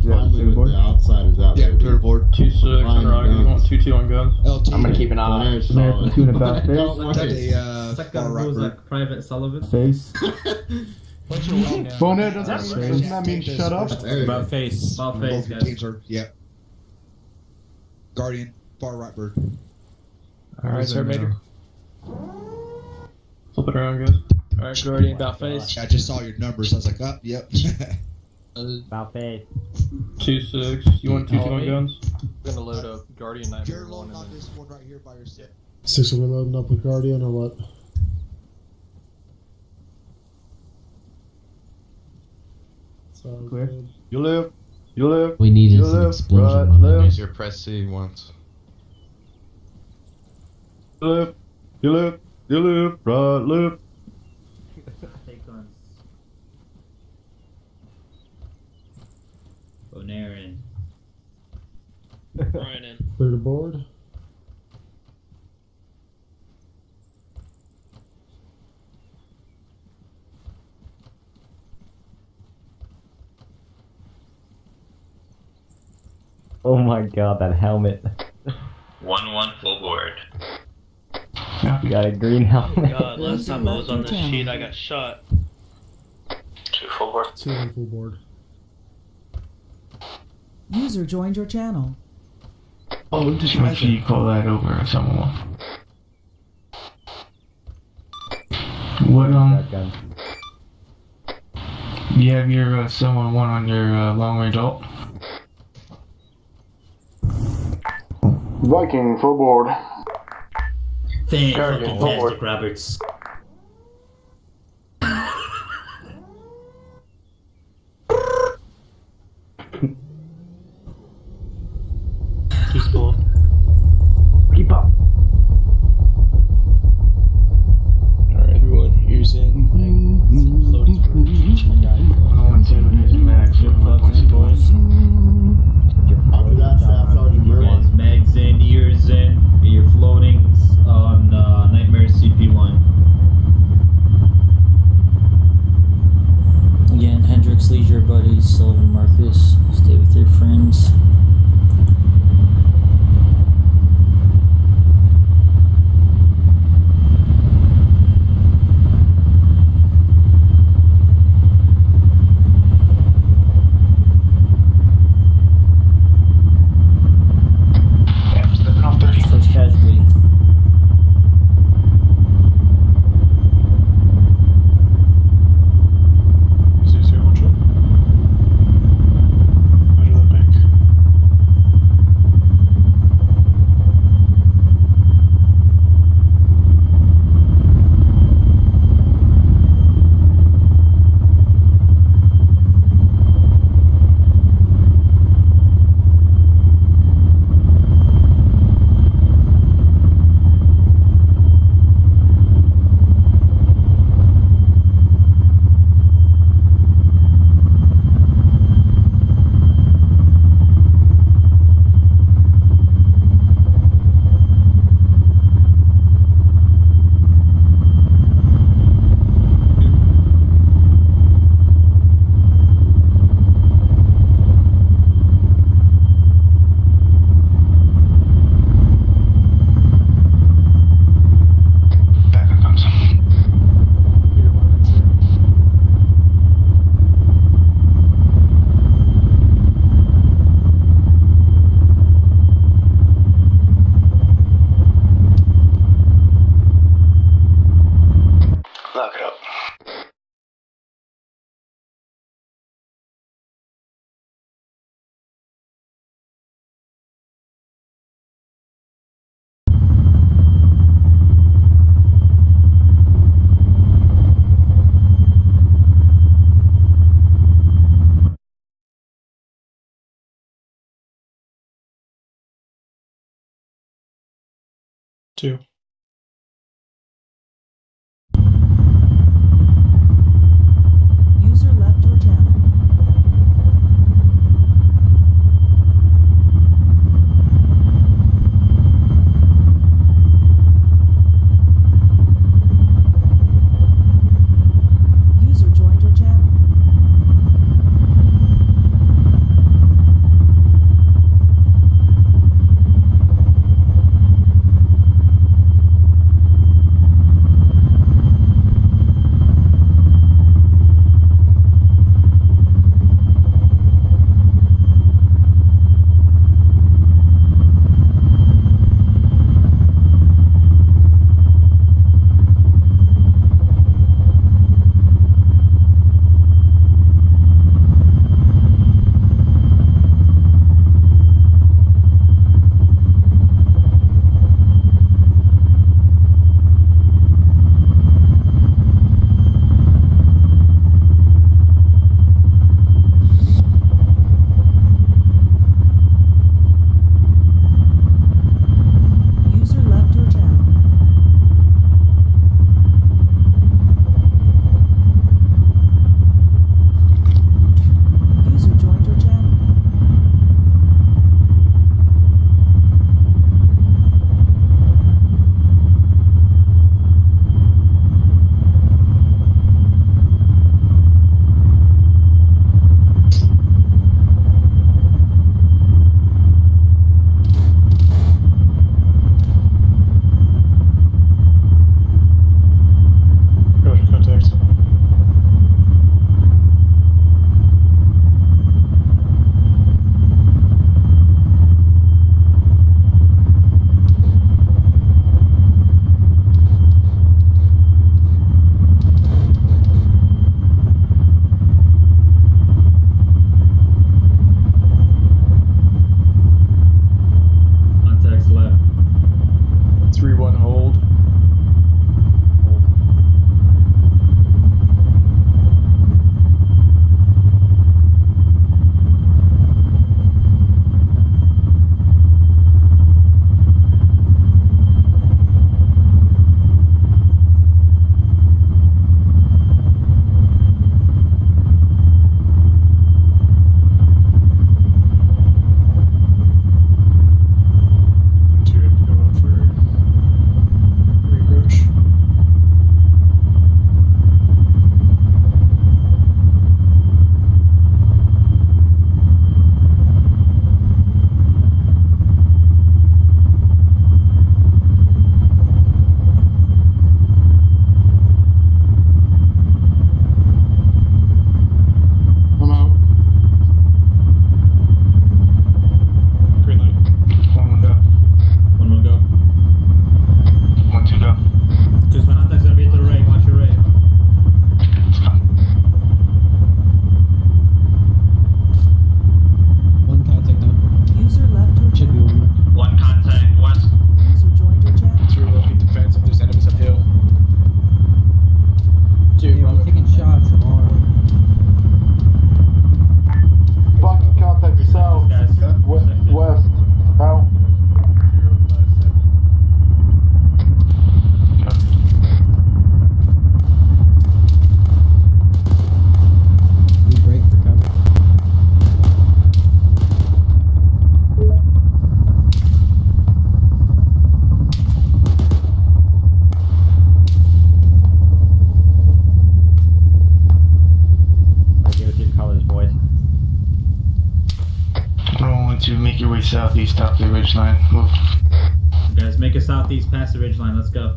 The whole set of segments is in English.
Finally with the outsiders out Yeah, there. clear board. 2-6 on Rocky. You want 2-2 on guns? LT. I'm gonna keep an eye on There's Mayor solid. Platoon about face. Don't worry. Second goes like Private Sullivan. Face. What's your roll now? Bonehead, doesn't that mean shut up? There you go. About face. About face, Both guys. teams are, yeah. Guardian, far right bird. Alright, start Maker. Flip it around, guys. Alright, Guardian, about face. I just saw your numbers. I was like, oh, yep. About face. 2-6. You want 2-2 on guns? I'm gonna load up Guardian Nightmare You're 1 loading and on then this one right here by yourself. 6 are we loading up with Guardian or what? Sounds Clear. good. You live. You live. We needed You some live. explosion Right, behind left. us. Your press C once. You live. You live. You live. Right, live. Take guns. Bonarin. Ryan in. Clear the board. Oh my god, that helmet. 1-1 full board. You got a green helmet. God, last time I was on this sheet, I got shot. 2 full board. 2 on full board. User joined your channel. Oh, just make sure you call that over if someone. What, Shotgun. you have your someone one on your long range alt? Viking full board. Fantastic, Roberts. Too cool. Keep up. Alright, everyone, here's in. Loading for 1-1-2 is max. 1-1-2 boys. After that, Staff Sergeant Murray. Mags in, ears in. Get your floatings on Nightmare CP1. Again, Hendrix, Leisure Buddies, Sullivan, Marcus. Stay with your friends. First casualty. Lock it up. Two. User left your channel. User joined your channel. 112, make your way southeast up the ridgeline. Move. Guys, make a southeast past the ridgeline. Let's go.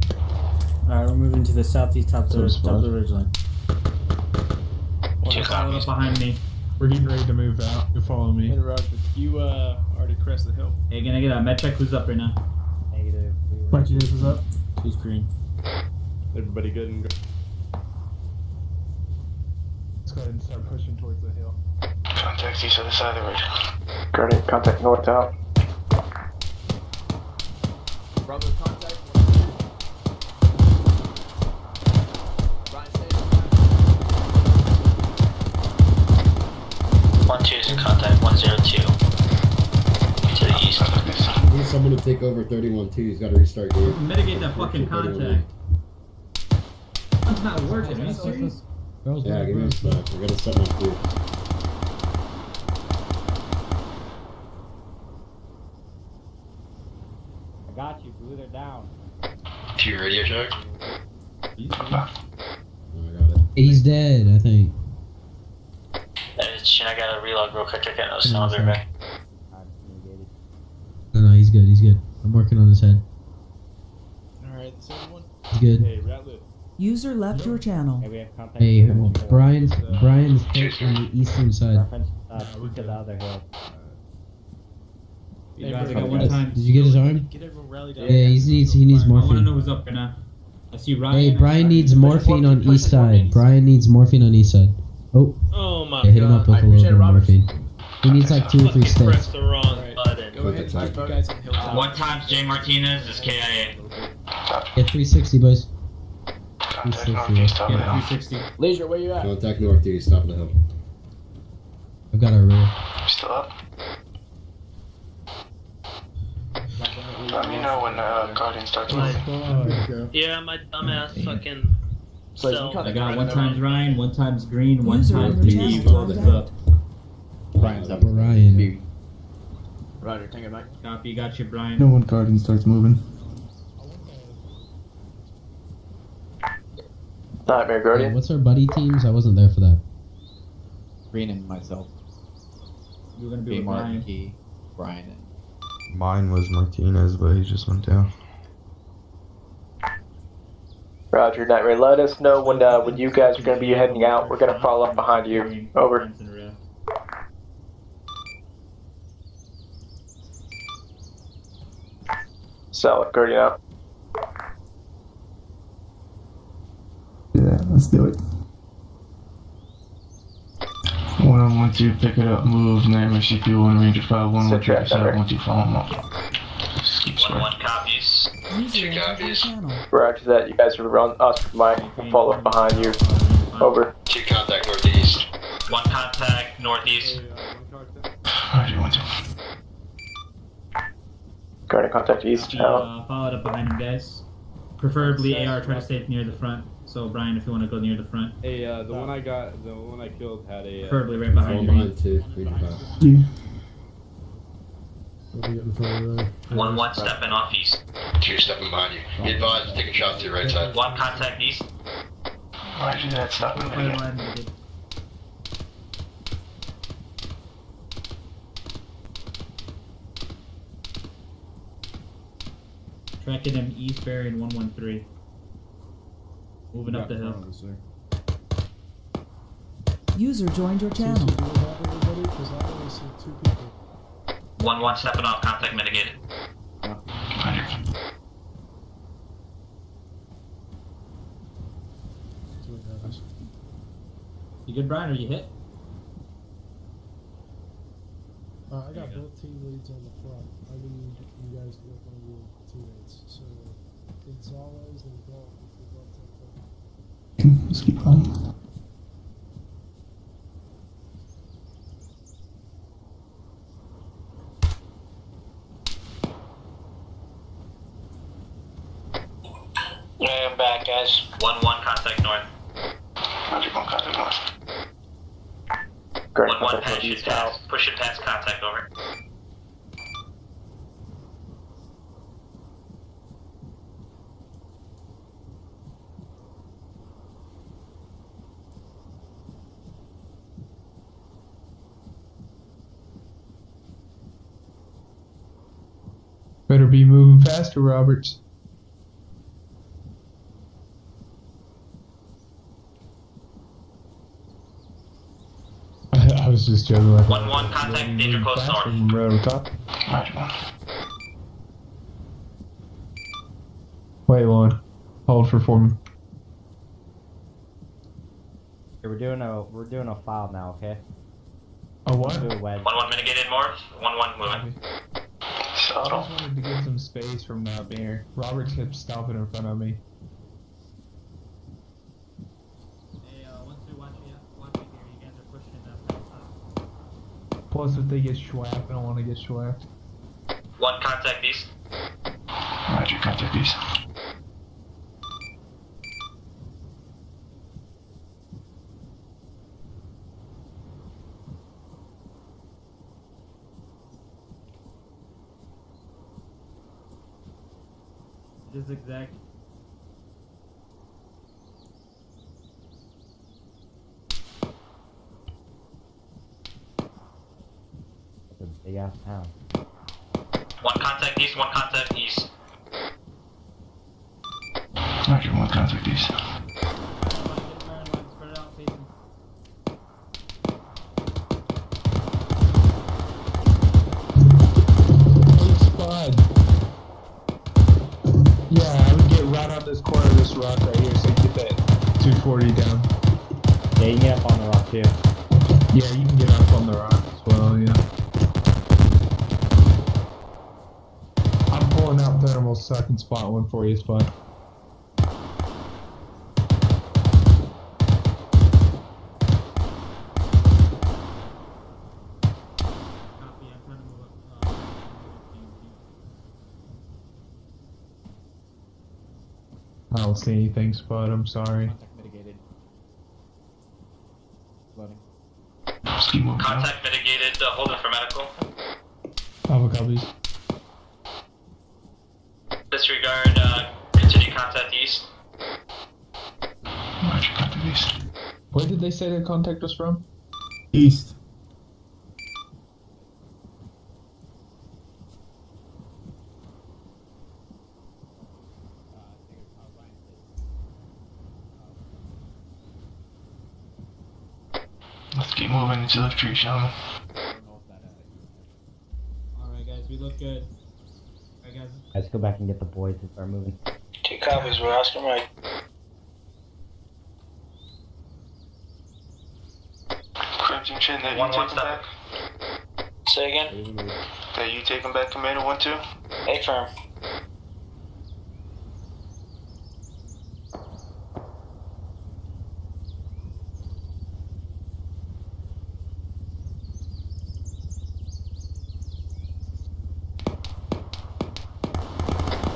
Alright, we're moving to the southeast top of the ridgeline. Follow up behind me. We're getting ready to move out. You follow me. You already crest the hill. Hey, can I get a med check? Who's up right now? Negative. Bunch of is up. Who's green? Everybody good and Let's go ahead and start pushing towards the hill. Contact east of the side of the ridge. Guardian, contact north out. Brother, contact. Ryan, stay. 1-2 is in contact. 102 to the east. We need someone to take over 31-2. He's got to restart game. Mitigate that fucking contact. That's not working. Are you serious? Yeah, give me a sec. We're gonna set my crew. I got you, Blue. They're down. To your radio check. Oh, I got it. He's dead, I think. I gotta relog real quick. I got no sound there, man. No, he's good, he's good. I'm working on his head. Alright, the second one. He's good. Hey, Ratlet. User left your channel. Hey, we have contact. Hey, Brian's hit on the eastern side. Reference, to the other hill. Hey, guys, I got one time. Did you get his arm? Get everyone rallied up. Yeah, he needs I want to know morphine. who's up right now. I see Ryan. Hey, Brian needs morphine on east side. Brian needs morphine on east side. Oh, Oh my yeah, hit him up god. with a little bit of morphine. He needs like 2 or 3 Fucking sticks. pressed the wrong button. Go ahead and keep you guys on the hilltop. 1 times J Martinez is KIA. Get 360, boys. Contact 360. northeast up the Yeah, hill. 360. Leisure, where you at? Contact northeast, top of the hill. I've got our rear. Still up? Let me know when Guardian starts moving. Yeah, my dumbass fucking self. I got 1 times Ryan, 1 times Green, 1 User times on your TV. channel What's timed up? Brian's up. Brian. Roger, take it back. Copy, got you, Brian. No one Guardian starts moving. Nightmare Hey, Guardian. what's our buddy teams? I wasn't there for that. Green and myself. You're gonna be with Ryan. Key, Brian, and Mine was Martinez, but he just went down. Roger, Nightmare. Let us know when you guys are going to be heading out. We're going to follow up behind you. Over. Solid, Guardian out. Yeah, let's do it. 1-1-2, pick it up, move, Nightmare CP1, Ranger 5-1, Sit we'll check back this out, there. 1-2, follow him up. Just keep square. 1-1 copies. User entered your channel. Roger that. You guys are on us with Mike. We'll follow up behind you. Over. 2 contact northeast. 1 contact northeast. Roger, 1-2. Guardian contact east. Out. Followed up behind him, guys. Preferably AR, try to stay near the front. So, Brian, if you want to go near the front. Hey, the one I killed had a. Preferably right behind Fall you. behind 2. Region 5. Yeah. I'll be getting in front of there. 1-1 stepping off east. 2 stepping behind you. Be advised, taking shots to your right side. 1 contact east. Roger that, stop moving again. Tracking him east, bearing 113. Moving up the hill. User joined your channel. Seems to be about everybody, 'cause I only see 2 people. 1-1 stepping off, contact mitigated. Roger. 2 guys. You good, Brian? Are you hit? I got both team leads on the front. I need you guys to work on your teammates. So, Gonzalez and Galt, if you want to take them. Let's keep going. Yeah, I'm back, guys. 1-1 contact north. Roger, 1 contact north. 1-1 push it past contact, over. Better be moving faster, Roberts. I was just joking. Like 1-1, contact danger close north. Right on top. Roger, 1. Wait, Lauren. Hold for foreman. Okay, we're doing a file now, okay? A what? Do a wedge. 1-1 mitigated north. 1-1 moving. I Subtle. just wanted to get some space from that bear. Roberts kept stopping in front of me. Hey, once we watch it here, you guys are pushing up. Plus, if they get schwapped, I don't want to get schwapped. 1 contact east. Roger, contact east. Just exact. It's a big ass town. 1 contact east, 1 contact east. Roger, 1 contact east. Spread it out, facing. Spud. Yeah, I would get right on this corner of this rock right here so you get that 240 down. Yeah, you can get up on the rock too. Yeah, you can get up on the rock as well, yeah. I'm pulling out thermal so I can spot one for you, Spud. Copy, I'm trying to move up. I don't see anything, Spud. I'm sorry. Contact mitigated. Loading. Keep moving. Contact mitigated, hold it for medical. Alpha copies. Disregard, continue contact east. Roger, contact east. Where did they say their contact was from? East. Let's keep moving into the tree, gentlemen. Alright, guys, we look good. Alright, guys. Let's go back and get the boys and start moving. 2 copies, we're Oscar Mike. Crimson Chin, that you 1-1 taking back? Say again? That you taking back, Commander 1-2? A firm.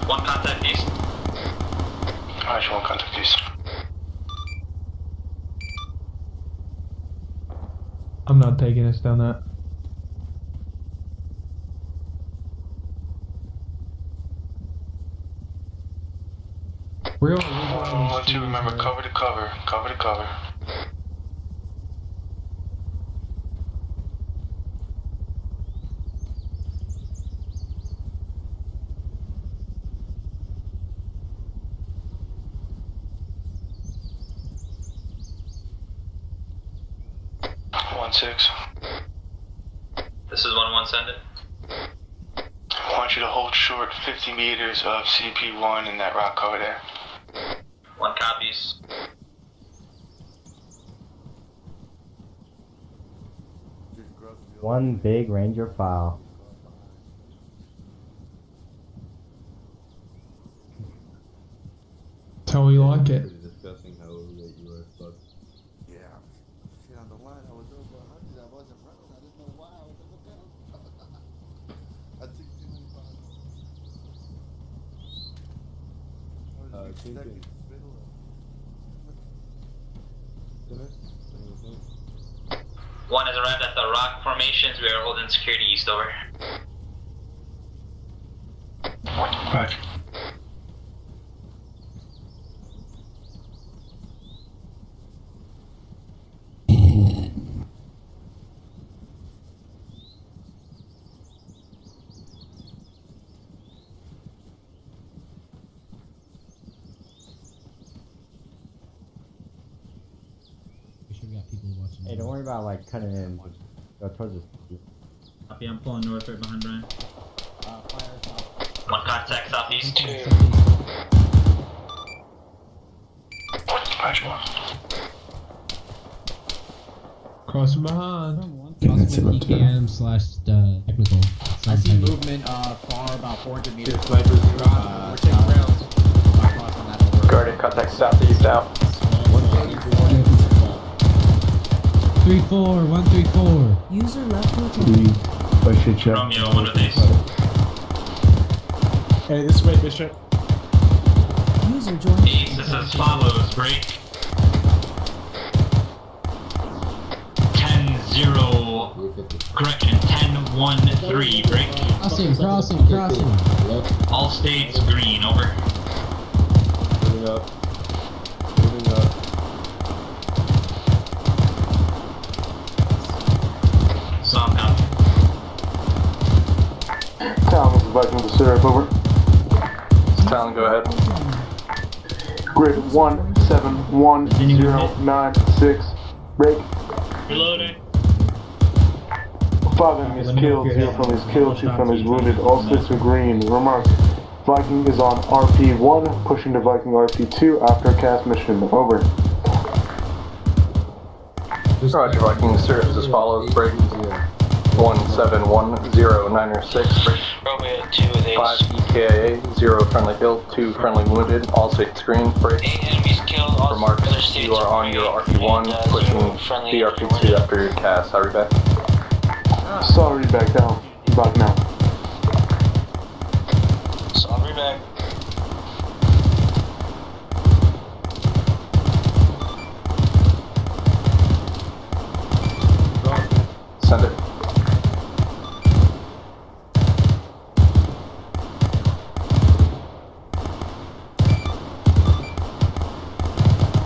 One contact east. Roger, 1 contact east. I'm not taking us down that. We're going 1-2, remember, cover to cover. Cover to cover. Six. This is 1-1, send it. I want you to hold short 50 meters of CP1 in that rock cover there. 1 copies. One big Ranger file. That's how we like it. Discussing how late you were, but Yeah. Shit, on the line, I was over 100. I wasn't running. I didn't know why. I was like, okay. I took too many miles. thinking. One has arrived at the rock formations. We are holding security east, over. Roger. people watching. Hey, don't worry about like cutting in. Go towards this. Copy, I'm pulling north right behind Brian. Fire south. One contact southeast. 2. Crossing behind. Possible PKM slash technical. I see Heavy. movement far about 400 meters. We're taking rounds. Guarded, contact southeast out. 3-4, 134. User left your channel. Push it, check. Romeo, one of these. Hey, this way, Bishop. User joined. East, this is follows. Break. 10-0. Correction, 10-1-3. Break. Crossing. All states green. Over. Moving up. Moving up. Soft out. Town, this is Viking to Syrup, over. Talon, go ahead. Grid 171096. Break. Reloading. 5 enemies killed, 0 friendlies killed, 2 friendlies wounded, all states are green. Remark, Viking is on RP1, pushing to Viking RP2 after cast mission. Over. Roger, Viking serves as follows. Break. 1710906. Break. Romeo, 2 of these. 5 EKA, 0 friendly killed, 2 friendly wounded, all states green. Break. 8 enemies killed. All Remark, other states you are on green, your RP1, and, pushing 0 friendly the RP2 after your cast. Hurry back. Sorry, back down. Back now. So I'll be back. Send it.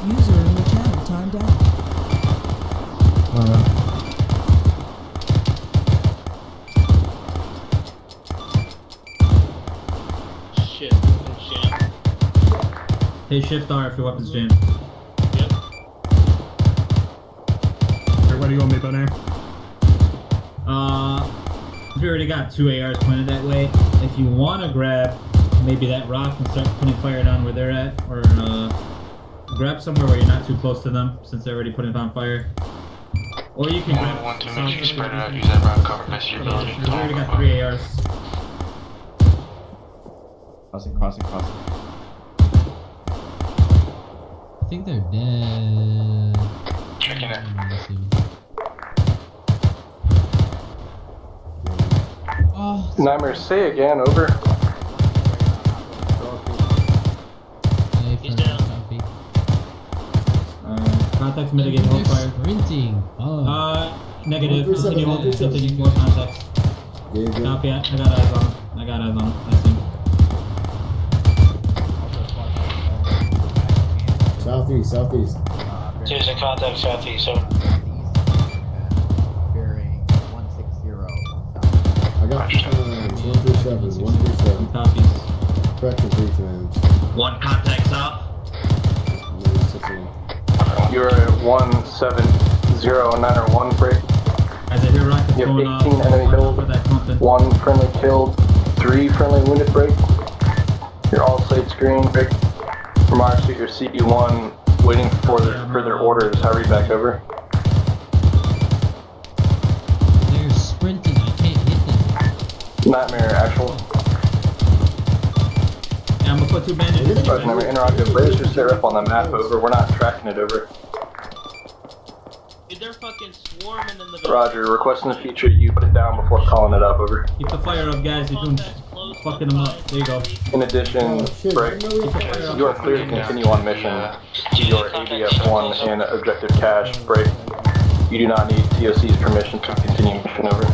User in your channel timed out. Shit, jam. Hey, shift R if your weapon's jammed. Yep. Where do you want me, Bonaire? We already got 2 ARs pointed that way. If you want to grab maybe that rock and start putting fire down where they're at, or grab somewhere where you're not too close to them since they're already putting it on fire. Or you can grab. Want to make sure you spread it out. Use that round cover best of your ability. We already got 3 ARs. Crossing. I think they're dead. Checking it. Let's see. Oh, Nightmare, say again, over. He's down. Contacts mitigate They're hold fire. sprinting. Oh. Negative. Continue more contacts. Copy. I got eyes on him. I see him. Southeast. Using contact southeast, so. Bearing 160. I got 137. Copies. Correction 3 times. 1 contact south. You're at 17091. Break. As I hear rockets You going have off, 18 enemy watch out killed, for that compton. 1 friendly killed, 3 friendly wounded. Break. You're all slates green. Break. Remarks at your CP1, waiting for the further orders. Hurry back over. They're sprinting. I can't hit them. Nightmare, actual. Yeah, I'm gonna put 2 bandages. Nightmare, interactive. Raise your syrup on the map. Over. We're not tracking it. Over. Dude, they're fucking swarming in the Roger. Request in the future you put it down before calling it up. Over. Keep the fire up, guys. You're doing fucking them up. There you go. In addition, Break. You are clear to continue on mission to your ADF-1 and objective cache. Break. You do not need TOC's permission to continue mission. Over.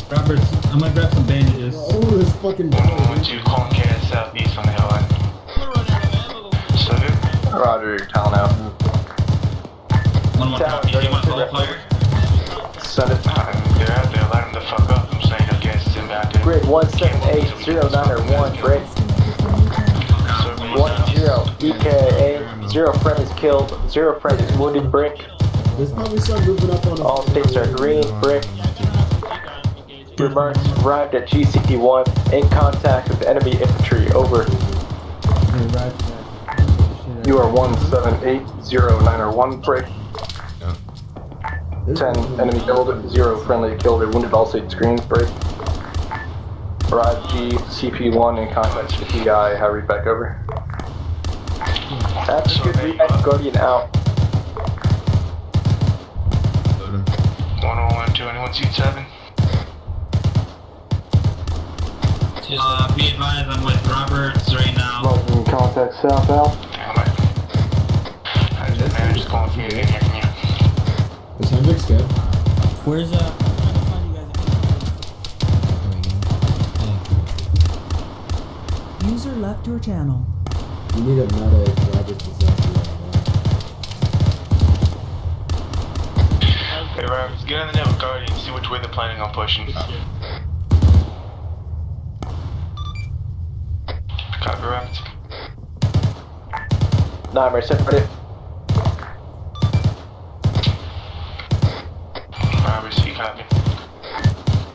Roberts, I'm gonna grab some bandages. Over this fucking 112 calling cat southeast on the hill line. So good. Roger, you're Talon out. 1 copy. Do you want hold fire? Send it. They're out there, light them the fuck up. I'm saying your gas is inbound. Grid 17809 or 1. Break. 10 EKA 0 friendlies killed, 0 friendlies wounded, brick. There's probably some moving up on us. All states are green, brick. Remarks arrived at GCP-1 in contact with enemy infantry, over. You are 1780901, break. 10 enemy killed, 0 friendly killed or wounded, all states green, break. Arrived GCP-1 in contact with PI, how read back over. That's a good read back, Guardian out. 101 to anyone seat 7. Be advised, I'm with Roberts right now. Welcome contact south out. I'm just calling for you to get here from you. Is Hendrix good? Where's I'm trying to find you guys. User left your channel. You need a medic. Roberts is out Hey Roberts, get on the net with Guardian and see which way they're planning on pushing. Copy, Roberts. Nightmare, set ready. Roberts, you copy.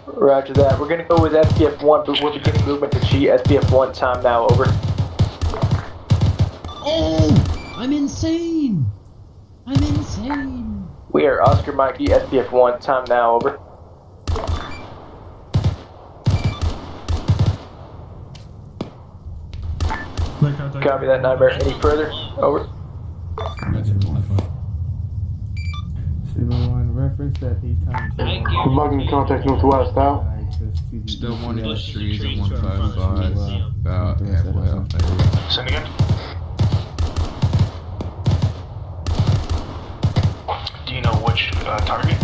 Roger that. We're gonna go with SPF-1, but we're beginning movement to G. SPF-1, time now, over. Oh! I'm insane! I'm insane! We are Oscar Mikey, SPF-1, time now, over. Copy that, Nightmare. Any further? Over. Reference that he times. Bugging contact northwest out. Still one in the trees at 155. About halfway up there. Send again. Do you know which target?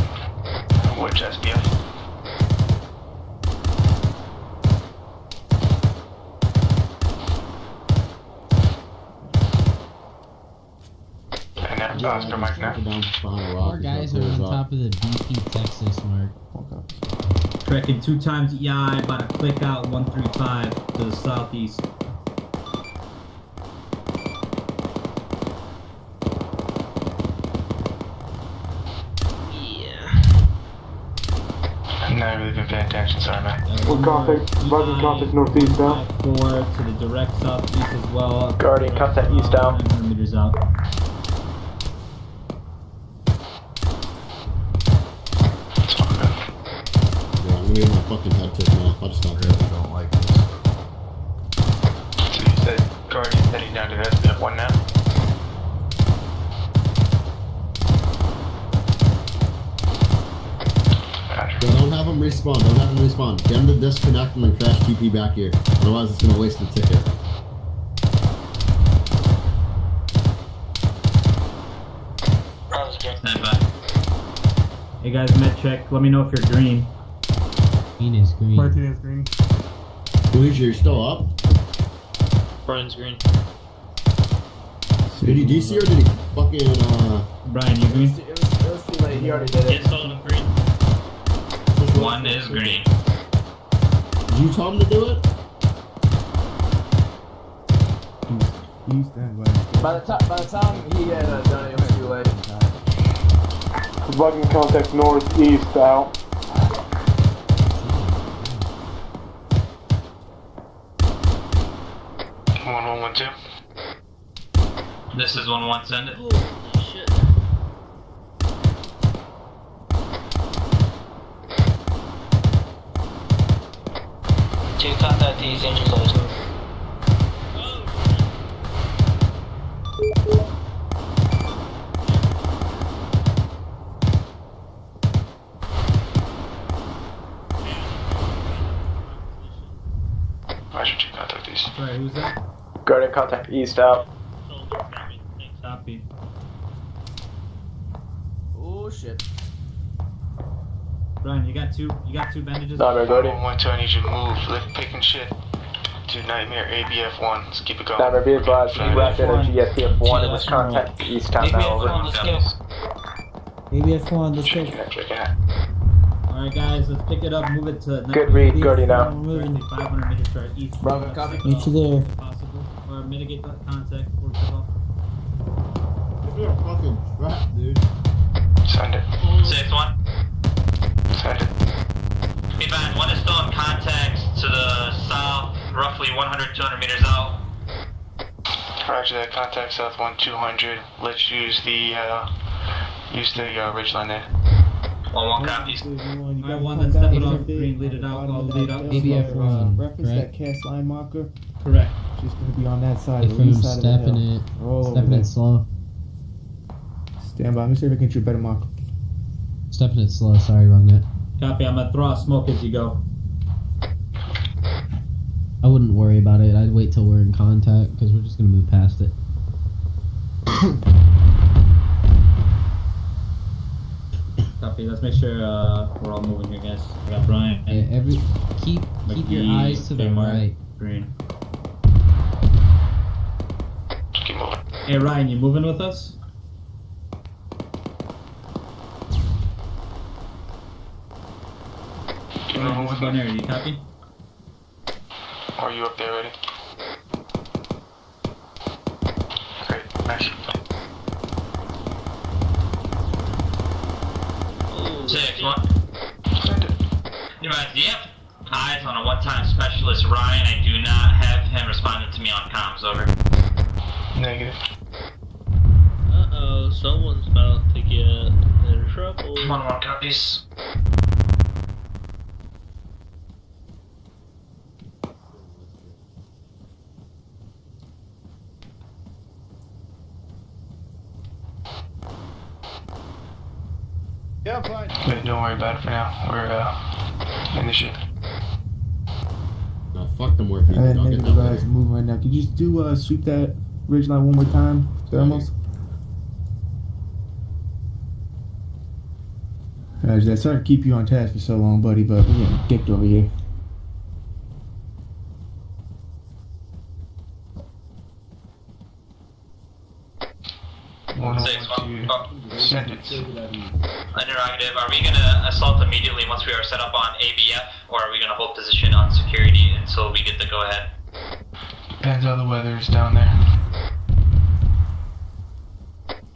Which SPF? Oscar Mike now. Our guys are on top of the BP Texas mark. Tracking 2 times EI, about to click out 135 to the southeast. I've not really been paying attention, sorry man. Bugging contact northeast out. 4 to the direct southeast as well. Guardian, contact east out. 900 meters out. I'm gonna get my fucking head taken off. I just don't like this. So you said Guardian heading down to the SPF-1 now? Yeah, don't have him respawn. Don't have him respawn. Get him to disconnect and then crash TP back here. Otherwise, it's gonna waste the ticket. Stand by. Hey guys, med check. Let me know if you're green. Green is green. Martin is green. Luigi, you're still up? Brian's green. Did he DC or did he fucking, Brian, you green? It was too late. He already did it. It's all green. 1 is green. Did you tell him to do it? By the time he had done it, it was too late. Bugging contact northeast out. 1112. This is 1-1, send it. Holy shit. Two contact these engine closed. Roger, 2 contact these. Sorry, who's that? Guardian, contact east out. Copy. Oh shit. Brian, you got two bandages? Nightmare, Guardian. 112, I need you to move. Lift, pick, and shit. To Nightmare ABF-1. Let's keep it going. Nightmare, be advised. We wrapped energy SPF-1 and was contact east, time now, over. ABF-1, let's go. Alright guys, let's pick it up, move it to... Good read, Guardian out. We're moving. 500 meters to our east. Bravo, copy. Meet you there. Possible. Or mitigate that contact before we cut off. You're a fucking trap, dude. Send it. 6-1. Send it. Be advised, one is still in contact to the south, roughly 100, 200 meters out. Roger that. Contact south 1200. Let's use the ridge line there. 1-1 copies. Alright, one that's stepping off green, lead it out, I'll lead up. ABF one, Reference correct? that cast line marker. Correct. Just gonna be on that side, If the east I'm side of the stepping hill. it, Roll over stepping there. it slow. Stand by. Let me see if I can get you a better marker. Stepping it slow, sorry, wrong net. Copy, I'm gonna throw out smoke as you go. I wouldn't worry about it, I'd wait till we're in contact, because we're just gonna move past it. Copy, let's make sure we're all moving here, guys. I got Brian. Yeah, keep your McGee, eyes to the Kmart, right. Green. Keep moving. Hey Ryan, you moving with us? Keep Ryan, moving this with is Bonner, me. you copy? Are you up there ready? Great. Nice. 6-1. Send it. You guys, do you have eyes on a one-time specialist, Ryan? I do not have him responding to me on comms, over. Negative. Uh-oh, someone's about to get in trouble. 1-1 copies. Yeah, fine. Wait, don't worry about it for now. We're in the ship. No, fuck the morphine. Alright, Don't get negative that guys, later. moving right now. Could you just do sweep that ridge line one more time, thermals? Roger that. Sorry to keep you on task for so long, buddy, but we're getting dicked over here. Send it. Interrogative, are we gonna assault immediately once we are set up on ABF, or are we gonna hold position on security until we get the go-ahead? Depends how the weather is down there.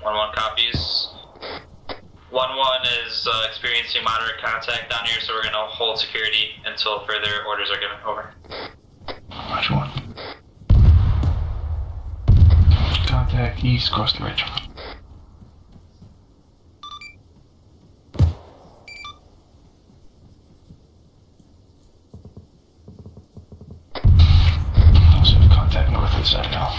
1-1 copies. 1-1 is experiencing moderate contact down here, so we're gonna hold security until further orders are given. Over. Which one? Contact east, cross the ridge. Also contact north of the side now.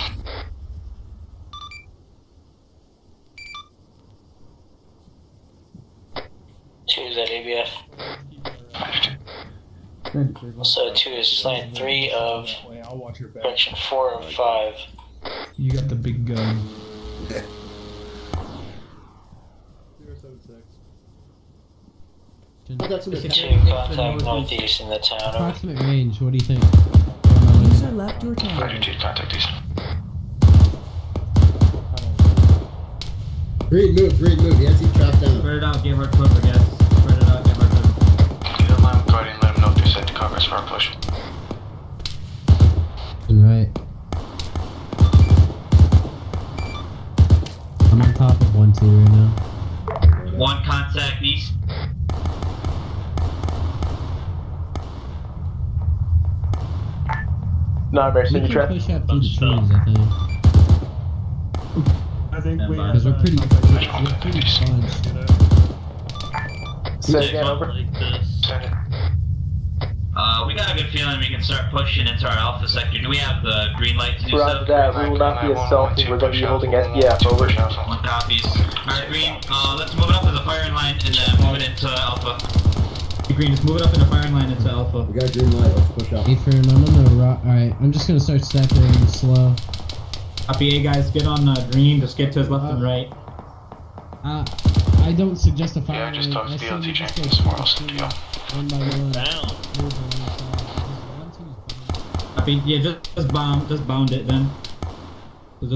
Two's at ABF. Send it, Trayvon. So 2 is slant 3 of I'll watch your back. direction 4 of 5. You got the big gun. I got some 2 contact northeast in the town. Over. Approximate range, what do you think? User left your channel. 32, contact east. Great move. He has you trapped down. Spread it out, get hard cover, guys. Spread it out, get hard cover. Get a line with Guardian, let him know if they're set to cover us for our push. Right. I'm on top of 1-2 right now. 1 contact east. Nightmare, We send can your trap. push up through the trees, I think. Because we're pretty bunched. Say again, over. Send it. We got a good feeling we can start pushing into our alpha sector. Do we have the green light to do Roger so? that, we will not be assaulting, we're going to be holding SBF, over. 1 copies. Alright, green, let's move it up as a firing line and then move it into alpha. Hey, Green, just move it up in a firing line into Alpha. We got green light. Let's push up. Hey, firm, I'm on the rock. Alright, I'm just gonna start stepping slow. Copy, A guys, get on Green, just get to his left and right. I don't suggest a fire. Yeah, I just talked to say DLT we just champion go somewhere else to go. one by one. Copy, yeah, just bound it then. So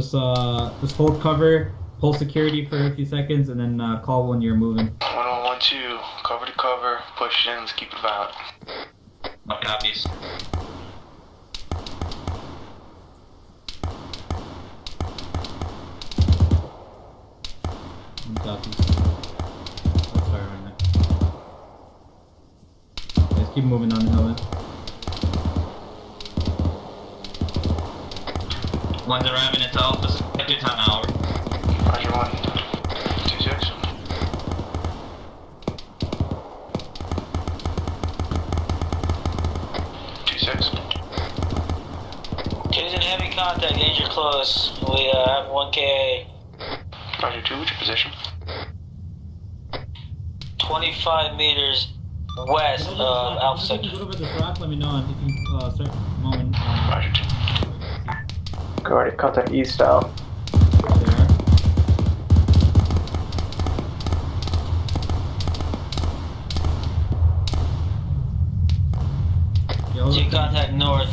just hold cover, pull security for a few seconds, and then call when you're moving. 1112, cover to cover, push in, let's keep it violent. 1 copies. Copy. Let's fire on that. Let's keep moving down the hill then. One's arriving into Alpha Sector time now. Roger 1. 26. Using heavy contact, danger close. We have 1K. Roger 2, what's your position? 25 meters west of Alpha If Sector. you go over this rock, let me know if you start moving. Roger 2. Guardian, contact east out. Two contact north.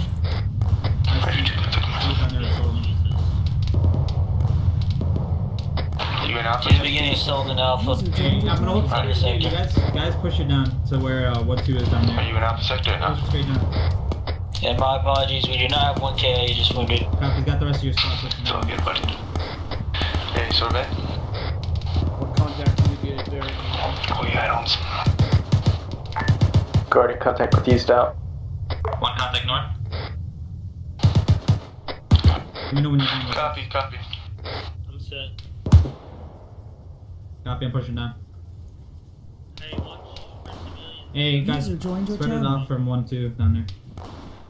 You in Alpha? Two beginning Sullivan Alpha. Hey, I'm gonna hold sector. You guys push it down to where 1-2 is down there. Are you in Alpha Sector now? Push straight down. And my apologies, we do not have 1K, you just wounded. Copy's got the rest of your spots. It's all good, buddy. Hey, Sorbet? What contact can you get there? Oh, yeah, I don't. Guardian, contact northeast out. One contact north. Let me know when you're done. Copy. I'm set. Copy, I'm pushing down. Hey, watch for civilians. Hey, guys, User joined your spread it channel. off from 1-2 down there.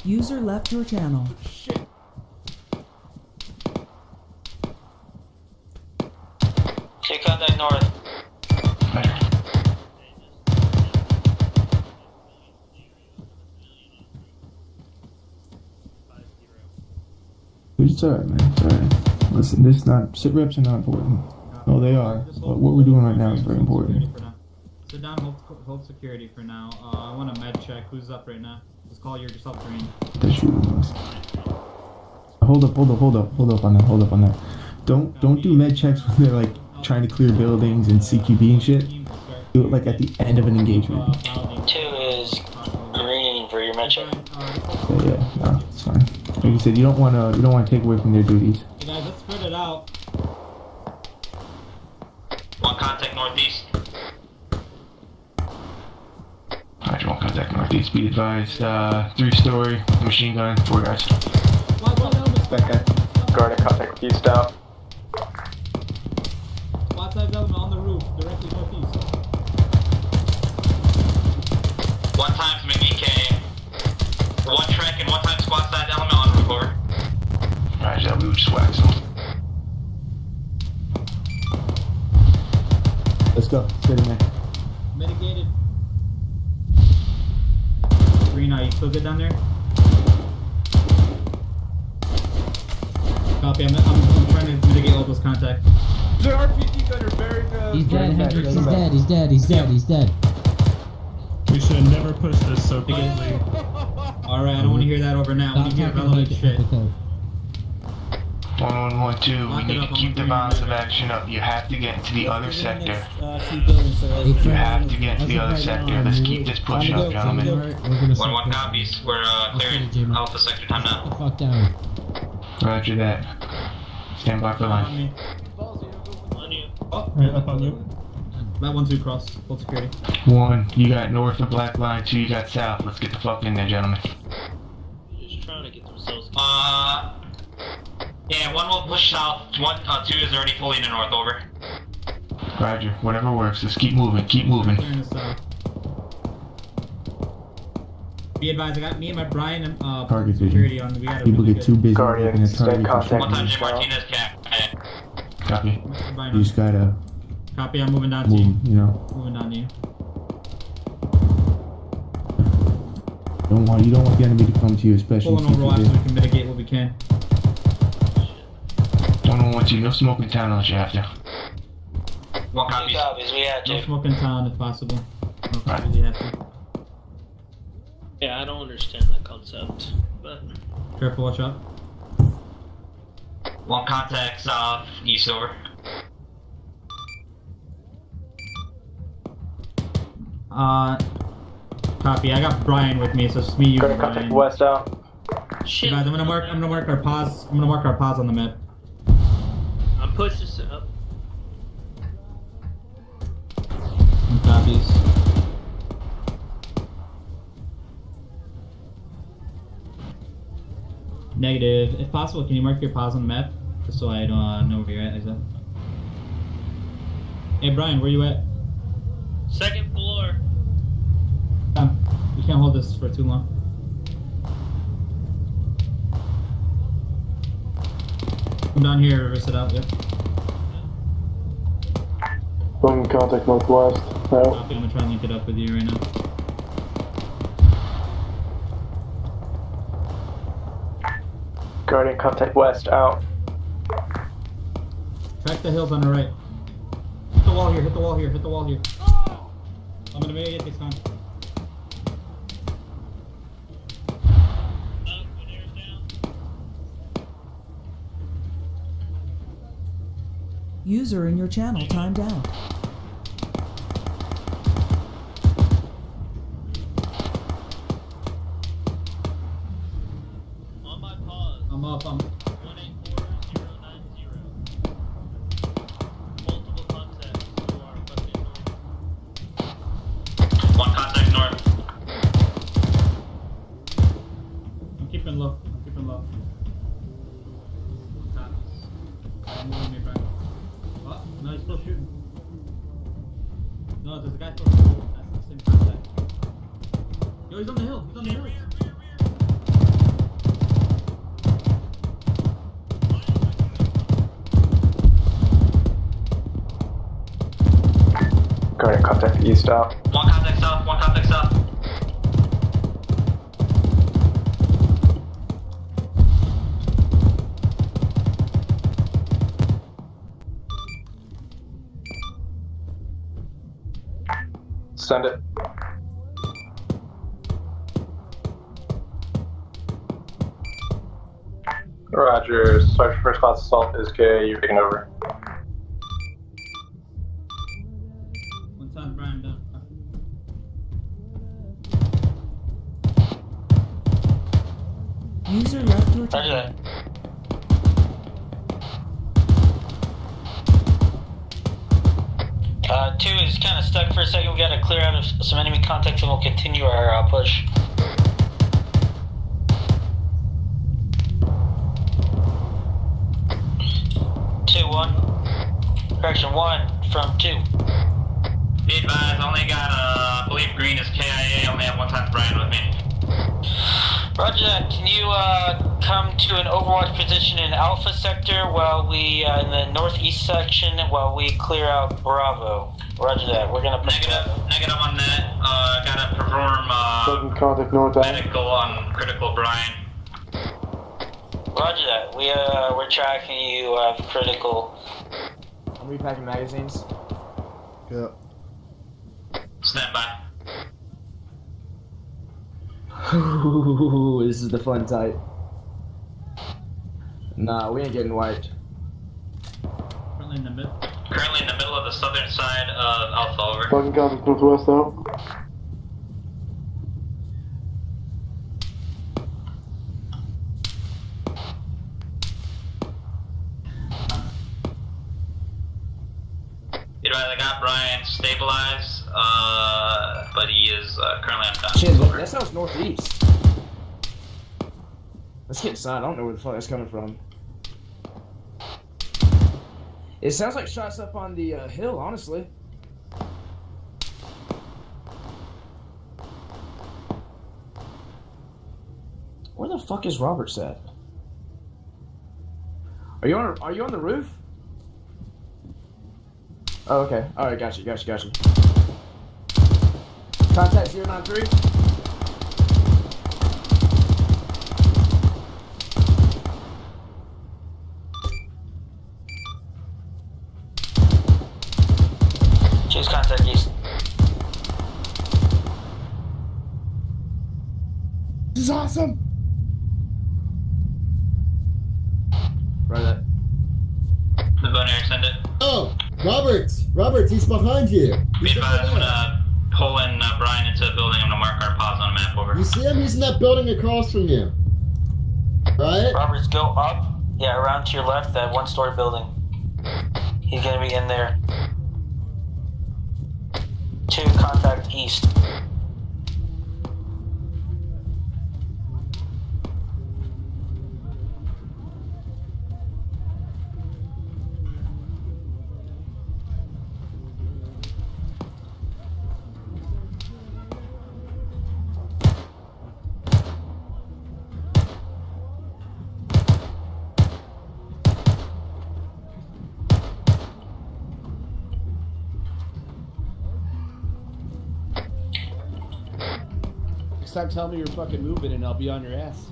User left your channel. Two contact north. It's alright, man. It's alright. Listen, this not sit reps are not important. No, they are. But what we're doing right now is very important. Sit down, hold security for now. I want a med check. Who's up right now? Just call yourself green. They're shooting us. Hold up on that. Don't do med checks when they're like trying to clear buildings and CQB and shit. Do it like at the end of an engagement. 2 is green for your metric. Yeah, no, it's fine. Like you said, you don't want to take away from their duties. Hey guys, let's spread it out. One contact northeast. Roger 1, contact northeast. Be advised, 3-story machine gun, 4 guys. Guardian, contact east out. Spot size element on the roof, directly northeast. One times McGee one trek and one time squad side element on roof over. Roger that, we would just wax them. Let's go. Sit in there. Mitigated. Green, are you still good down there? Copy, I'm trying to mitigate all those contacts. The RPG gunner buried. He's dead, Hendrix. He's dead. We should have never pushed this so quickly. Alright, I don't want to hear that over now. I want to hear relevant shit. 1112, we need to keep the balance of action up. You have to get into the other sector. You have to get to the other sector. Let's keep this push up, gentlemen. 1-1 copies. We're clearing Alpha Sector time now. Fuck down. Roger that. Stand by for line. Up on you. That 1-2 cross. Hold security. 1, you got north of black line. 2, you got south. Let's get the fuck in there, gentlemen. Just trying to get themselves. Yeah, 1 will push south. 2 is already fully in the north, over. Roger, whatever works. Let's keep moving. Clearing the south. Be advised, I got me and my Brian and Target security vision. on. We got People get too busy Guardian, looking at stay target contact. One time vision. Jim Martinez cap. Copy. You just gotta Copy, I'm moving down to you. move, you know. Moving down to you. You don't want the enemy to come to you, especially Pulling over CQB. so we can mitigate what we can. 1112, no smoke in town unless you have to. 1 Two copies. copies, we had No to. smoke in town if possible. No, if Right. we really have to. Yeah, I don't understand that concept, but. Careful, watch out. 1 contact south, east, over. Copy. I got Brian with me, so it's just me, you, Guardian, and contact Brian. west out. Shit. Guys, I'm gonna mark our pause. I'm gonna mark our pause on the map. I'm pushing this up. Copies. Negative. If possible, can you mark your pause on the map? Just so I don't know where you're at, Isaac. Hey Brian, where you at? Second floor. You can't hold this for too long. Come down here, reverse it out, yep. Going contact northwest. Out. Copy, I'm gonna try and link it up with you right now. Guardian contact west, out. Track the hills on the right. Hit the wall here, hit the wall here, hit the wall here. I'm gonna make it this time. User in your channel timed out. On my pause. I'm up, 184090. Multiple contacts to our fucking north. One contact north. I'm keeping low, I'm keeping low. Copies. I'm moving me, Brian. Oh, no, he's still shooting. No, there's a guy still shooting. That's the same contact. Yo, he's on the hill, he's on the hill. Guardian contact east, out. One contact south, one contact south. Send it. Roger, Sergeant First Class Assault is K, you're taking over. One time, Brian, down. User left your Roger that. Two is kind of stuck for a second. We gotta clear out of some enemy contacts and we'll continue our push. Two, one. Correction, one from two. Be advised, only got, I believe green is KIA. Only have one time Brian with me. Roger that. Can you come to an overwatch position in Alpha sector while we in the northeast section while we clear out Bravo? Roger that. We're gonna push negative on that. Gotta perform Contact north, out. medical on critical Brian. Roger that. We're tracking you. Critical. I'm repacking magazines. Yep. Stand by. Ooh, this is the fun type. Nah, we ain't getting wiped. Currently in the middle. Currently in the middle of the southern side of Alpha, over. Fucking contact northwest, out. I got Brian stabilized, but he is currently unconscious. Shit, Over. that sounds northeast. Let's get inside. I don't know where the fuck that's coming from. It sounds like shots up on the hill, honestly. Where the fuck is Roberts at? Are you on the roof? Oh, okay. Alright, got you. Contact 093. Choose contact east. This is awesome. Right that. The bone air, send it. Oh, Roberts, he's behind you. Be advised, I'm gonna pull in Brian into the building. I'm gonna mark our pause on the map. Over. You see him? He's in that building across from you. Right? Roberts, go up. Yeah, around to your left, that one-story building. He's gonna be in there. 2, contact east. Next time, tell me you're fucking moving and I'll be on your ass.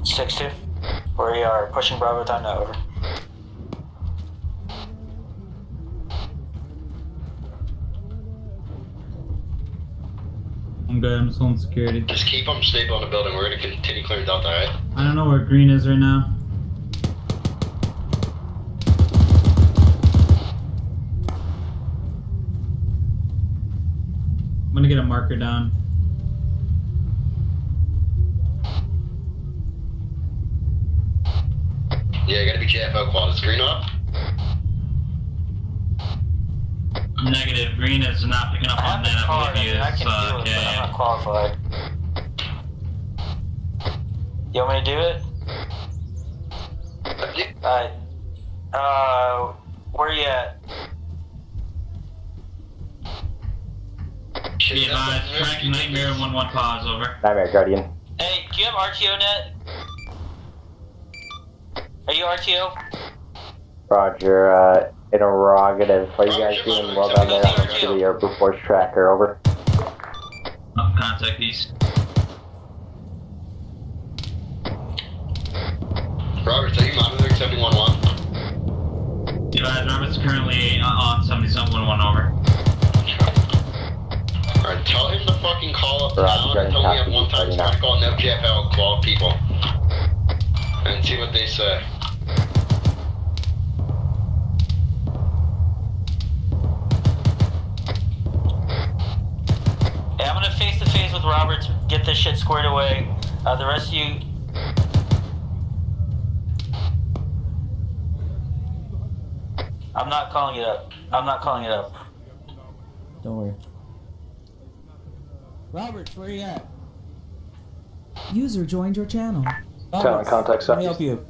6-2. We are pushing Bravo down now, over. I'm good, I'm just holding security. Just keep them stable in the building. We're gonna continue clearing Delta, alright? I don't know where green is right now. I'm gonna get a marker down. Yeah, you gotta be JFO quad. Is green up? Negative. Green is not picking up on that. I believe he is. I can do it, but I'm not qualified. You want me to do it? Where are you at? Be advised, tracking Nightmare 1-1 pause, over. Nightmare Guardian. Hey, do you have RTO net? Are you RTO? Roger, interrogative. Are you guys doing well down there to the Brute Force tracker? Over. Contact east. Robert, are you monitoring 71-1? Advise, Robert's currently on 77-1 over. Alright, tell him to fucking call up town and tell me at one time to call no JFL quad people. And see what they say. Yeah, I'm gonna face to face with Robert to get this shit squared away. The rest of you. I'm not calling it up. I'm not calling it up. Don't worry. Robert, where you at? User joined your channel. Talent contact Let me help you.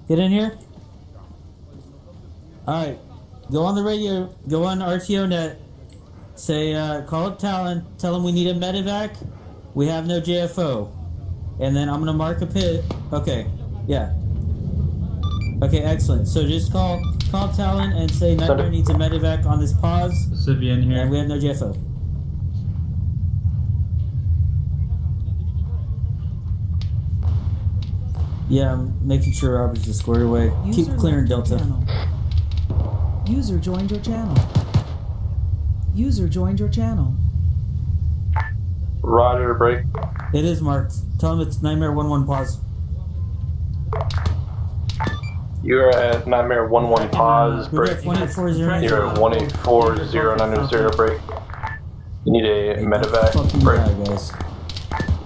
Get in here. Alright. Go on the radio. Go on RTO net. Say, call up Talon. Tell him we need a medevac. We have no JFO. And then I'm going to mark a pit. Okay. Yeah. Okay, excellent. So just call Talon and say Nightmare needs a medevac on this pause. Civilian here. And we have no JFO. Yeah, I'm making sure Robert's just squared away. Keep clearing Delta. User joined your channel. User joined your channel. Roger, break. It is marked. Tell him it's Nightmare 1-1 pause. You're at Nightmare 1-1 pause, break. You're at 1840990 break. You need a medevac, break. Guys.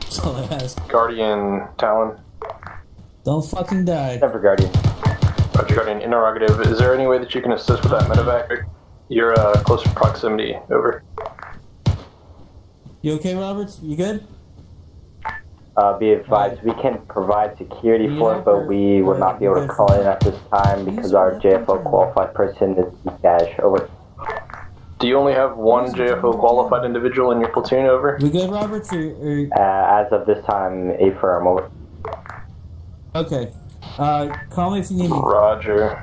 That's all I ask. Guardian, Talon. Don't fucking die. Never Guardian. Roger, Guardian, interrogative. Is there any way that you can assist with that medevac? You're close proximity, over. You okay, Roberts? You good? Be advised, we can provide security for it, but we will not be able to call in at this time because our JFO qualified person is cash. Over. Do you only have one JFO qualified individual in your platoon, over? We good, Roberts? As of this time, affirm, over. Okay. Call me if you need me. Roger.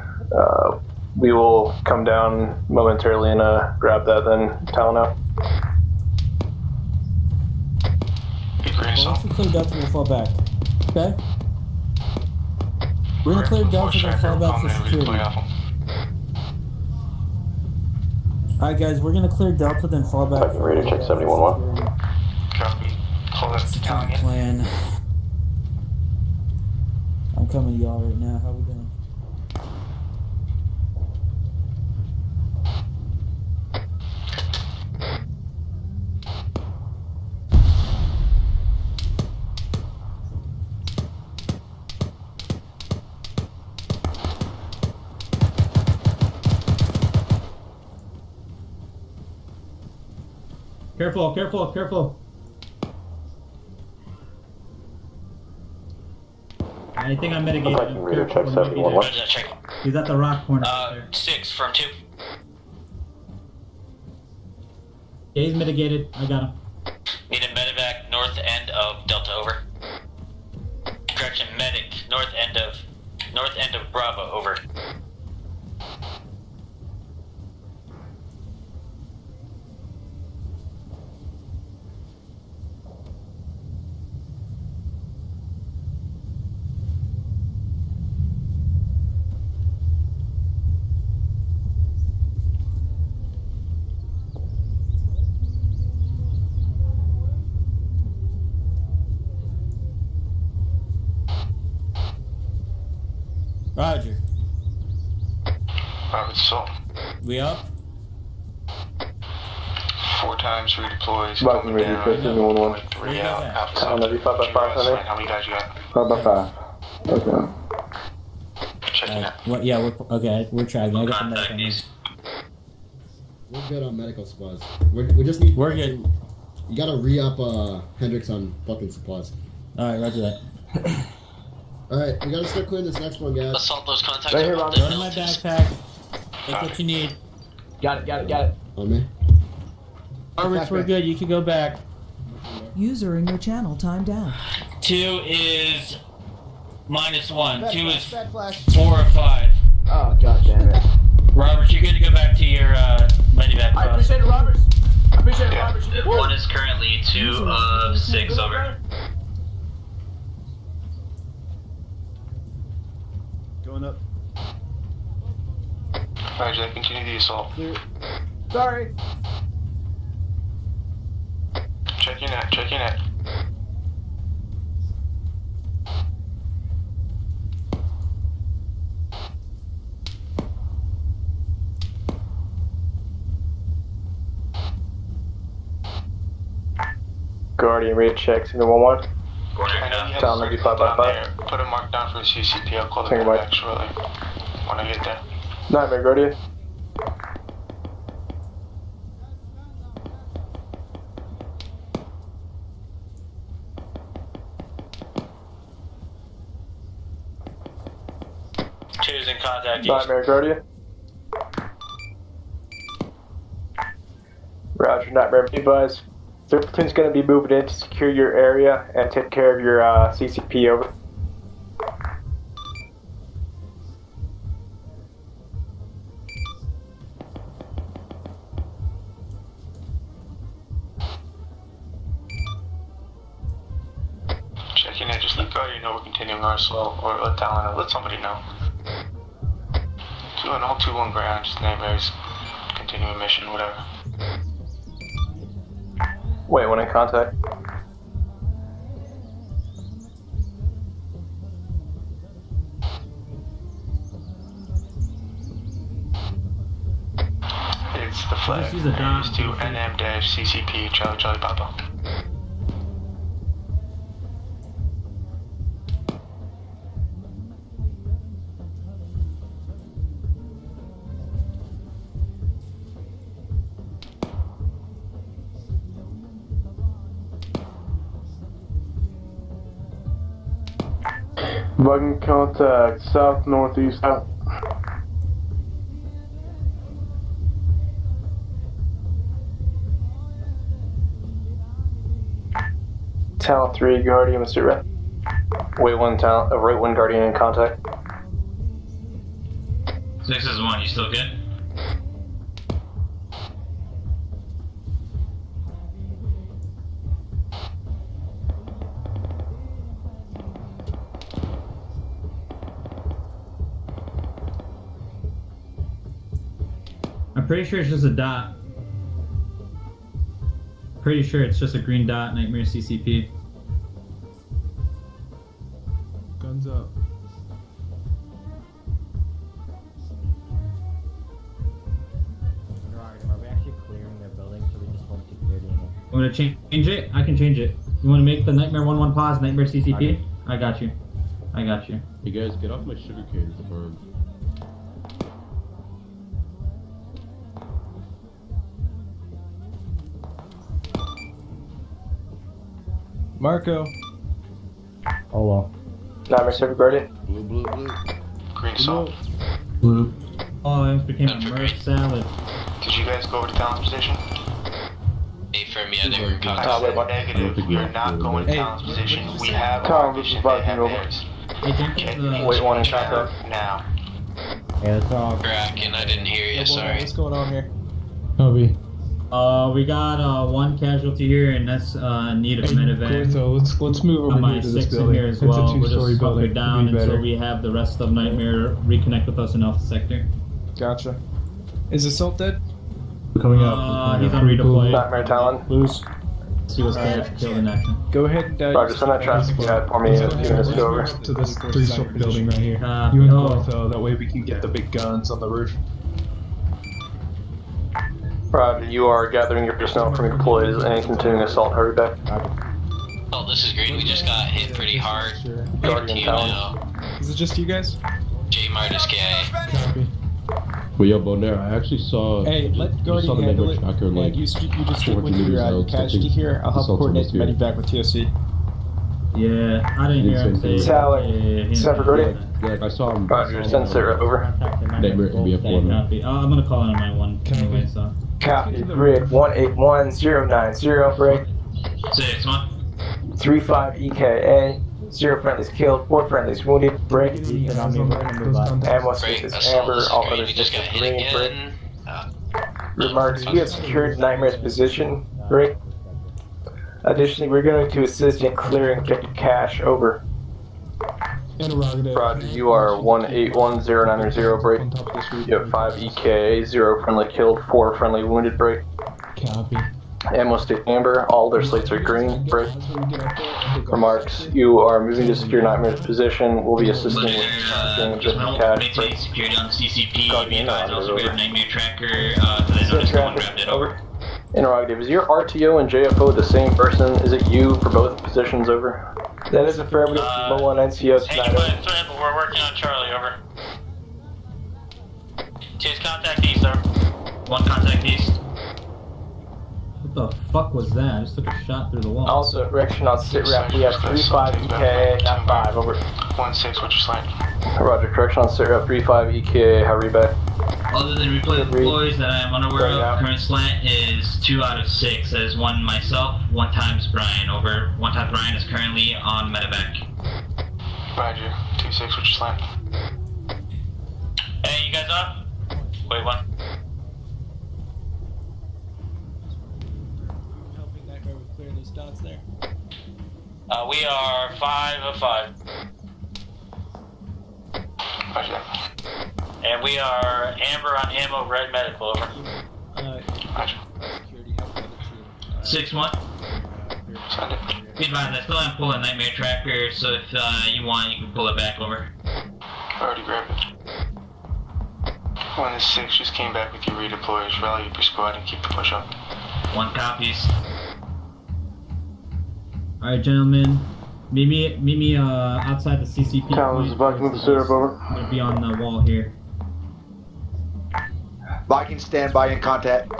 We will come down momentarily and grab that then, Talon out. Once we clear Delta, we'll fall back. Okay? We're gonna clear Delta and fall back for security. Alright guys, we're gonna clear Delta then fall back. Radio check 71-1. Copy. Call that to town again. Plan. I'm coming to y'all right now. How we doing? Careful, careful, careful. I think I'm mitigating. Viking reader check 71. He's at the rock corner right there. 6 from 2. Yeah, he's mitigated. I got him. Need a medevac north end of Delta, over. Correction, medic north end of Bravo, over. Roger. Robert Salt. We up? 4 times redeploys. Viking reader check 71. 3 out. Alpha Town South. 95 by 5, honey. How many guys you got? 5 by 5. Okay. Checking out. What? Yeah, we're tracking. I got the medic on this. We're good on medical supplies. We just need. We're good. You gotta re-up Hendrix on fucking supplies. Alright, roger that. Alright, we gotta start clearing this next one, guys. Assault those contacts. Right here, Rob. Go in my backpack. Take what you need. Got it. On me. Roberts, we're good. You can go back. User in your channel timed out. 2 is -1. 2 is flash. 4 or 5. Oh, god damn it. Robert, you're good to go back to your medevac. I appreciate it, Robert. You did 1 is currently 2 of 6, over. Going up. Roger, continue the assault. Clear. Sorry. Check your net. Guardian reader check 11. Town 95 by 5. Put a mark down for the CCP. I'll call the Take a back shortly. When I get there. Nightmare Guardian. Two's in contact. Nightmare Guardian. Roger, Nightmare, be advised. Their platoon's going to be moving in to secure your area and take care of your CCP, over. Checking in. Just let Guardian know we're continuing our assault, or let Talon know. Let somebody know. 2 and all 2-1 ground. Just neighbors. Continuing mission, whatever. Wait, one in contact. It's the flag. Just use a dot. It's to NM-CCP, Charlie Papa. Viking contact, south, northeast, out. Talent 3, Guardian, Mr. Red. Wait, one talent, right one Guardian in contact. 6 is 1, you still good? I'm pretty sure it's just a dot. Pretty sure it's just a green dot, Nightmare CCP. Guns up. Are we actually clearing their building so we just want security in there? You want to change it? I can change it. You want to make the Nightmare 1-1 pause, Nightmare CCP? Okay. I got you. I got you. Hey guys, get off my sugarcane farm. Marco. Hello. Nightmare Civic Guardian. Blue, blue, blue. Green salt. Blue. Oh, it became a merc salad. Did you guys go over to Talon's position? Affirm, yeah, they were in contact. Negative. You're not going to Talon's position. We have Talon, our this is mission. They Viking have over. theirs. Hey, don't Wait, one in contact. Now. Yeah, that's all. Kraken, I didn't hear you, sorry. What's going on here? Copy. We got one casualty here, and that's need of medevac. So let's move over here to this 6 in building. here as It's well. a We'll two-story just building. hunker down It'd be until better. we have the rest of Nightmare reconnect with us in Alpha Sector. Gotcha. Is Assault dead? We're coming up. He's on redeploy. Nightmare Talon. Loose. He was killed in action. Go ahead and Roger, send that traffic guide for me as soon as go over. to this 3-story building right here. Uh, You and oh. Martha, that way we can get the big guns on the roof. Roger, you are gathering your personnel from your deploys and continuing assault. Hurry back. Oh, this is green. We just got hit pretty hard. Guardian You Talon. know. Is it just you guys? J Martis KIA. Copy. Well, yeah, Bonaire, I actually saw. Hey, let I saw Guardian the handle network it. tracker Yeah, like you just stick 400 with meters your out. casualty here. I'll help coordinate the medevac with TOC. Yeah, I didn't hear him say. Talon. Send for Guardian. Like I saw him. Roger, send Sarah over. Nightmare MBF Okay, 1. copy. I'm gonna call in on my one anyway, so. Copy. Grid 181090. Break. 6-1. 35 EKA. 0 friendlies killed. 4 friendlies wounded. Break. Ammo status amber. All other systems green. Break. Remarks. We have secured Nightmare's position. Break. Additionally, we're going to assist in clearing objective cache. Over. Interrogative. Roger, you are 181090. Break. You have 5 EKA, 0 friendly killed, 4 friendly wounded. Break. Copy. Ammo state amber, all their slates are green. Break. Remarks, you are moving to secure Nightmare's position. We'll be assisting with securing objective cache. Maintain Break. security on the CCP. Guardian, Be advised also we over. have Nightmare Tracker. So they notice no one grabbed it. Over. Interrogative, is your RTO and JFO the same person? Is it you for both positions? Over. That is affirmative. Mobile and NCO Hey, tonight. you might threat, but we're working on Charlie. Over. 2's contact east. Over. 1 contact east. What the fuck was that? I just took a shot through the wall. Also, direction on sit rep, we have 35 EKA, not 5. Over. 1-6, what's your slant? Roger, correction on sit rep, 35 EKA, hurry back. Other than replay deploys that I'm unaware Going of, out. current slant is 2 out of 6. That is 1 myself, 1 times Brian. Over. 1 times Brian is currently on medevac. Roger, 2-6, what's your slant? Hey, you guys up? Wait, 1. Helping Nightmare with clearing those dots there. We are 5 of 5. Roger. And we are amber on ammo, red medical. Over. Roger. 6-1. Send it. Be advised, I still am pulling Nightmare Tracker, so if you want, you can pull it back. Over. Already grabbed it. 1-6 just came back with your redeployers. Rally up your squad and keep the push up. 1 copies. Alright, gentlemen. Meet me outside the CCP. Talon, this is Viking with the syrup. Over. It'll be on the wall here. Viking standby in contact.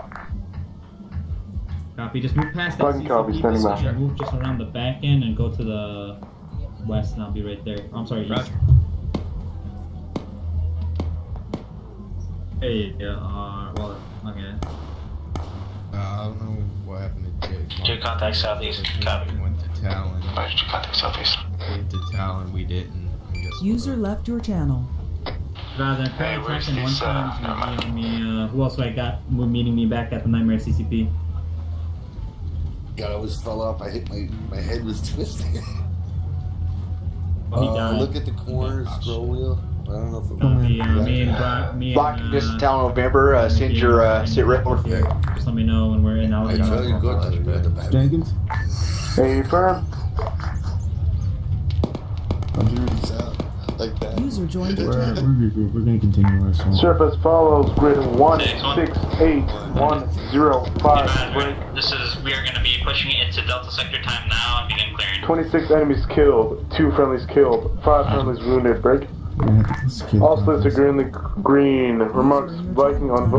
Copy. Just move past that Viking copy, CCP standing by. position, move just around the back end and go to the west, and I'll be right there. I'm sorry, east. Hey, well, okay. I don't know what happened to Jake. 2 contact southeast. Copy. Went to Talon. Roger, 2 contact southeast. Went to Talon, we didn't. I guess User left your channel. Rather than Hey, current where's tracking one this, time, me, who else do I got meeting me back at the Nightmare CCP? God, I almost fell off. I hit my head was twisting. Oh, he died. Look at the corner scroll wheel. I don't know if it Me and Viking, this is Talon November. Send your sit rep over. Just let me know when we're in. I tell you, go to the back. Jenkins? Hey, firm. Like that. User joined your We're channel. regroup. We're gonna continue our assault. Syrup as follows. Grid 168105. Break. This is, we are going to be pushing it into Delta Sector time now and begin clearing. 26 enemies killed. 2 friendlies killed. 5 friendlies wounded. Break. We're gonna have to secure All splits are green. Remarks Viking on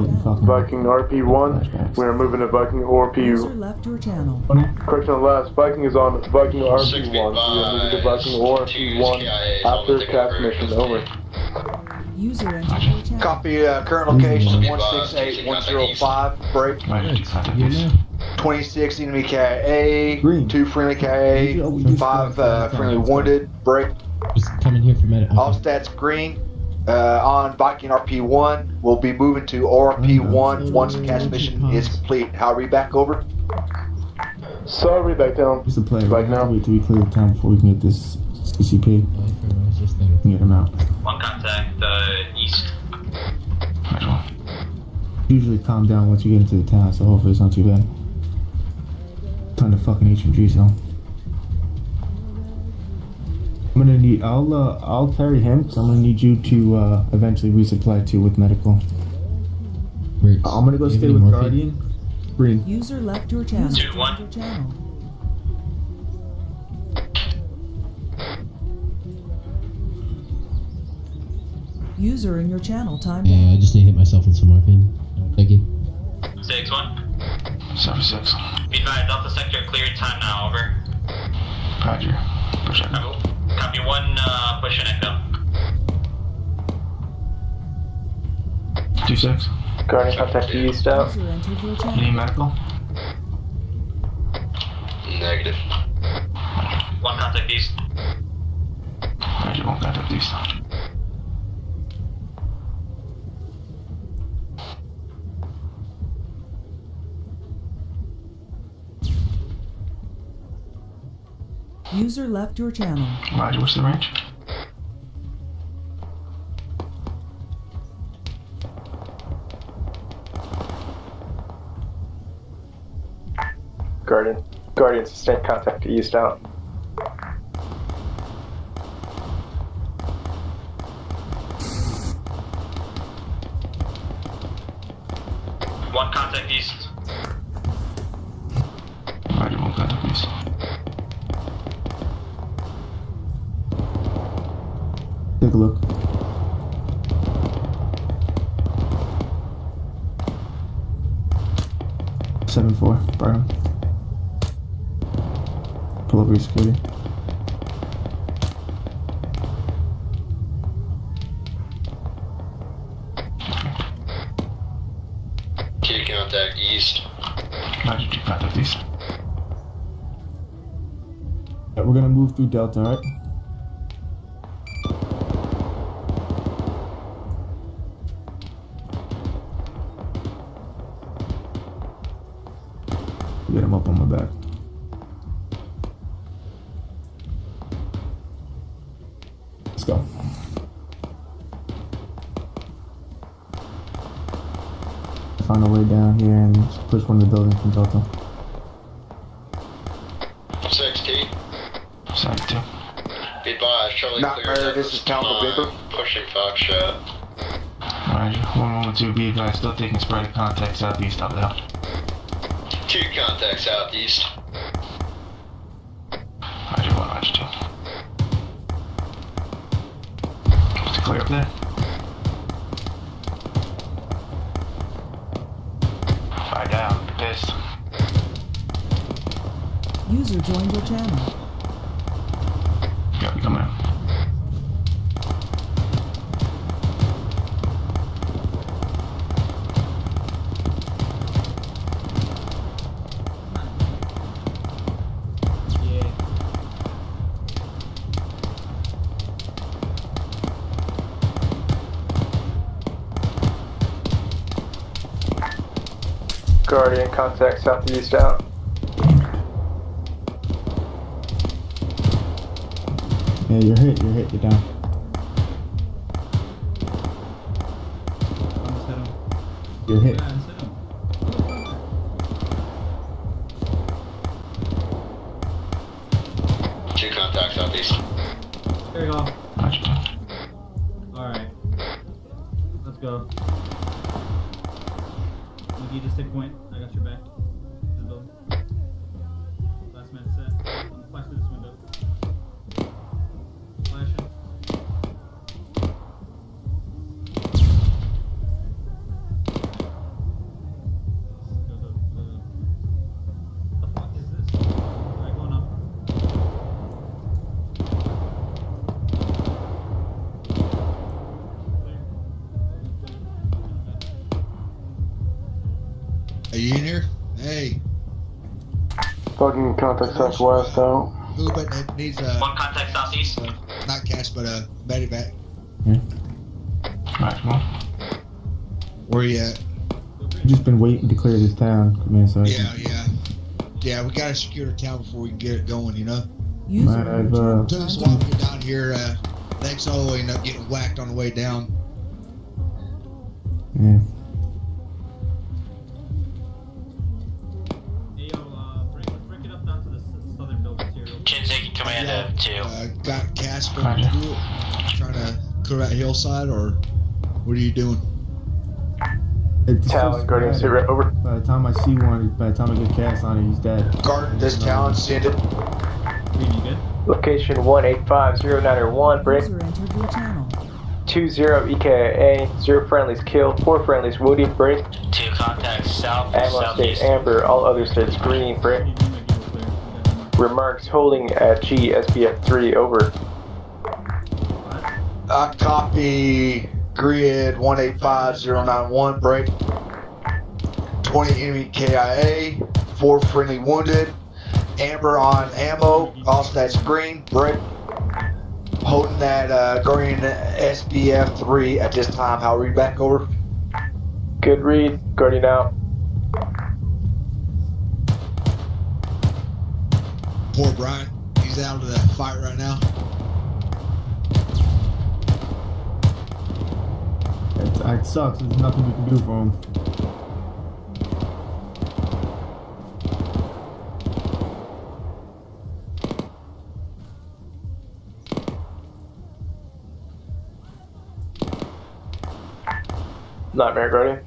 Viking RP1. We are moving to Viking User RP. left your channel. Correction on last. Viking is on Viking RP1. We are moving to Viking RP1 after cast mission. Over. User entered your channel. Copy current location 168105. Break. 26 enemy KIA. 2 friendly KIA. 5 friendly wounded. Break. Just coming here for medical. All stats green. On Viking RP1. We'll be moving to RP1 once the cast mission is complete. How are we back over? Sorry, back down. Just a play right now. Wait till we clear the town before we can get this CCP. Get him out. One contact, east. Usually calm down once you get into the town, so hopefully it's not too bad. Ton of fucking HMG zone. I'm gonna need. I'll carry him. So I'm gonna need you to eventually resupply too with medical. I'm gonna go stay with Guardian. Green. User left your channel. 2-1. User in your channel timed out. Yeah, I just need to hit myself with some morphine. Thank you. 6-1. 76. Be advised, Delta Sector cleared, time now, over. Roger. Push it. Copy 1, push an echo. 26. Guardian, contact east out. User entered your You channel. need medical? Negative. 1 contact east. Roger, 1 contact east. User left your channel. Roger, what's the range? Guardian, sustain contact east out. One contact east. Roger, 1 contact east. Take a look. Seven 4. Barnum. Pull over your security. Key contact east. Roger, 2 contact east. Yeah, we're gonna move through Delta, alright? Get him up on my back. Let's go. Find a way down here and just push one of the buildings from Delta. 6T. 72. Be advised, Charlie Nightmare, clears this is Town November. Pushing Foxtrot. Roger, 112 be advised, still taking sporadic contact southeast of that. 2 contact southeast. Roger, 1, Roger 2. Is it clear up there? 5 down, pissed. User joined your channel. Yep, coming in. Guardian, contact southeast out. Yeah, you're hit, you're down. You're hit. Two contacts southeast. There you go. Roger 2. Alright. Let's go. Luigi, just take point. I got your back. Just build. Last man set. Flash through this window. Flashing. Fucking contact southwest out. Movement needs a. One contact southeast. Not cash, but a medevac. Yeah. Where you at? Just been waiting to clear this town, command sergeant. Yeah, we gotta secure the town before we can get it going, you know? Might I've, Took us a while to get down here, next all end up getting whacked on the way down. Yeah. Break it up down to the southern buildings here. Chin taking command of 2. Got Casper to do it? Trying to clear that hillside, or what are you doing? It's Talon, Guardian, sit right over. By the time I see one, by the time I get cast on it, he's dead. Guard this Talon, send it. You good? Location 1850901, break. User entered your channel. 20 EKIA, 0 friendlies killed, 4 friendlies wounded, break. 2 contacts south, Ammo state southeast. amber, all other states green, break. Remarks holding at G, SBF 3, over. Copy. Grid 185091, break. 20 enemy KIA, 4 friendly wounded. Amber on ammo, all stats green, break. Holding that Guardian SBF 3 at this time. How read back over? Good read, Guardian out. Poor Brian, he's out of the fight right now. It sucks. There's nothing we can do for him. Nightmare, Guardian.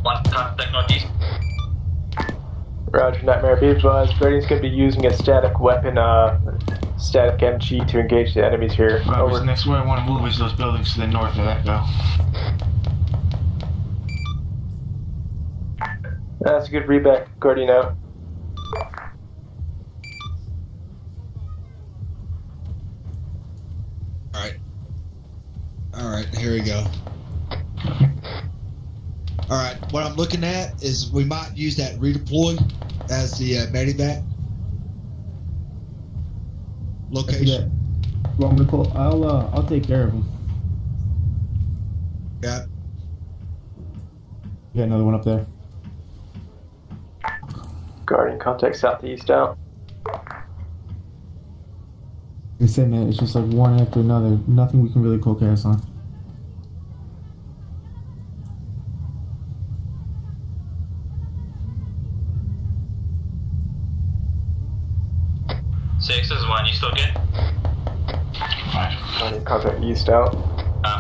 1 contact northeast. Roger, Nightmare, be advised. Guardian's gonna be using a static weapon, static MG to engage the enemies here. Over. Next where I want to move is those buildings to the north of that, though. That's a good readback, Guardian out. Alright, here we go. Alright, what I'm looking at is we might use that redeploy as the medevac location. Well, I'm gonna call. I'll take care of him. Yeah. You got another one up there. Guardian, contact southeast out. Like I said, man, it's just like one after another. Nothing we can really call chaos on. Six, this is 1. You still good? Guardian, contact east out.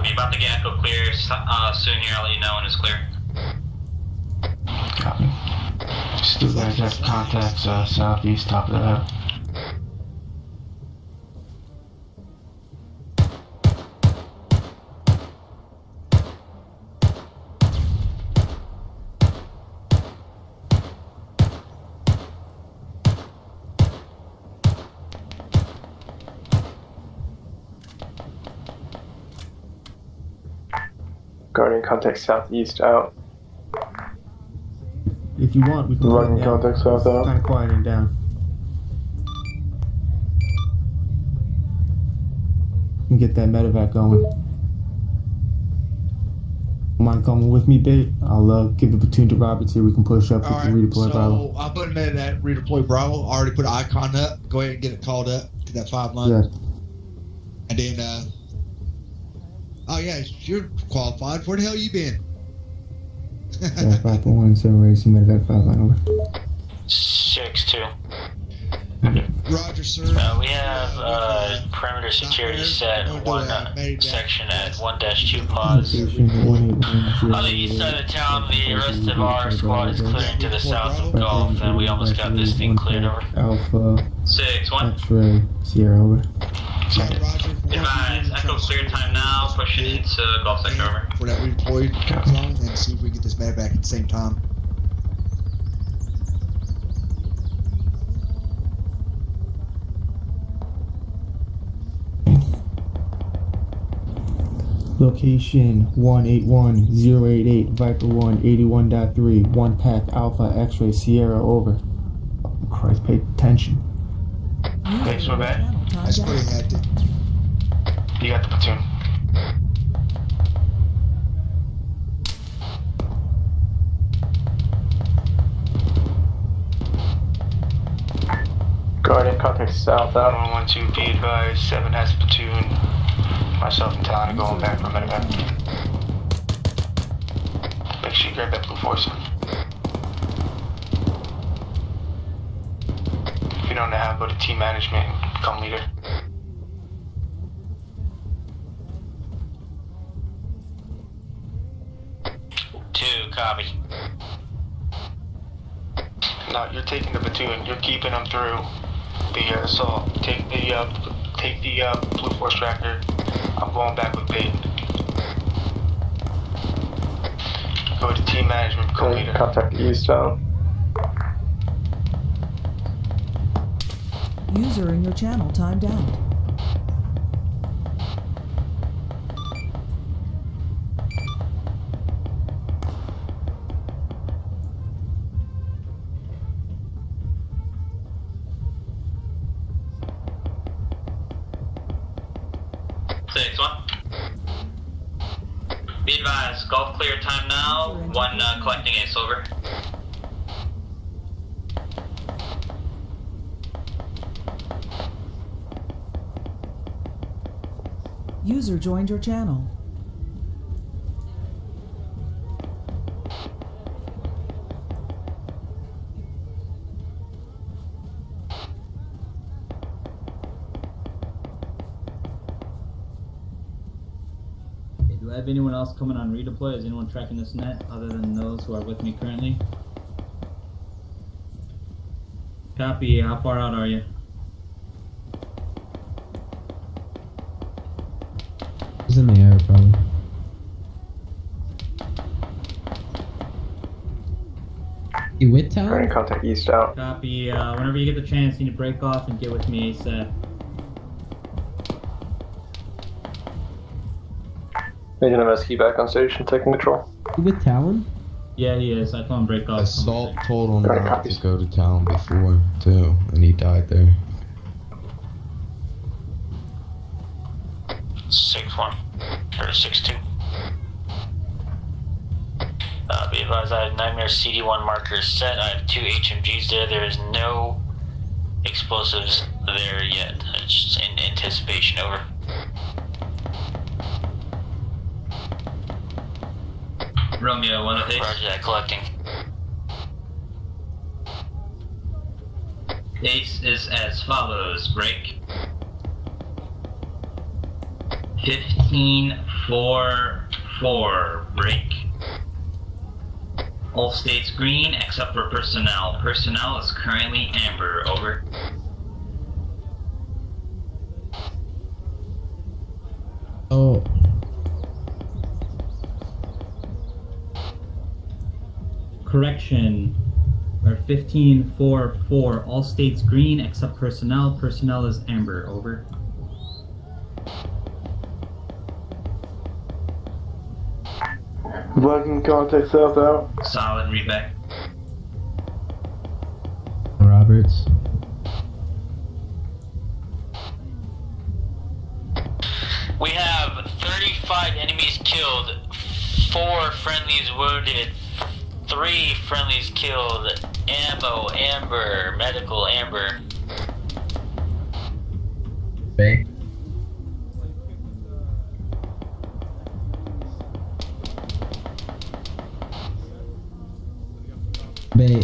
You're about to get echo clear soon here. I'll let you know when it's clear. Copy. Still guys have contacts southeast, top of the hill. Guardian, contact southeast out. If you want, we can Running contact south out. Kind of quieting down. And get that medevac going. Mind coming with me, bait? I'll give the platoon to Roberts here. We can push up with the redeploy Bravo. I'll put him in that redeploy Bravo. I already put an icon up. Go ahead and get it called up to that 5 line. Yeah. And then, oh yeah, you're qualified. Where the hell you been? Yeah, 5.17 racing medevac 5 line over. 6-2. Roger, sir. We have perimeter security set one section at 1-2 pause. On the east side of town, the rest of our squad is clearing to the south of Gulf, and we almost got this thing cleared over. Alpha. 6-1. X-ray. Sierra over. Advise, echo clear time now, push it into Gulf sector over. For that redeployed zone, and see if we can get this medevac at the same time. Location 181088 Viper 1 81.3 1 Pack Alpha X-Ray Sierra over. Oh, Christ, pay attention. Okay, so we're back. That's pretty hectic. You got the platoon. Guardian, contact south out. 112, be advised, 7 has a platoon. Myself and Talon are going back for a medevac. Make sure you grab that blue force. If you don't know how, go to team management and become leader. Two, copy. No, you're taking the platoon. You're keeping them through the assault. Take the blue force tractor. I'm going back with bait. Go to team management, become leader. Contact eastbound. User in your channel timed out. Be advised, Gulf clear time now. 1 collecting a silver. User joined your channel. Do I have anyone else coming on redeploy? Is anyone tracking this net other than those who are with me currently? Copy. How far out are you? He's in the air, probably. You with Talon? Guardian, contact east out. Copy. Whenever you get the chance, you need to break off and get with me ASAP. Agent MSK back on station, taking control. You with Talon? Yeah, he is. I told him break off. Assault told him Got it, not copies. to go to town before, too, and he died there. 6-1 or 6-2. Be advised, I have Nightmare CD1 markers set. I have 2 HMGs there. There is no explosives there yet. It's just in anticipation. Over. Romeo 108. Roger that, collecting. Pace is as follows. Break. 15-4-4. Break. All states green except for personnel. Personnel is currently amber. Over. Oh. Correction. Or 15-4-4. All states green except personnel. Personnel is amber. Over. Viking contact south out. Solid, read back. Roberts. We have 35 enemies killed, 4 friendlies wounded, 3 friendlies killed, ammo, amber, medical, amber. Bay. Bay,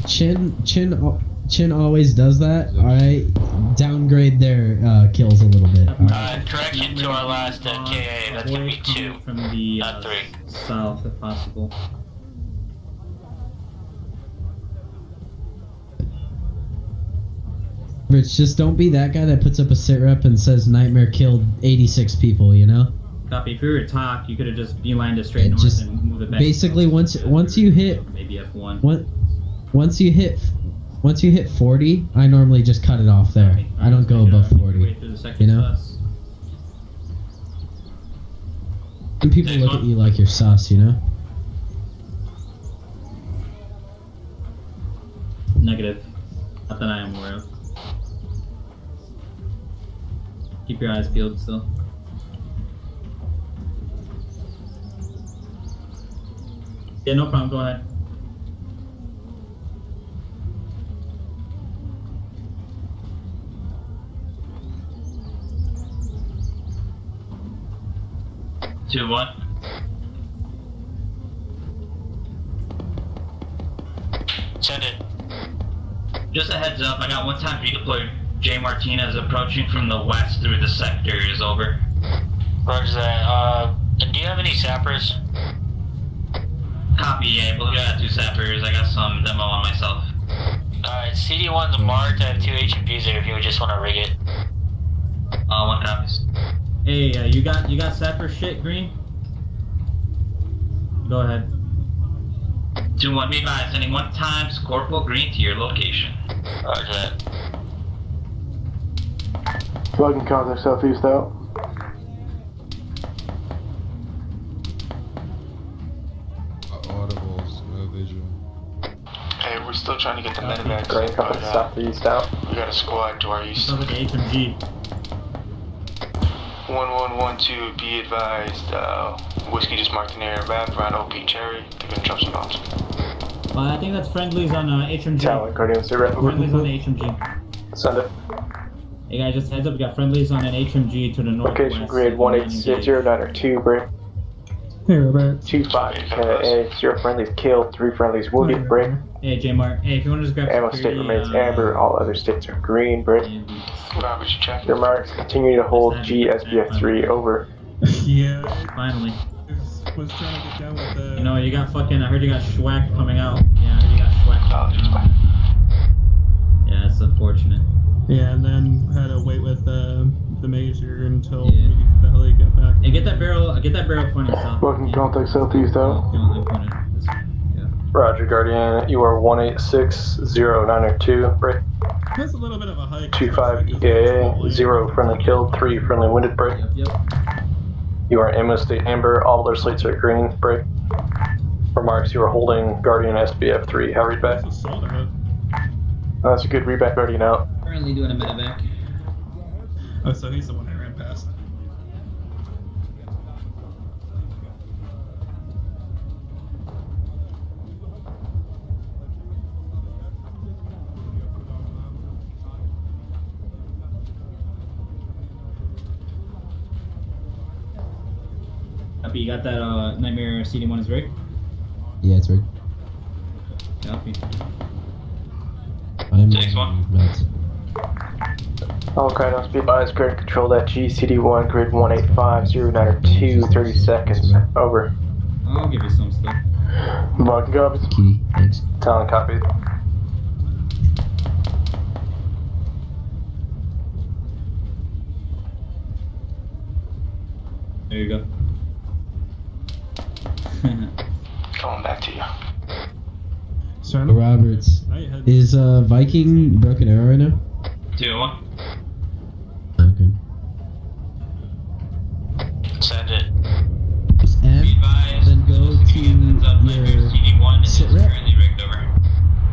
Chin always does that, alright? Downgrade their kills a little bit. Correction to our last KA, that's gonna be 2, from the not 3. south if possible. Rich, just don't be that guy that puts up a sit rep and says Nightmare killed 86 people, you know? Copy. If we were to talk, you could have just beelined it straight north just and move it back. basically once you hit maybe F1. once you hit 40, I normally just cut it off there. I don't go above 40. You know? And people look at you like you're sus, you know? Negative. Not that I am aware of. Keep your eyes peeled still. Yeah, no problem. Go ahead. Two, one. Send it. Just a heads up, I got one time redeployed. J. Martinez approaching from the west through the sector is over. Roger that. And do you have any sappers? Copy, yeah, I believe I got 2 sappers. I got some demo on myself. Alright, CD1's marked. I have 2 HMGs there if you would just want to rig it. 1 copies. Hey, you got sapper shit, Green? Go ahead. 2-1, be advised, sending 1 times Corporal Green to your location. Roger that. Viking contact southeast out. Audibles, no visual. Hey, we're still trying to get the medevacs. Great, contact southeast out. We got a squad to our east. Sounds like an HMG. 1112, be advised, Whiskey just marked an area wrap around OP Cherry. They're gonna drop some bombs. Well, I think that's friendlies on HMG. Talent, Guardian, sit rep. Friendlies on the HMG. Send it. Hey guys, just heads up, we got friendlies on an HMG to the northwest. Location grid 18609 break. Hey, Robert. 25 KA, 0 friendlies killed, 3 friendlies wounded, break. Hey, J-Mark. Hey, if you want to just grab Ammo security, state remains amber, all other states are green, break. Robert, you check. Your marks continue to hold GSBF3, over. Yeah. Finally. Was trying to get down with the... You know, you got fucking, I heard you got schwacked coming out. Yeah, I heard you got schwacked coming out. Yeah, it's unfortunate. Yeah, and then had to wait with the major until the heli got back. Hey, get that barrel pointed south. Viking contact southeast out. Roger, Guardian, you are 1860902, break. That's a little bit of a hike. 25 EKA, 0 friendly killed, 3 friendly wounded, break. Yep. You are ammo state amber, all other slates are green, break. Remarks, you are holding Guardian SBF3, how read back? That's a good read back, Guardian out. Currently doing a medevac. Oh, so he's the one I ran past. Copy, you got that Nightmare CD1 is rigged? Yeah, it's rigged. Copy. I'm Next one. Okay, don't be advised, grid control that GCD1, grid 1850902, 30 seconds, over. I'll give you some stuff. Viking copies. Key, thanks. Talent copy. There you go. Coming back to you. Roberts, is Viking Broken Arrow right now? 2-1. Okay. Send it. Just M, then go to your sit rep,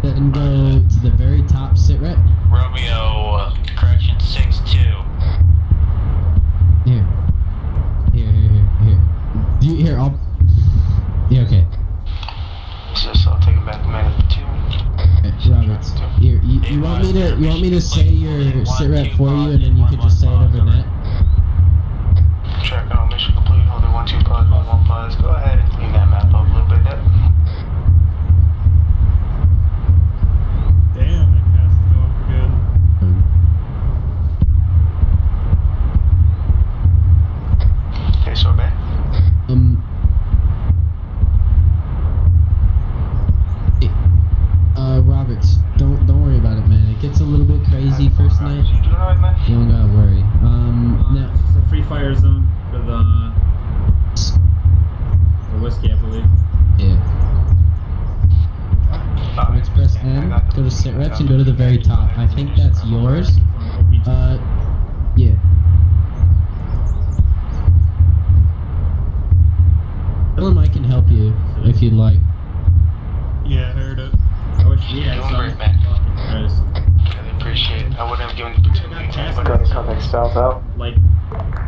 then go to the very top sit rep. Romeo, correction 6-2. Here. Here, I'll... Yeah, okay. Just I'll take it back to man 2. Roberts, here, you want me to say your sit rep for you, and then you can just say it over net? Tracking on mission complete. Hold it 1-2 pause, 1-1 pause. Go ahead and clean that map up a little bit. Damn, that cast is going for good. Okay, so bad. Roberts, don't worry about it, man. It gets a little bit crazy first night. You don't gotta worry. Now, It's a free fire zone for the whiskey, I believe. yeah. Roberts, press M, go to sit reps, and go to the very top. I think that's yours. Yeah. if you'd like. Yeah, I heard it. I wish we had Doing some. great, man. Christ. Really appreciate it. I wouldn't have given the platoon lead to anybody. Going to contact south out. Like,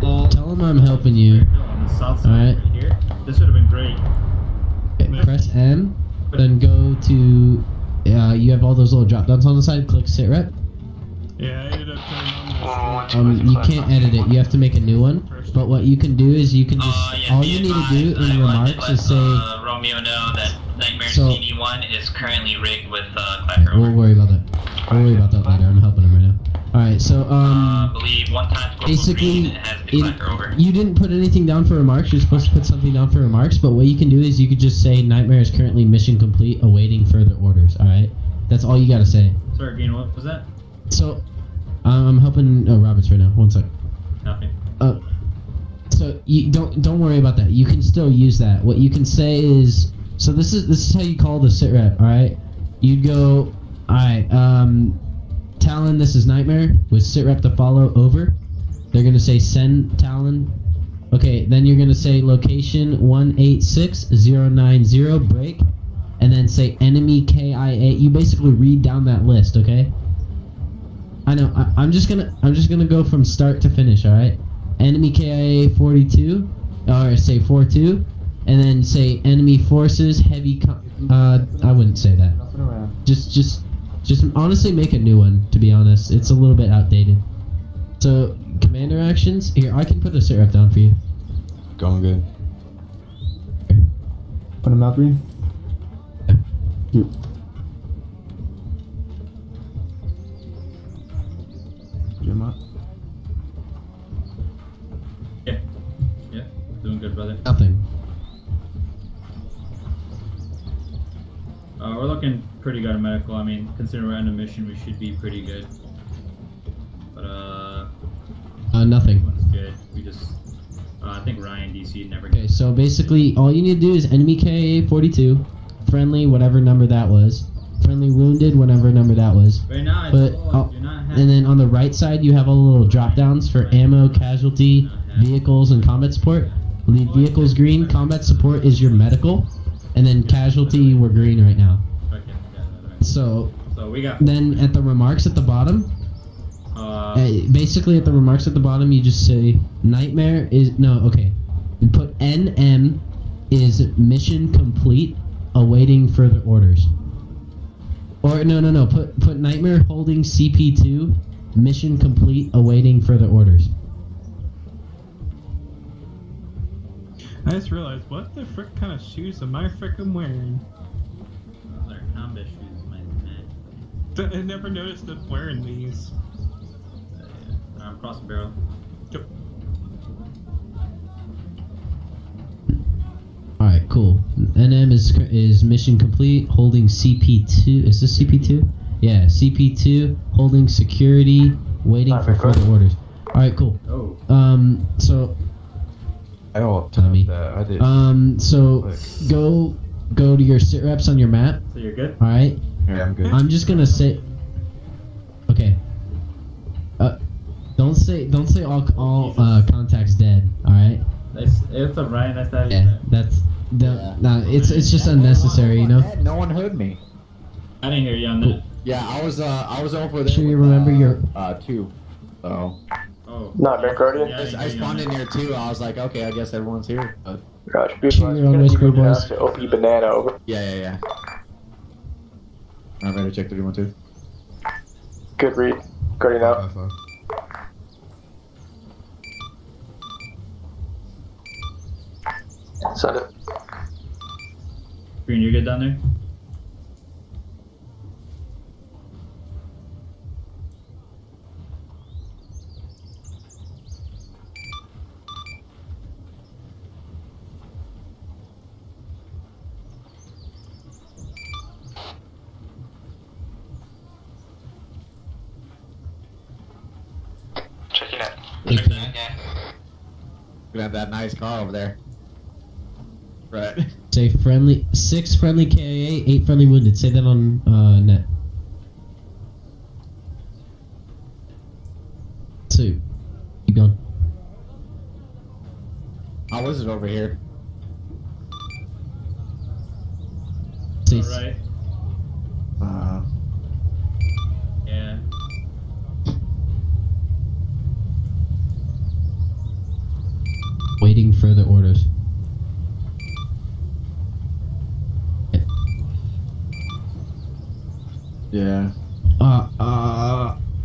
Tell him I'm helping you. on the south side Alright. right here. This would have been great. Okay, press M, then go to. You have all those little drop downs on the side. Click sit rep. Yeah, I ended up turning on You can't edit it. You have to make a new one. But what you can do is you can just all you need to do in remarks is say. Romeo know that Nightmare So- CD1 is currently rigged with Clacker. We'll worry about that. We'll worry about that later. I'm helping him right now. All right. So believe one time basically, you didn't put anything down for remarks. You're supposed to put something down for remarks. But what you can do is you could just say Nightmare is currently mission complete, awaiting further orders. All right. That's all you gotta say. Sorry, Green, what was that? So I'm helping Roberts right now. One sec. Nothing. So you don't worry about that. You can still use that. What you can say is, so this is how you call the sit rep. All right. You'd go, all right. Talon, this is Nightmare with sit rep to follow over. They're gonna say send Talon. Okay. Then you're gonna say location 186090 break, and then say enemy KIA. You basically read down that list. Okay. I know. I'm just gonna go from start to finish. All right. Enemy KIA 42, or say 42, and then say enemy forces heavy. I wouldn't say that. Just honestly make a new one. To be honest, it's a little bit outdated. So commander actions. Here, I can put a sit rep down for you. Going good. Put him out, Green. You. Get him out. Yeah, doing good, brother. Nothing. We're looking pretty good on medical. I mean, considering we're on a mission, we should be pretty good. But Nothing. One's good. We just, I think Ryan DC never. Okay, so basically, all you need to do is enemy KIA 42, friendly whatever number that was, friendly wounded whatever number that was. Right now, But and then on the right side, you have all the little drop downs for ammo, casualty, vehicles, and combat support. Leave vehicles green. Combat support is your medical, and then casualty we're green right now. So we got. Then at the remarks at the bottom, basically at the remarks at the bottom, you just say Nightmare is okay. You put NM is mission complete, awaiting further orders. Or no. Put Nightmare holding CP2, mission complete, awaiting further orders. I just realized, what the frick kind of shoes am I frickin' wearing? They're combat shoes, my man. I never noticed them wearing these. Cross the barrel. Yep. Alright, cool. NM is mission complete, holding CP2. Is this CP2? Yeah, CP2, holding security, waiting for further orders. Alright, cool. Oh. So. Oh, Tommy. I did. So go to your sit reps on your map. So you're good? Alright. Yeah, I'm good. I'm just gonna say. Okay. Don't say all contacts dead. All right. It's a Ryan. That's not. Yeah, that's it's just unnecessary, you know. No one heard me. I didn't hear you on that. Yeah, I was over there. Sure you remember your 2. So. Oh. Not Nick Guardian. I spawned in here too. I was like, okay, I guess everyone's here. Roger. Sure you're on Whisper Boys. OP banana over. Yeah. I'm ready to check 312. Good read. Guardian out. Send it. Green, you good down there? Checking it. We have that nice car over there. Right. Say friendly 6 friendly KIA, 8 friendly wounded. Say that on net. So keep going. How is it over here? Nice. Right. Yeah. Waiting further orders. Yeah.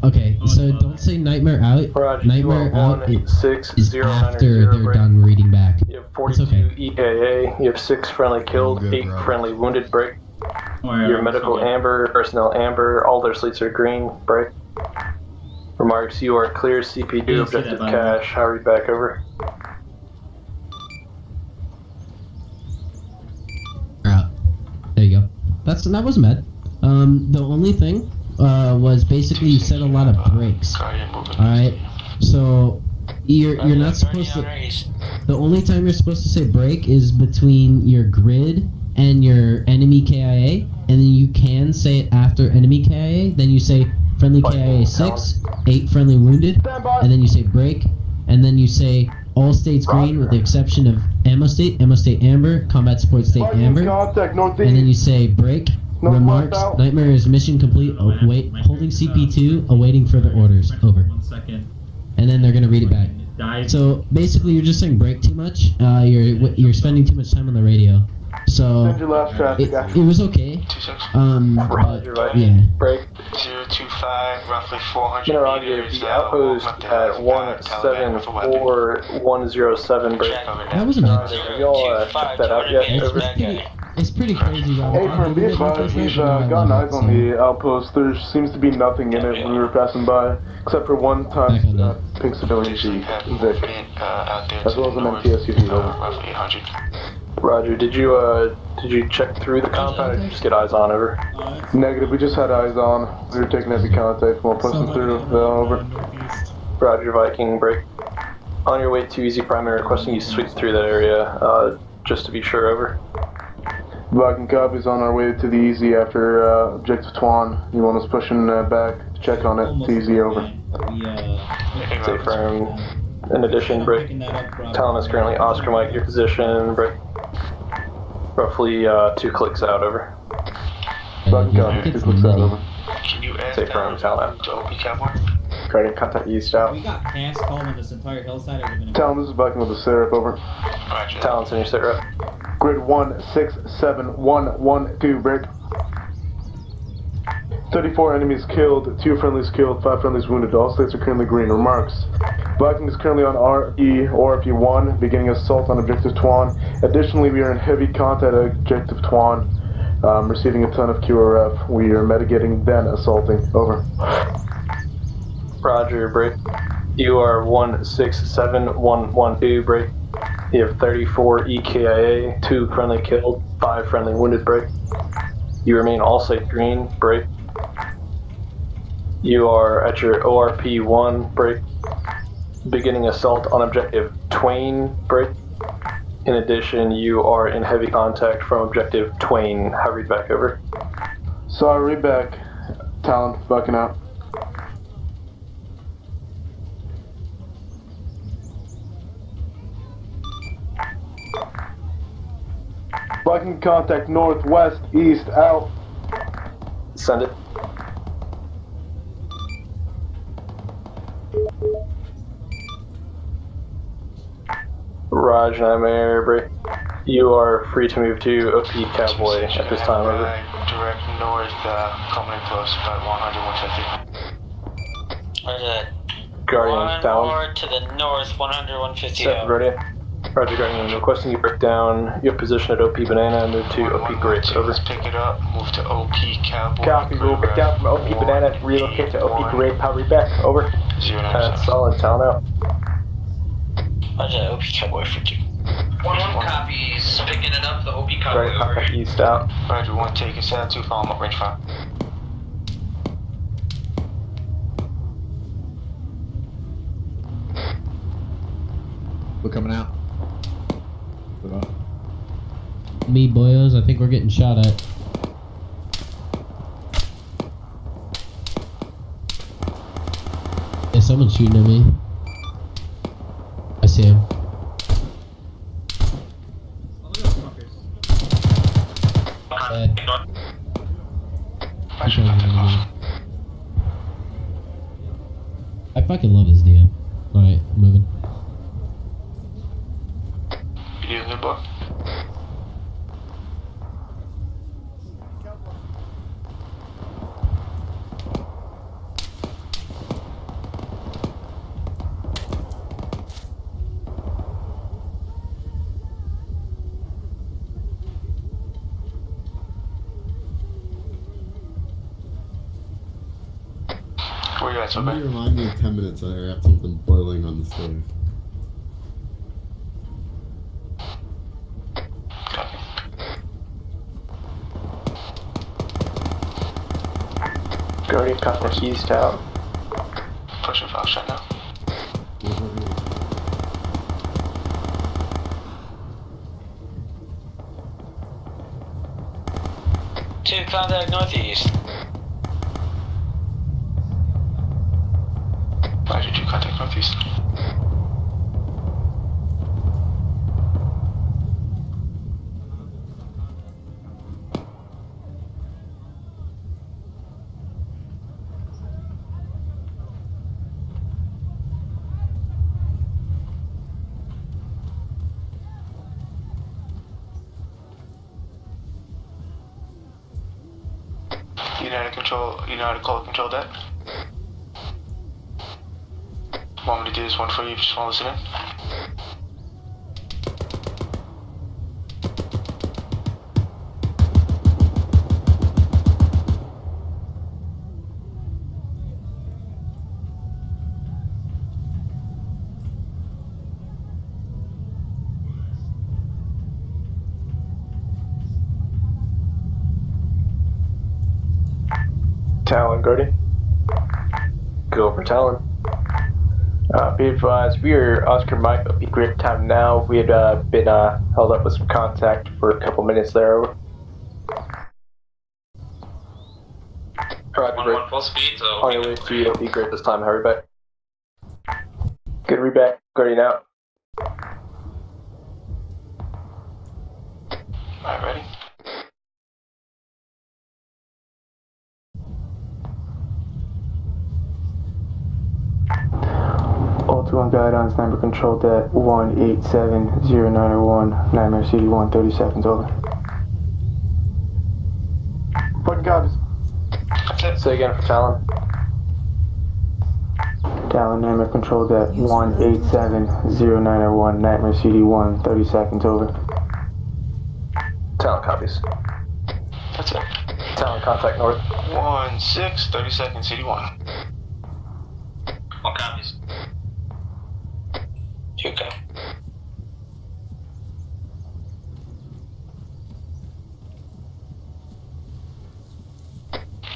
Okay, so don't say nightmare out. Roger, Nightmare out is 16090 after they're break. done reading back. You have It's 42 okay. EKA. You have 6 friendly killed, Good, 8 Robert. friendly wounded break. Oh, yeah, Your medical okay. amber, personnel amber, all their sleeps are green break. Remarks, you are clear, CP2, see objective that, by the way. cash, hurry back over. Out. There you go. That wasn't bad. The only thing was basically you said a lot of breaks. Alright? So you're not supposed to. The only time you're supposed to say break is between your grid and your enemy KIA, and then you can say it after enemy KIA, then you say friendly KIA 6, 8 friendly wounded, and then you say break, and then you say all states green with the exception of ammo state amber, combat support state amber, Contact northeast. and then you say break, remarks, out. nightmare is mission complete, wait, holding CP2, awaiting further orders, over. 1 second. And then they're gonna read it back. Dive. So basically you're just saying break too much, you're spending too much time on the radio. So Send your last traffic. it was okay. Roger, But, right. yeah. Break. 025, roughly 400 Mineralogy, meters. the outpost at 174107 break. That wasn't bad. Have y'all checked that out yet? Over. It's pretty crazy, Robert. Hey, from be advised, we've gotten eyes on the outpost. There seems to be nothing in it when we were passing by, except for one time pink civilian G, Vic, as well as an MTSUV over. Roughly 100. Roger, did you check through the compound or did you just get eyes on over? Negative, we just had eyes on. We were taking heavy contact while pushing through. Over. Roger, Viking, break. On your way to Easy Primary, requesting you sweep through that area, just to be sure, over. Viking copies on our way to the Easy after objective Twan. You want us pushing back to check on it to Easy, over. Stay firm. In addition, break. Talon is currently Oscar Mike, your position, break. Roughly 2 clicks out, over. Viking copies, 2 clicks out, over. Can you add Stay firm, Talon. to OP Cowboy? Ready, contact east out. We got past calling this entire hillside. Talon, this is Viking with the syrup, over. Roger. Talon's in your sit rep. Grid 167112, break. 34 enemies killed, 2 friendlies killed, 5 friendlies wounded. All states are currently green. Remarks. Viking is currently on RP or RP1, beginning assault on objective Twan. Additionally, we are in heavy contact at objective Twan, receiving a ton of QRF. We are mitigating, then assaulting. Over. Roger, break. You are 167112, break. You have 34 EKIA, 2 friendly killed, 5 friendly wounded, break. You remain all site green, break. You are at your ORP1, break. Beginning assault on objective Twain, break. In addition, you are in heavy contact from objective Twain. Hurry back, over. Sorry, read back. Talon, bucking out. Viking contact northwest, east, out. Send it. Raj, Nightmare, break. You are free to move to OP Cowboy at this time, over. Direct north, coming close, about 100, 150. Where's that? Guardians down. More to the north, 100, 150. Set, ready. Roger, Guardian, requesting you break down your position at OP Banana and move to OP Grapes, over. Let's pick it up, move to OP Cowboy. Copy, we'll break down from OP Banana, relocate to OP Grape, hurry back, over. That's solid, Talon out. Roger, OP Cowboy for 2. 1-1 copies, picking it up, the OP Cowboy Ready, over. contact east out. Roger, 1, take us out, 2, follow up, range 5. We're coming out. Me, boyos, I think we're getting shot at. Yeah, someone's shooting at me. I see him. think I was gonna do it. I fucking love this DM. Alright, moving. You using it, boy? Where you at, so Somebody remind me in 10 minutes I have something boiling on the stove. Guardian contact east out. Pushing fast right now. Two contact northeast. Why did you contact northeast? You know how to call control that? Want me to do this one for you if you just want to listen in? Talon, Guardian. Go over Talon. Be advised, we are Oscar Mike, be great time now. We had been held up with some contact for a couple minutes there. Over. Roger, 1 full speed, so on your way to you, it'll be great this time, hurry back. Good read back, Guardian out. Alright, ready? All 2 on guidance, number controlled at 187091, Nightmare City 1, 30 seconds over. Fucking copies. That's it. Say again for Talon. Talon, Nightmare controlled at 187091, Nightmare City 1, 30 seconds over. Talon copies. That's it. Talon, contact north. 1-6, 30 seconds, CD1. 1 copies. 2 go.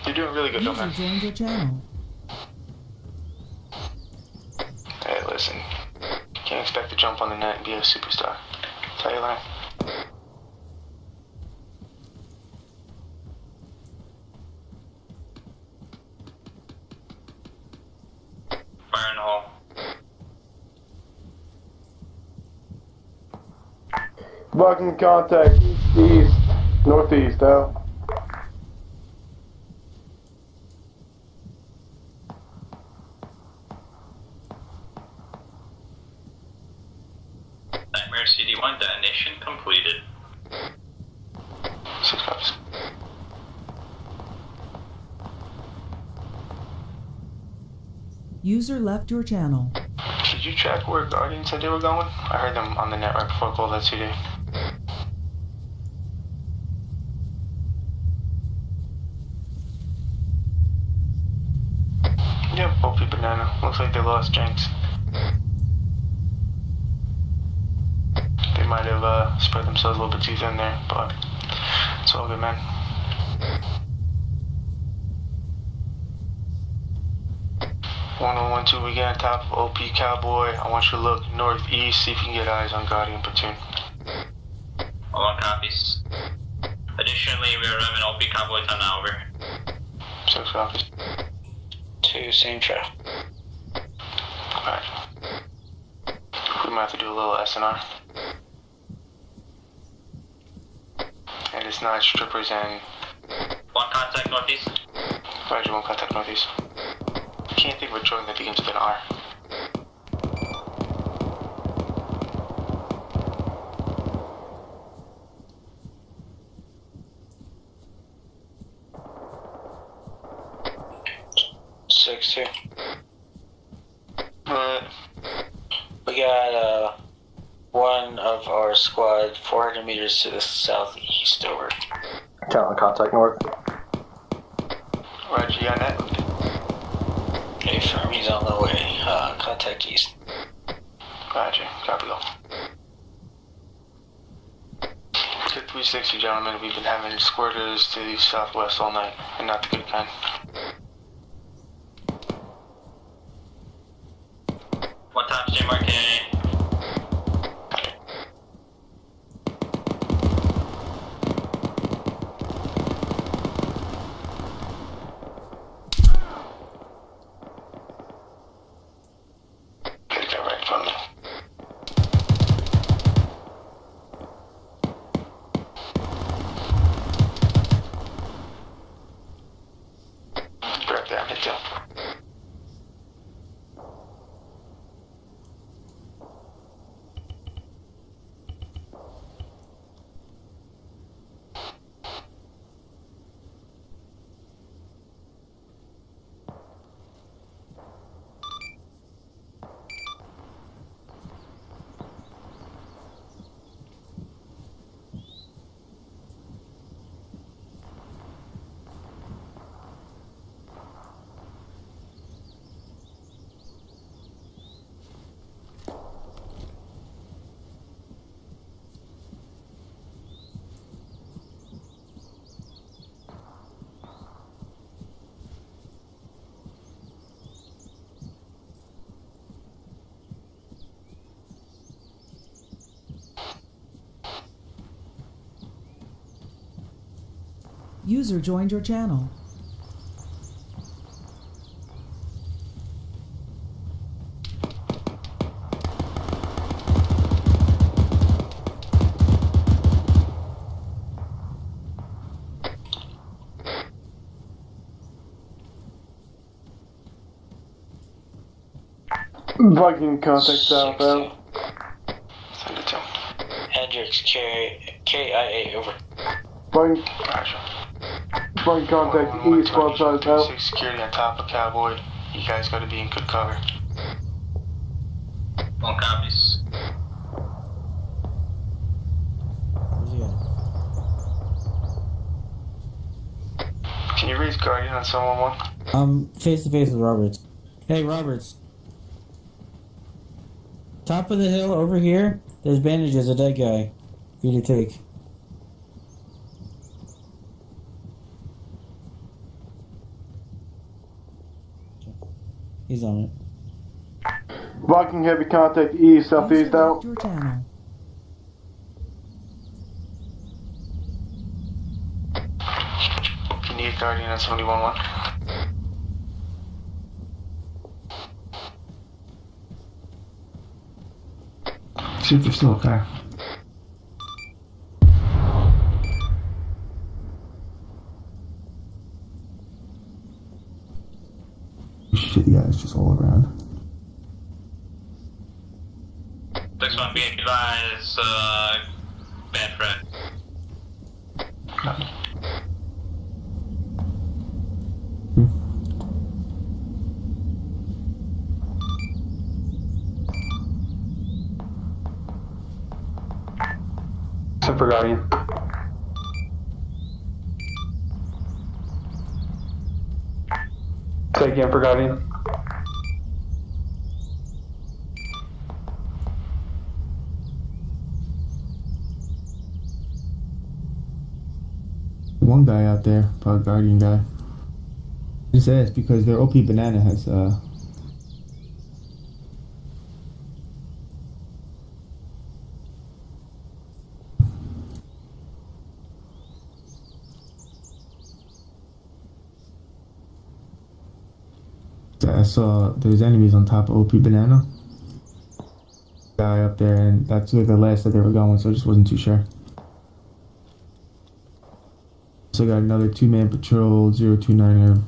You're doing really good, though, man. Joined your channel. Hey, listen. Can't expect to jump on the net and be a superstar. Tell you that. Fire in the hole. Blocking contact east, northeast, out. Nightmare CD1 detonation completed. 6 copies. User left your channel. Did you check where Guardian said they were going? I heard them on the net right before I called that CD. Yep, OP Banana. Looks like they lost Jenks. They might have spread themselves a little bit too thin there, but it's all good, man. One on 1 2, we get on top of OP Cowboy. I want you to look northeast, see if you can get eyes on Guardian Platoon. 1 copies. Additionally, we are having OP Cowboy time now, over. 6 copies. 2, same trail. Alright. We might have to do a little SNR. And it's not strippers and... 1 contact northeast. Roger, 1, contact northeast. Can't think of a drawing that begins with an R. Six two. We got one of our squad 400 meters to the southeast. Over. Talent contact north. Roger, you on that? Okay, firm, he's on the way. Contact east. Roger, copy though. Good 360, gentlemen. We've been having squirters to the southwest all night, and not the good kind. What time is J-Mark KIA? Good guy right in front of me. Grab that, hit down. User joined your channel. Viking contact southbound. Send it to him. Hendrix KIA, over. Viking, Viking contact east, squad size out. 6 security on top of Cowboy. You guys gotta be in good cover. 1 copies. Where's he at? Can you raise Guardian on 711? I'm face to face with Roberts. Hey, Roberts. Top of the hill over here, there's bandages, a dead guy. For you to take. He's on it. Viking heavy contact east, southeast out. Your channel. You need Guardian on 711. See if they're still okay. Shitty guys just all around. 6-1, be advised, bad threat. Copy. Super Guardian. Say again for Guardian. One guy out there, probably Guardian guy. Just asked because their OP banana has I saw there's enemies on top of OP banana. Guy up there, and that's like the last that they were going, so I just wasn't too sure. So got another 2-man patrol, 029er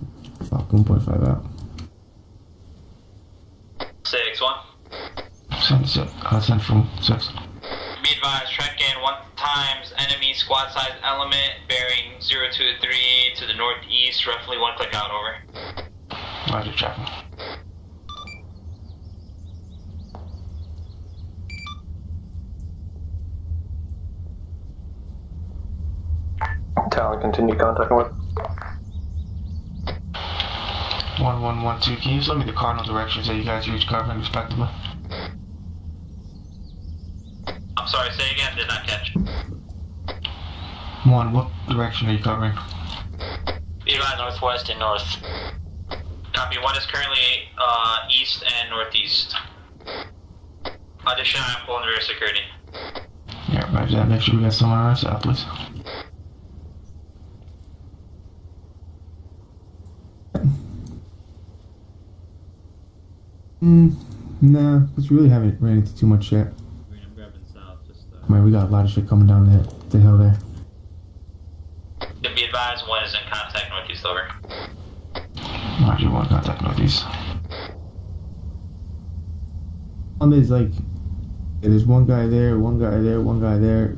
Fuck, 1.5 out. 6-1. Send from 6. Be advised, track in 1 times enemy squad size element bearing 023 to the northeast, roughly 1 click out, over. Roger, tracking. Talon, continue contacting with. 1112, can you just let me the cardinal directions that you guys are each covering respectively? I'm sorry, say again, did not catch. 1, what direction are you covering? Be advised, northwest and north. Copy, 1 is currently east and northeast. Audition, I'm pulling the rear security. Yeah, roger that. Make sure we got someone on our side, please. Nah, because we really haven't ran into too much yet. I'm grabbing south, just Man, we got a lot of shit coming down the hill there. To be advised, 1 is in contact northeast, over. Roger, 1 contact northeast. There's like, there's one guy there, one guy there, one guy there.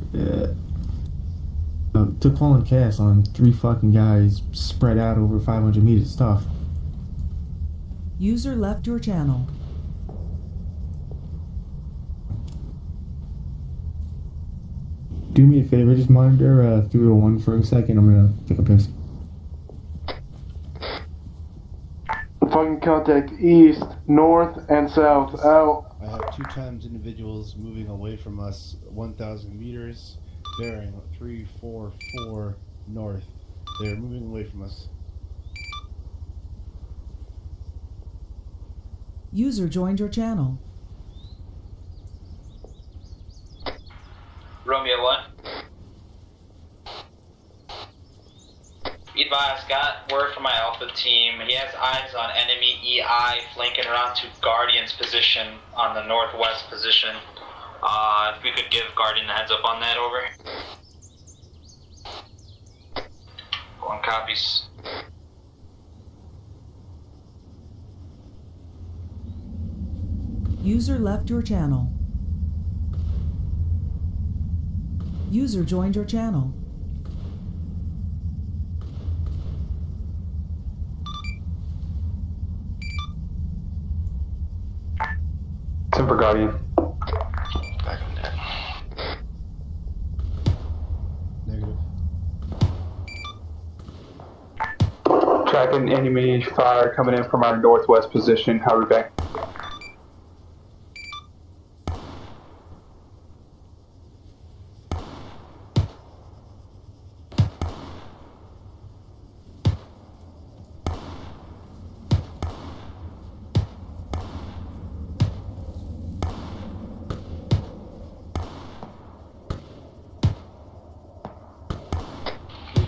Took Colin Cass on 3 fucking guys spread out over 500 meters stuff. User left your channel. Do me a favor, just monitor 301 for a second. I'm gonna take a piss. Fucking contact east, north, and south. Out. I have 2 times individuals moving away from us 1,000 meters, bearing 344 north. They are moving away from us. User joined your channel. Romeo 1. Be advised, got word from my Alpha team. He has eyes on enemy EI flanking around to Guardian's position on the northwest position. If we could give Guardian the heads up on that, over. 1 copies. User left your channel. User joined your channel. Timber Guardian. Back on that. Negative. Tracking enemy fire coming in from our northwest position. How are we back?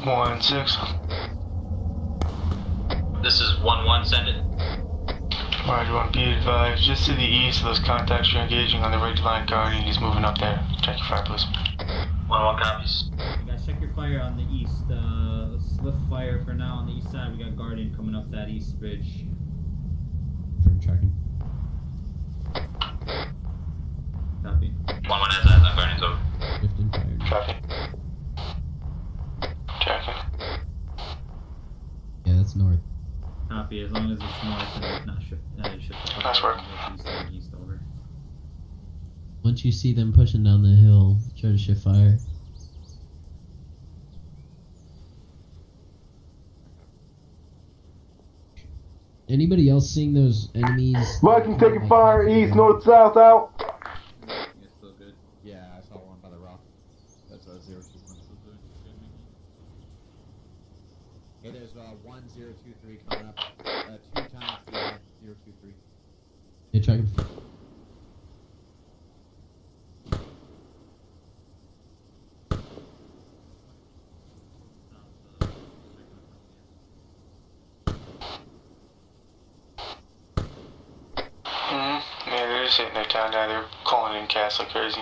One 6. This is 1-1, send it. Roger, 1, be advised. Just to the east of those contacts you're engaging on the red line, Guardian. He's moving up there. Check your fire, please. 1-1 copies. You guys check your fire on the east. Let's lift fire for now on the east side. We got Guardian coming up that east bridge. From tracking. Copy. 1-1 has eyes on Guardian's, over. 15 fire. Copy. Checking. Yeah, that's north. Copy, as long as it's north and it's not shift. Nice work. East, over. Once you see them pushing down the hill, try to shift fire. Anybody else seeing those enemies? Viking taking fire east, north, south. Out. It's still good. Yeah, I saw one by the rock. That's a 021. Hey, there's 1023 coming up. 2 times 023. Hey, tracking. Yeah, they're just hitting their town down. They're calling in cast like crazy.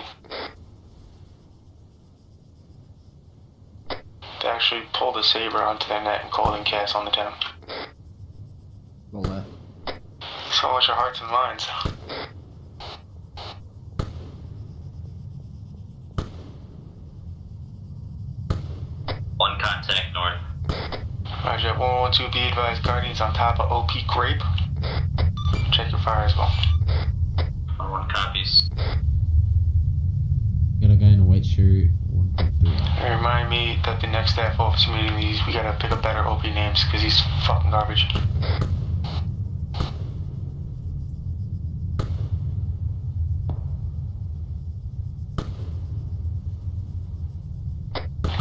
They actually pulled a saber onto their net and called in cast on the town. So much your hearts and minds. One contact north. Roger, 112, be advised, Guardians on top of OP Grape. Check your fire as well. 1 copies. Got a guy in a white shirt. 1.3. And remind me that the next staff officer meeting, we gotta pick up better OP names, because he's fucking garbage.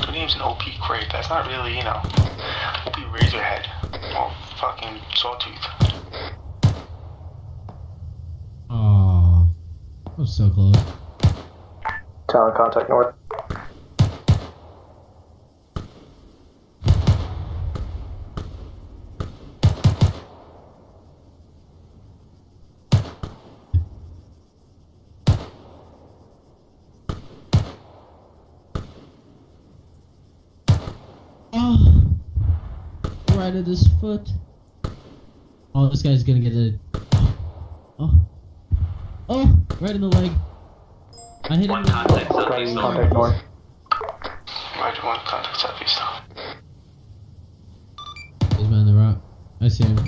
Who names an OP Grape? That's not really, you know, OP Razorhead or fucking Sawtooth. Oh, that was so close. Talon, contact north. Oh, right at his foot. Oh, this guy's gonna get it. Oh, right in the leg. I hit him. One contact southeast. Contact north. Roger, 1 contact southeast. He's behind the rock. I see him.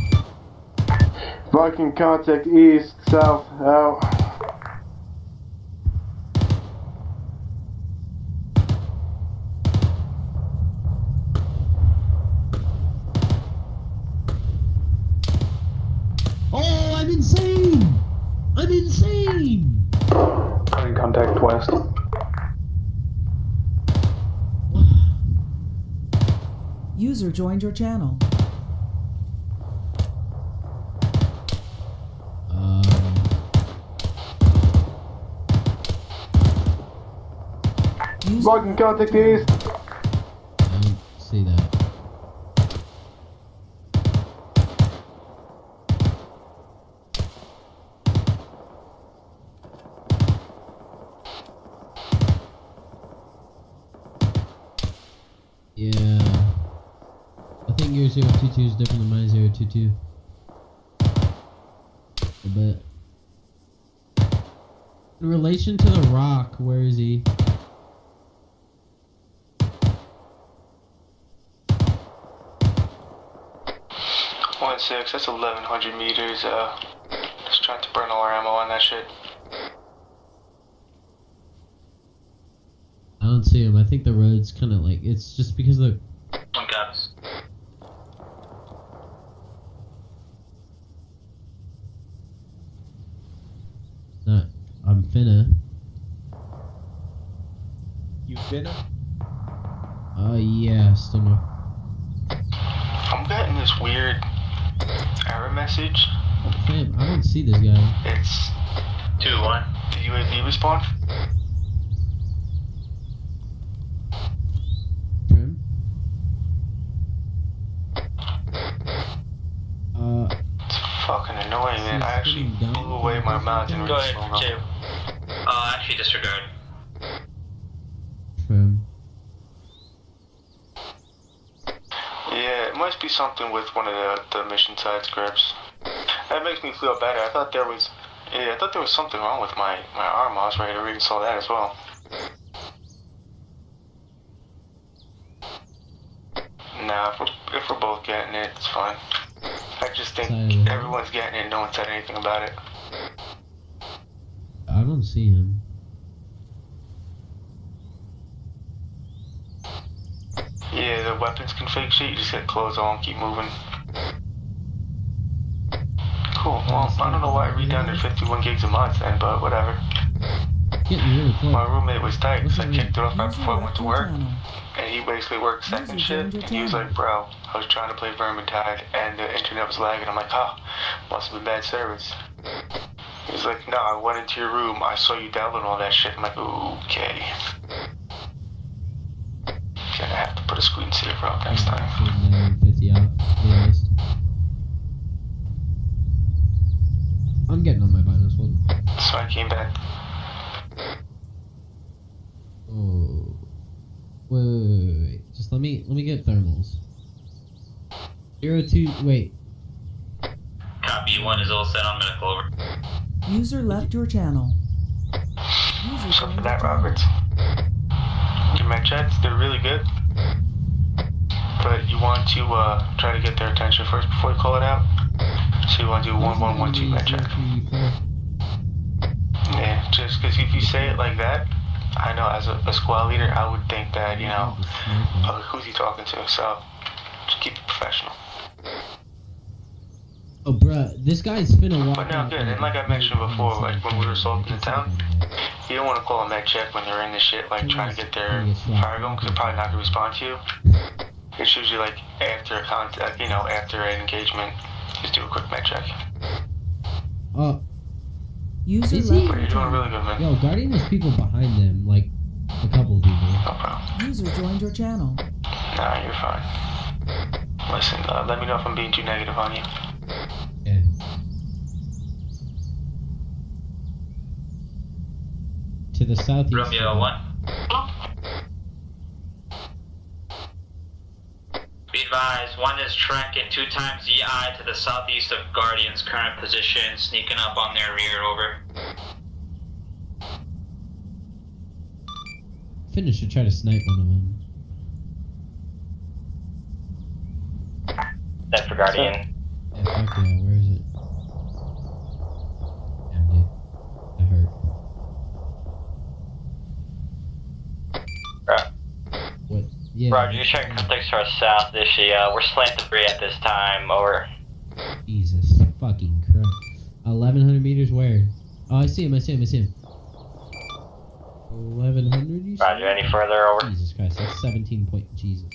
Viking contact east, south, out. Oh, I'm insane! I'm insane! Viking contact west. User joined your channel. Viking contact east. I don't see that. Yeah. I think your 022 is different than my 022. A bit. In relation to the rock, where is he? One 6, that's 1,100 meters. Just trying to burn all our ammo on that shit. I don't see him. I think the road's kind of like, it's just because of the... 1 copies. Not, I'm finna. You finna? Yeah, still more. I'm getting this weird error message. Fam, I don't see this guy. It's 2-1. the UAV respawn. Trim? It's fucking annoying, man. I actually blew away my mountain. Go ahead, 2. Actually disregard. Trim. Yeah, it must be something with one of the mission side scripts. That makes me feel better. I thought there was something wrong with my arm. I was ready to reinstall that as well. Nah, if we're both getting it, it's fine. I just think everyone's getting it. No one said anything about it. I don't see him. Yeah, the weapons config sheet. You just hit close on, keep moving. Cool. Well, I don't know why I redone 51 gigs a month then, but whatever. Getting really close. My roommate was tight because I kicked it off right before I went to work. And he basically worked second shift. And he was like, bro, I was trying to play Vermintide and the internet was lagging. I'm like, oh, must have been bad service. He was like, no, I went into your room. I saw you downloading all that shit. I'm like, okay. Gonna have to put a screensaver up next time. 50 out, to be honest. I'm getting on my binary one. So I came back. Oh. Wait. Just let me get thermals. 02, wait. Copy, 1 is all set on medical, over. User left your channel. So for that, Roberts, your med checks, they're really good. But you want to try to get their attention first before you call it out. So you want to do 1112 med check. Yeah, just because if you say it like that, I know as a squad leader, I would think that, you know, who's he talking to? So just keep it professional. Oh, bruh, this guy's finna walk But no, out. good. And like I mentioned before, like when we were assaulting the town, you don't want to call a med check when they're in this shit, like trying to get their fire going, because they're probably not going to respond to you. It's usually like after a contact, you know, after an engagement, just do a quick med check. User is left he? your You're doing channel. really good, man. Yo, Guardian has people behind them, like a couple of people. No problem. User joined your channel. Nah, you're fine. Listen, let me know if I'm being too negative on you. Yeah. To the southeast. Romeo 1. Be advised, 1 is tracking 2 times EI to the southeast of Guardian's current position, sneaking up on their rear, over. Finna should try to snipe one of them. That for Guardian. Yeah, fuck yeah, where is it? Damn, dude. That hurt. What? Yeah. Roger, you're checking context to our south-ish. We're slanted 3 at this time, over. Jesus fucking Christ. 1100 meters where? Oh, I see him. 1100, you Roger, any further, over? Jesus Christ, that's 17 point. Jesus.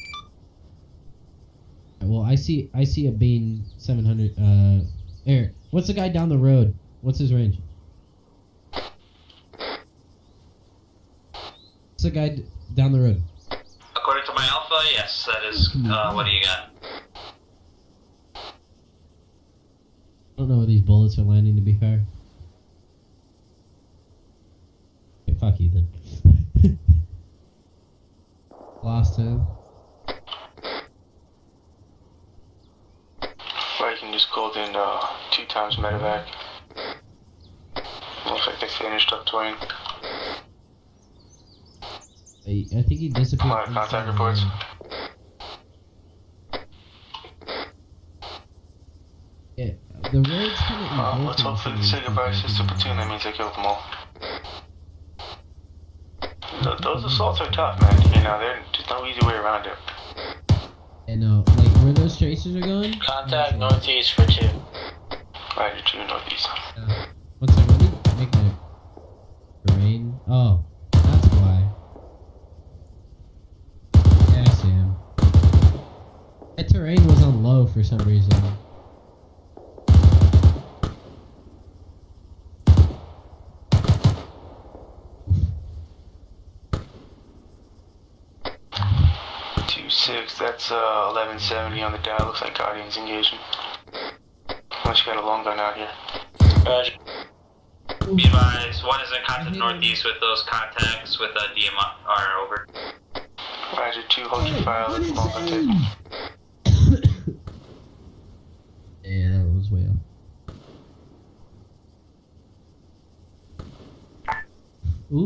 Well, I see a bean 700. Eric, what's the guy down the road? What's his range? What's the guy down the road? According to my alpha, yes, that is, what do you got? I don't know where these bullets are landing, to be fair. Okay, fuck you then. Lost him. Vikings called in 2 times medevac. Looks like they finished up Twain. I think he disappeared. A lot of contact reports. Yeah, the road's kind of. Let's hopefully say goodbye to Sister Platoon. That means I killed them all. Those assaults are tough, man. You know, there's no easy way around it. And like where those tracers are going? Contact northeast for 2. Right, 2 northeast. One second, let me make my terrain. Oh, that's why. Yeah, I see him. That terrain was on low for some reason. That's 1170 on the dial. Looks like Guardian's engaging. Unless you got a long gun out here. Roger. Be advised, 1 is in contact northeast with those contacts with DMR, over. Roger, 2, hold your fire. Let the long gun take. Yeah, that was way up.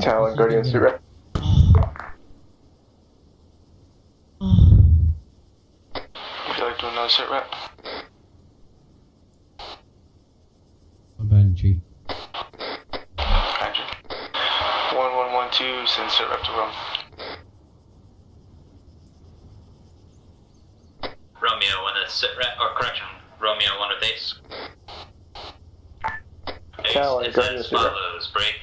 Talon, Guardian, suit rep. Would you like to do another sit rep? I'm behind the tree. Roger. 1112, send sit rep to Rome. Romeo 1 is sit rep, or correction, Romeo 1 with Ace. Talon, Ace is Guardian, as suit rep. follows, break.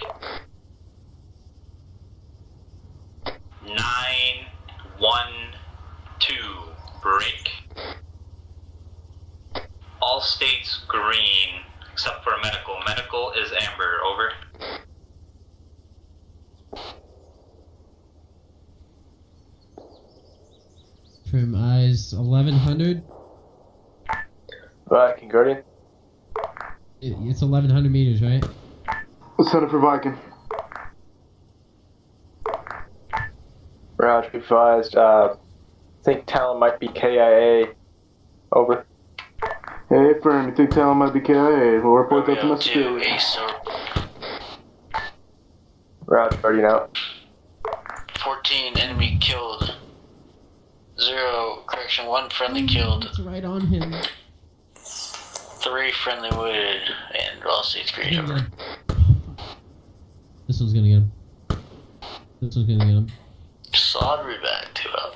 912, break. All states green, except for medical. Medical is amber, over. From eyes 1100. Viking, Guardian. It's 1100 meters, right? Center for Viking. Roger, advised. I think Talon might be KIA. Over. Hey, firm, you think Talon might be KIA? We'll report that to Romeo Mr. 2, Daly. Ace, Roger, Guardian out. 14 enemy killed. 0, correction, 1 friendly killed. It's right on him. 3 friendly wounded, and all states green over. This one's gonna get him. This one's gonna get him. Solid reback, 2 out.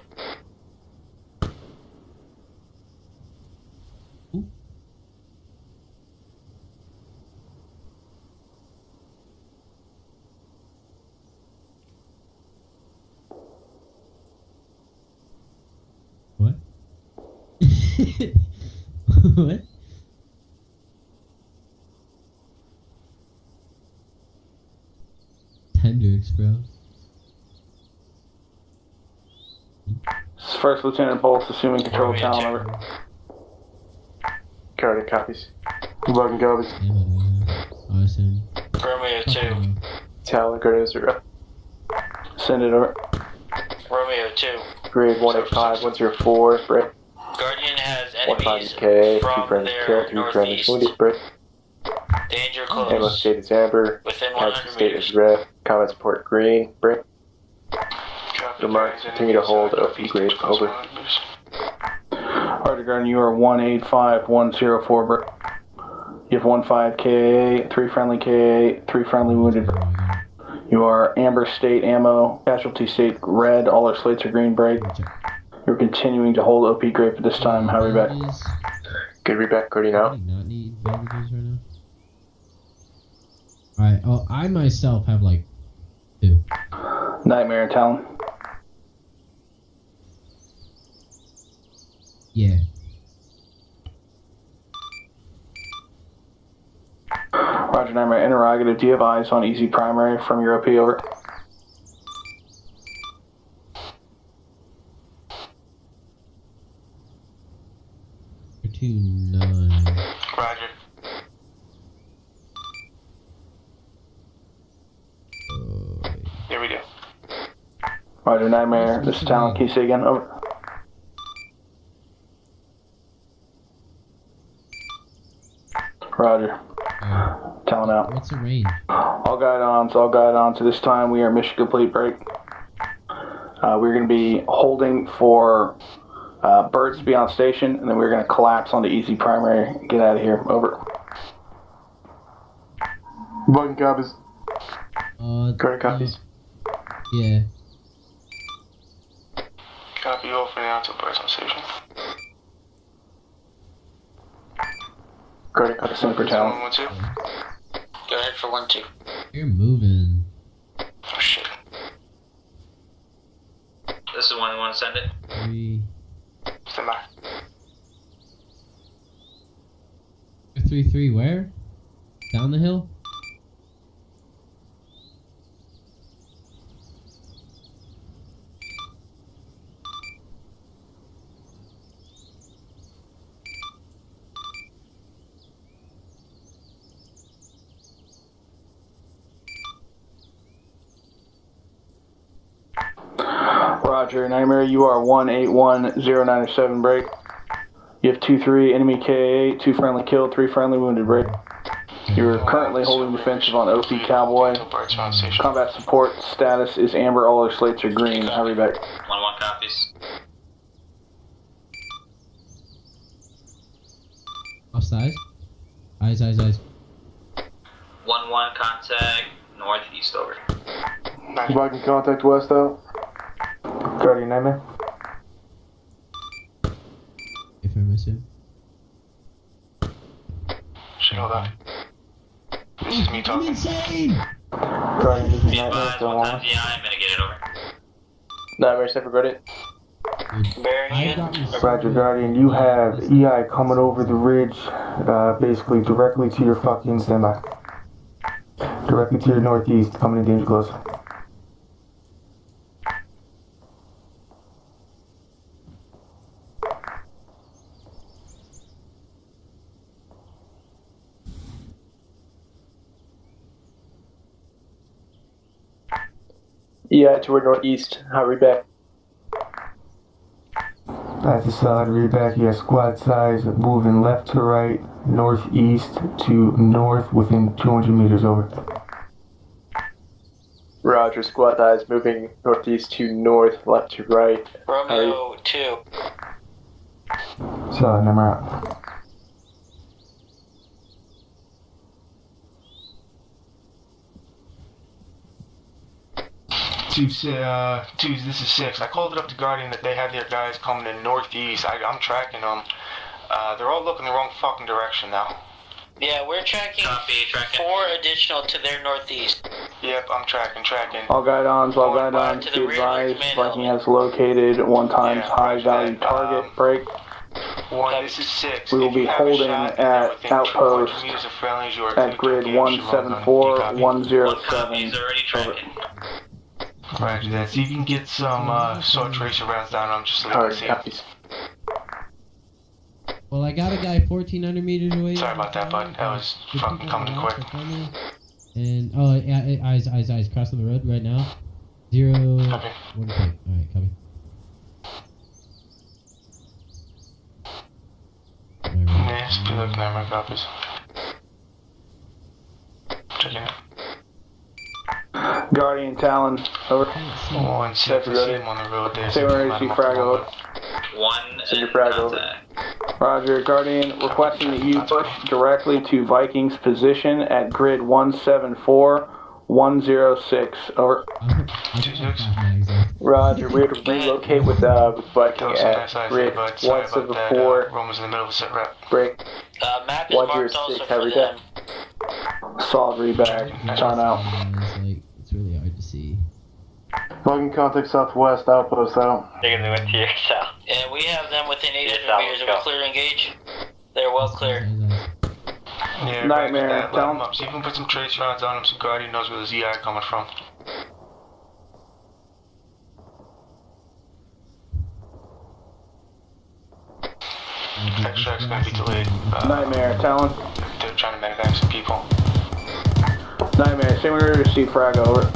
What? What? Hendrix, bro. First Lieutenant Bolts assuming control of Talon over. Guardian copies. Bugging copies. I assume. Romeo 2. Talon, Guardian 0. Send it over. Romeo 2. Grade 185, 104, break. Guardian has 15 enemies KIA, 2 from friendly their killed, 3 friendly northeast. wounded, break. Danger Ammo close. state is amber. Within Captain 100 state meters. is red. Combat support green, break. Remarks, continue to hold OP grade, over. Roger, Guardian, you are 185104, break. You have 15 KIA, 3 friendly KIA, 3 friendly wounded. You are amber state ammo, casualty state red, all our slates are green, break. You're continuing to hold OP grade at this time, how reback? Good reback, Guardian out. Not need bandages right now. Alright, oh, I myself have like 2. Nightmare and Talon. Yeah. Roger, Nightmare, interrogative, do you have eyes on easy primary from your OP, over? Platoon 9. Roger. Here we go. Roger, Nightmare, this is Talon, can you say again, over? Roger. Talon out. What's the range? All guide on to this time. We are mission complete, break. We're going to be holding for birds to be on station, and then we're going to collapse onto easy primary and get out of here. Over. Button copies. Current copies. Yeah. Copy all for now until birds on station. Current copies for Talon. 1 2. Go ahead for 1 2. You're moving. Oh shit. This is 1 1, send it. 3. Stand by. 3 where? Down the hill? Roger, Nightmare, you are 181097, break. You have 2-3 enemy KA, 2 friendly killed, 3 friendly wounded, break. You're currently holding defensive on OP Cowboy. Combat support status is amber, all other slates are green. Hurry back. 1 1 copies. Offside? Eyes. 1 1 contact northeast, over. Blocking contact west out. Guardian Nightmare. If I miss him. Shit, hold on. This is me talking. Insane! Guardian, this is Nightmare, still on. I'm gonna get it over. Nightmare, separate Guardian. Roger, Guardian, you have EI coming over the ridge, basically directly to your fucking standby. Directly to your northeast, coming in danger close. EI toward northeast, hurry back. That's a solid read back. You got squad size moving left to right, northeast to north within 200 meters. Over. Roger, squad eyes moving northeast to north, left to right. Romeo 2. Solid, number out. Two, this is 6. I called it up to Guardian that they have their guys coming in northeast. I'm tracking them. They're all looking the wrong fucking direction now. Yeah, we're tracking 4 additional to their northeast. Yep, I'm tracking. All guidons, be advised, Viking has located 1 times high value target. Break. 1, this is 6. We will be holding at outpost at grid 174, 107. Over. Roger that. See if you can get some sword tracer rounds down. I'm just looking to see. Copies. Well, I got a guy 1,400 meters away. Sorry about that, bud. That was fucking coming in quick. And oh yeah, eyes, crossing the road right now. 0. Copy. 1 point. All right, copy. Yeah, just be looking at my copies. Checking it. Guardian Talon, over. 1 6, I see him on the road there. Say we're ready to see Fraggle. 1 Send your Fraggle. Roger, Guardian, requesting that you push directly to Vikings position at grid 174, 106. Over. Roger, we're to relocate with Viking at grid 174. Roman's in the middle of a set rep. Break. Map is marked also for them. Solid read back. Time out. It's really hard to see. Viking contact southwest, outpost out. They're gonna move to your south. And we have them within 800 meters of a clear engage. They're well clear. Yeah, Nightmare, tell him. See if you can put some trace rounds on him so Guardian knows where the ZI coming from. Extract's gonna be delayed. Nightmare, Talon. They're trying to medevac some people. Nightmare, say we're to receive Frag, over.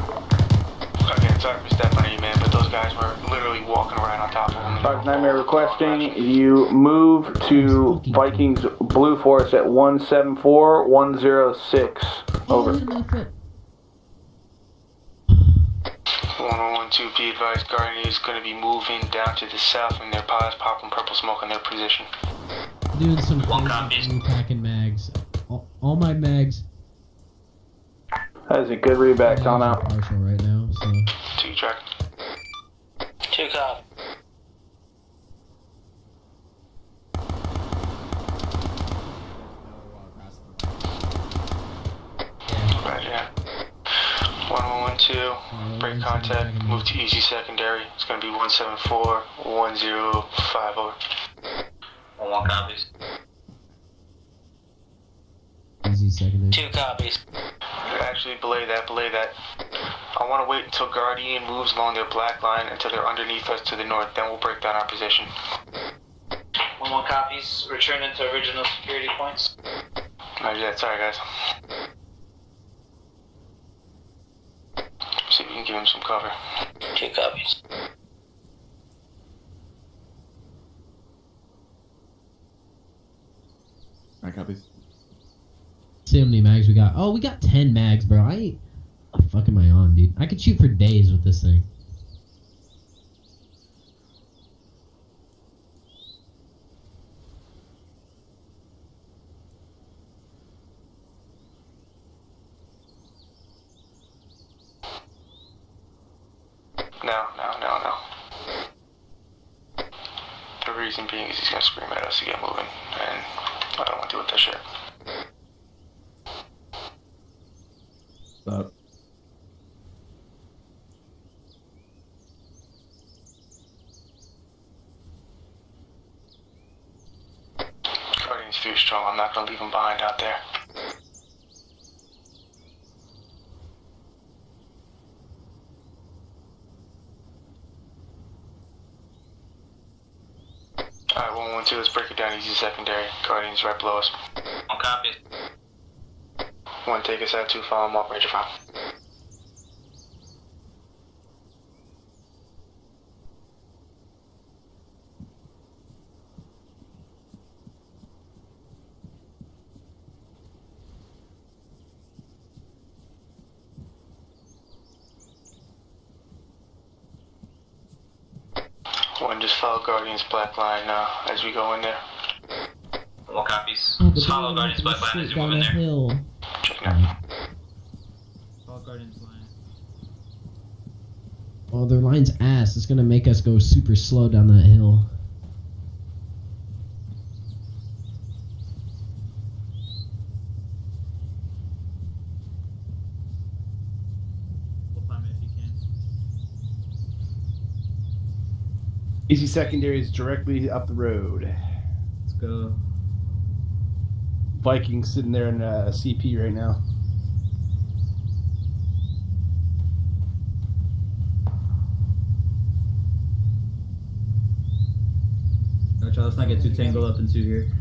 Again, sorry for stepping on you, man, but those guys were literally walking around on top of them. Nightmare requesting you move to Vikings Blue Force at 174, 106. Over. 112, be advised, Guardian is going to be moving down to the south and their pilots popping purple smoke in their position. Doing some crazy packing mags. All my mags. That is a good read back, Talon out. Partial right now, so. 2 track. 2 cop. Right, yeah. 1112, break contact, move to easy secondary. It's going to be 174, 105, over. 1 copies. Easy secondary. 2 copies. Actually, belay that. I want to wait until Guardian moves along their black line until they're underneath us to the north, then we'll break down our position. 1 copies. Return into original security points. Roger that. Sorry, guys. See if we can give him some cover. 2 copies. Alright, copies. See how many mags we got. Oh, we got 10 mags, bro. What the fuck am I on, dude? I could shoot for days with this thing. No. The reason being is he's gonna scream at us to get moving, and I don't want to deal with that shit. Stop. Guardian's too strong. I'm not gonna leave him behind out there. Alright, 112, let's break it down easy secondary. Guardian's right below us. 1 copy. 1, take us out, 2, follow him up, Ranger 5. One, just follow Guardian's black line as we go in there. All copies. Oh, but Just then follow we're gonna Guardian's have to black line as shoot you down move in a there. hill. Checking out. All Guardians line. Oh, their line's ass. It's gonna make us go super slow down that hill. We'll climb it if you can. Easy secondary is directly up the road. Let's go. Vikings sitting there in a CP right now. No, Charles, let's not get too tangled up into here.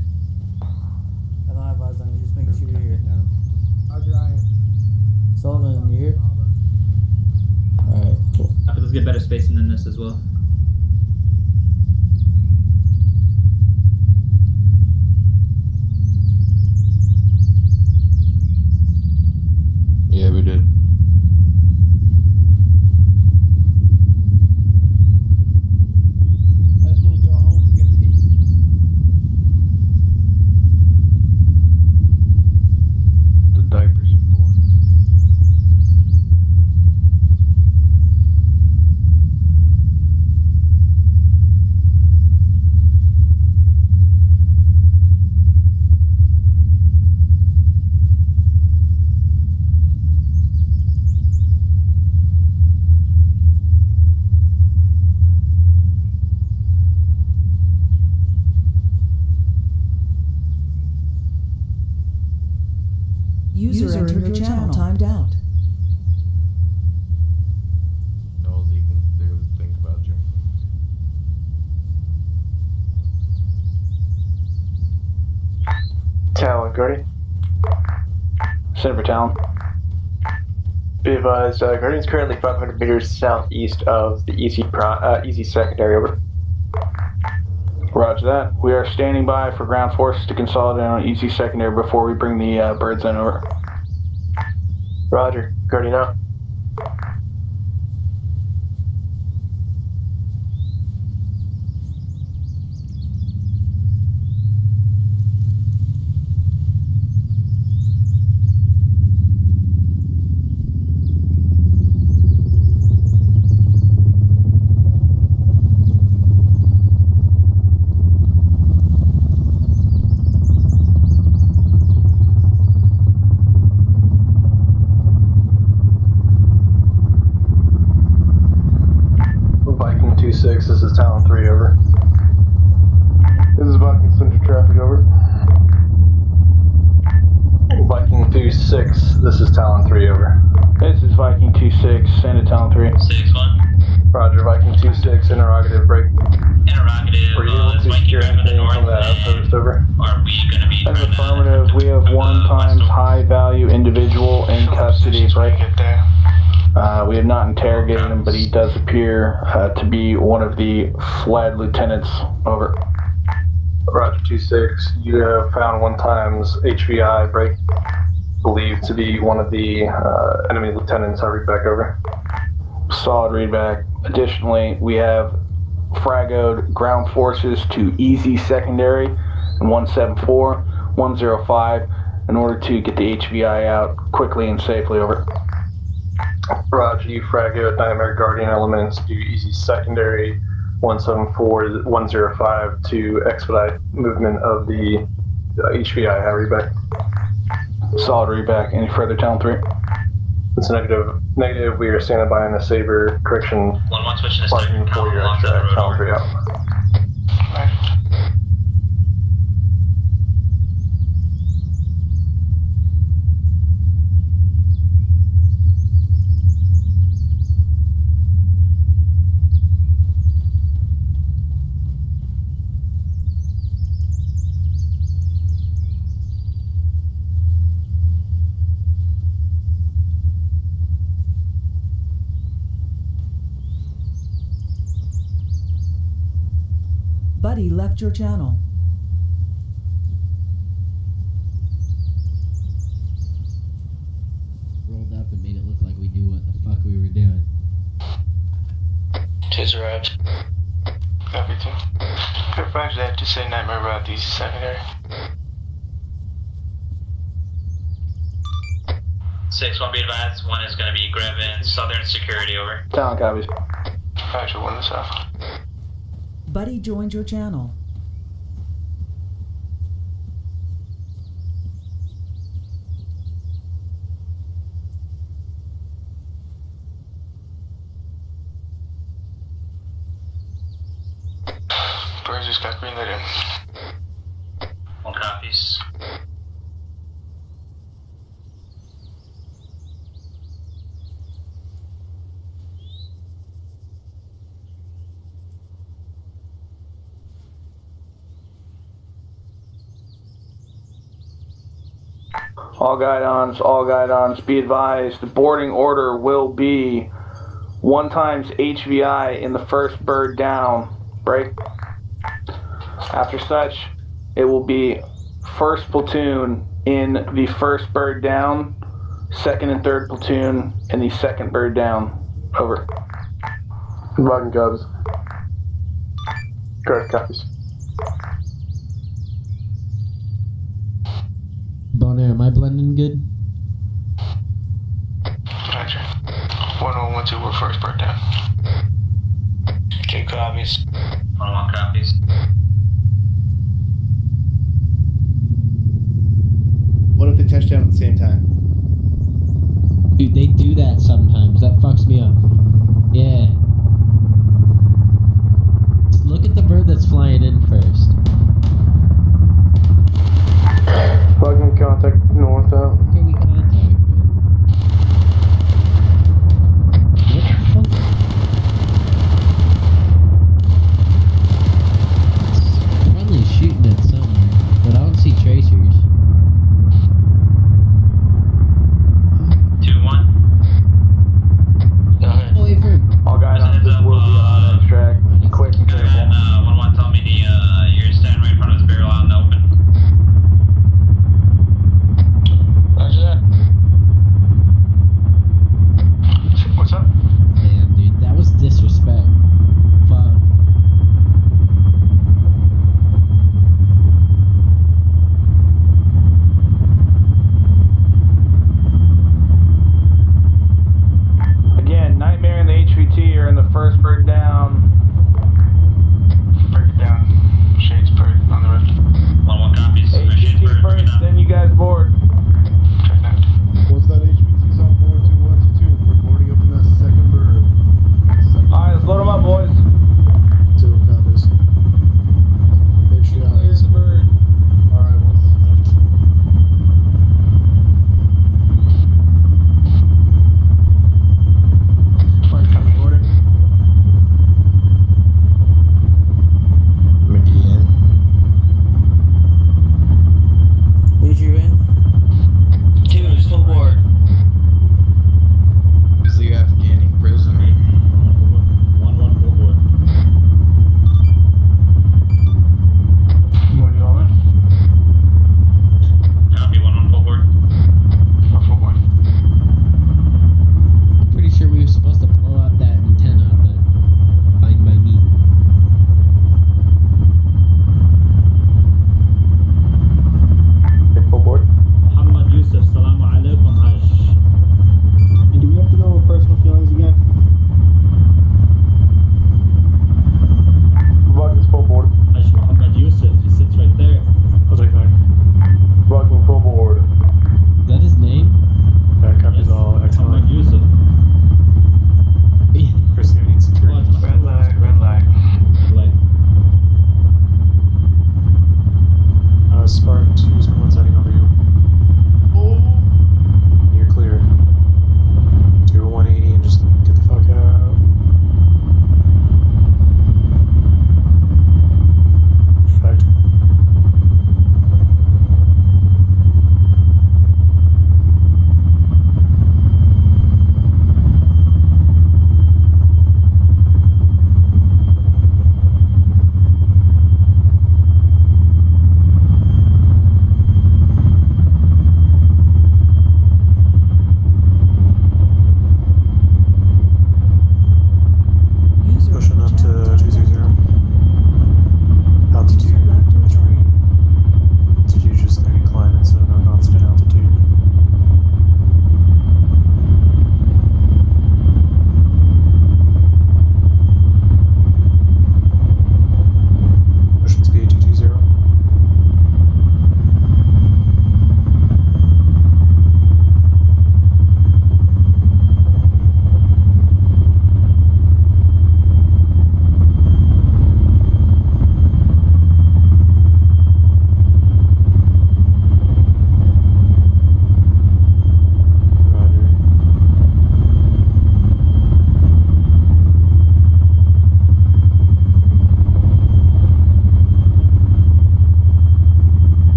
I don't have eyes on you, just making sure you're here. Roger, I am. Sullivan, you here? Alright, cool. Let's get better spacing than this as well. Yeah, we did. I just want to go home and get a pee. The diapers are full. User entered your channel. Timed out. All you can do is think about you. Talon, Guardian. Center for Talon. Be advised, Guardian's currently 500 meters southeast of the easy secondary, over. Roger that. We are standing by for ground forces to consolidate on easy secondary before we bring the birds in, over. Roger. Guardian out. Viking 2-6, this is Talon 3, over. This is Viking Center traffic, over. Viking 2-6, this is Talon 3, over. This is Viking 2-6, send it Talon 3. 6-1. Roger, Viking 2-6, interrogative, break. Interrogative, Were you able to secure anything from that outpost, over? Are we gonna be As affirmative, we have one times high value individual in custody, break. We have not interrogated him, but he does appear to be one of the fled lieutenants, over. Roger 2-6, you have found one times HVI, break. Believed to be one of the enemy lieutenants. I read back, over. Solid readback. Additionally, we have fragoed ground forces to easy secondary and 174, 105 in order to get the HVI out quickly and safely, over. Roger, you fragoed Nightmare Guardian elements to easy secondary 174, 105 to expedite movement of the HVI. I read back. Solid readback. Any further, Talon 3? It's negative. Negative. We are standing by on the Saber correction. 1-1 switching to Parking for your extract. Talon 3 out. Buddy left your channel. Rolled up and made it look like we knew what the fuck we were doing. Tis arrived. Copy 2. Good, roger that. Just say Nightmare about these secondary. 6-1, be advised. 1 is going to be grabbing Southern Security, over. Talon copies. Roger, 1 is off. Buddy joined your channel. Birds just got green lit in. 1 copies. All guidons, be advised, the boarding order will be 1 times HVI in the first bird down, break. After such, it will be first platoon in the first bird down, second and third platoon in the second bird down, over. Logging copies. Correct copies. Bonaire, am I blending good? Roger. 1-1-1-2, we're first bird down. 2 copies. 1-1 copies. What if they touch down at the same time? Dude, they do that sometimes. That fucks me up. Yeah. Look at the bird that's flying in first. Logging contact north out. Can we contact with? What the fuck? Friendly shooting at somewhere, but I don't see tracers. 2-1. Go ahead. Wait for him. All guidons, this will be on extract. Quick and careful. 1-1, tell me your status.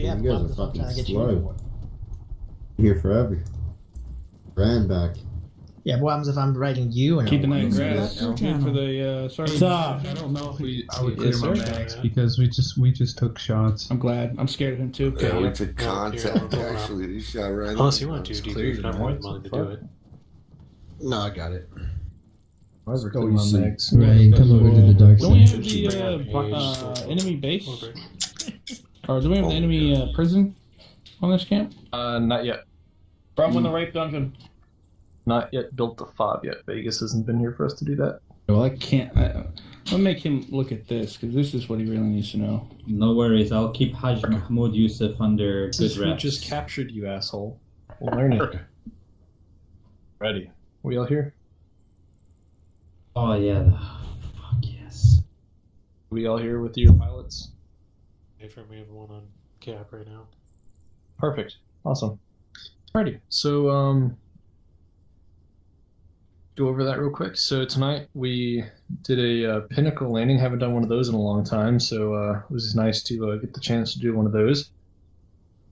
Yeah, you guys are that's what I'm fucking trying to get you slow. Here forever. Ran back. Yeah, but what happens if I'm writing you and Keeping that User grass left your good for channel. the sergeant. Stop. I don't know if I would clear my bags because we just took shots. I'm glad. I'm scared of him too. Yeah, we took contact actually. You shot right. Unless you want to, It's DP, clear, I'm more than man. willing to do it. No, I got it. Let's Go, go, you my see. mags. Ryan, come over to the dark Don't we side. have the enemy base? Or do we have the enemy prison on this camp? Not yet. From the rape dungeon. Not yet built to fob yet. Vegas hasn't been here for us to do that. Well, I can't. I'll make him look at this because this is what he really needs to know. No worries, I'll keep Haj Mahmoud Yusuf under This good is who reps. just captured you, asshole. We'll learn it. Ready. We all here? Oh yeah, fuck yes. We all here with your pilots? We have one on cap right now. Perfect. Awesome. Alrighty. So, go over that real quick. So tonight we did a pinnacle landing. Haven't done one of those in a long time, so it was nice to get the chance to do one of those.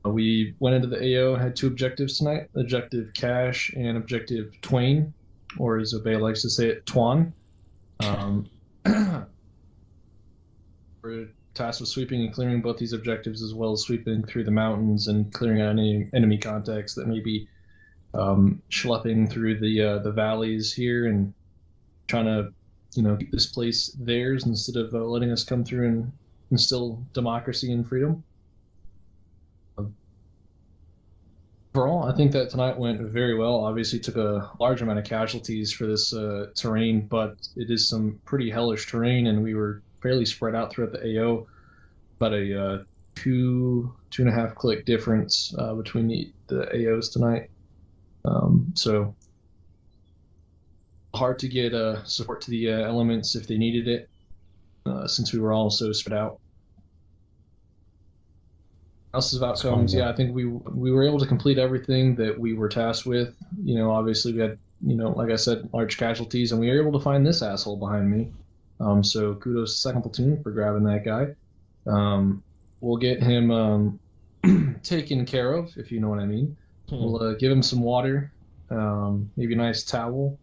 We went into the AO, had 2 objectives tonight: Objective Cash and Objective Twain, or as Obey likes to say it, Twan. We're tasked with sweeping and clearing both these objectives, as well as sweeping through the mountains and clearing out any enemy contacts that may be schlepping through the valleys here and trying to, keep this place theirs instead of letting us come through and instill democracy and freedom. Overall, I think that tonight went very well. Obviously, took a large amount of casualties for this terrain, but it is some pretty hellish terrain, and we were fairly spread out throughout the AO. About a 2.5 click difference between the AOs tonight. So hard to get support to the elements if they needed it, since we were all so spread out. Else's outcomes, yeah, I think we were able to complete everything that we were tasked with. Obviously we had, like I said, large casualties, and we were able to find this asshole behind me. So kudos to 2nd Platoon for grabbing that guy. We'll get him taken care of, if you know what I mean. We'll give him some water, maybe a nice towel,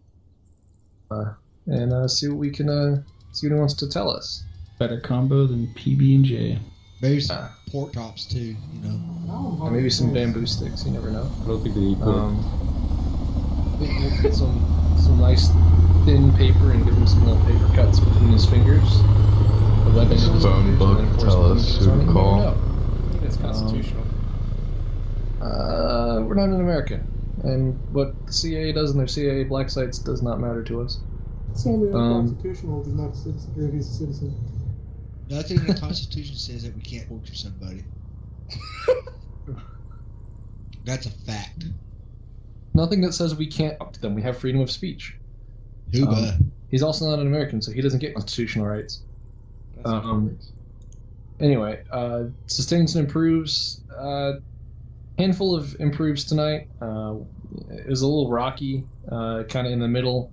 and see what we can see what he wants to tell us. Better combo than PB&J. Maybe some pork chops too, Or maybe some bamboo sticks. You never know. I don't think they eat pork. We'll get some nice thin paper and give him some little paper cuts between his fingers. This phone book tell us who to call. I think that's constitutional. We're not in America, and what the CIA does in their CIA black sites does not matter to us. It's only unconstitutional if he's not a citizen, if he's a citizen. Nothing in the Constitution says that we can't torture somebody. That's a fact. Nothing that says we can't talk to them. We have freedom of speech. He's also not an American, so he doesn't get constitutional rights. Anyway, sustains and improves. Handful of improves tonight. It was a little rocky, kind of in the middle.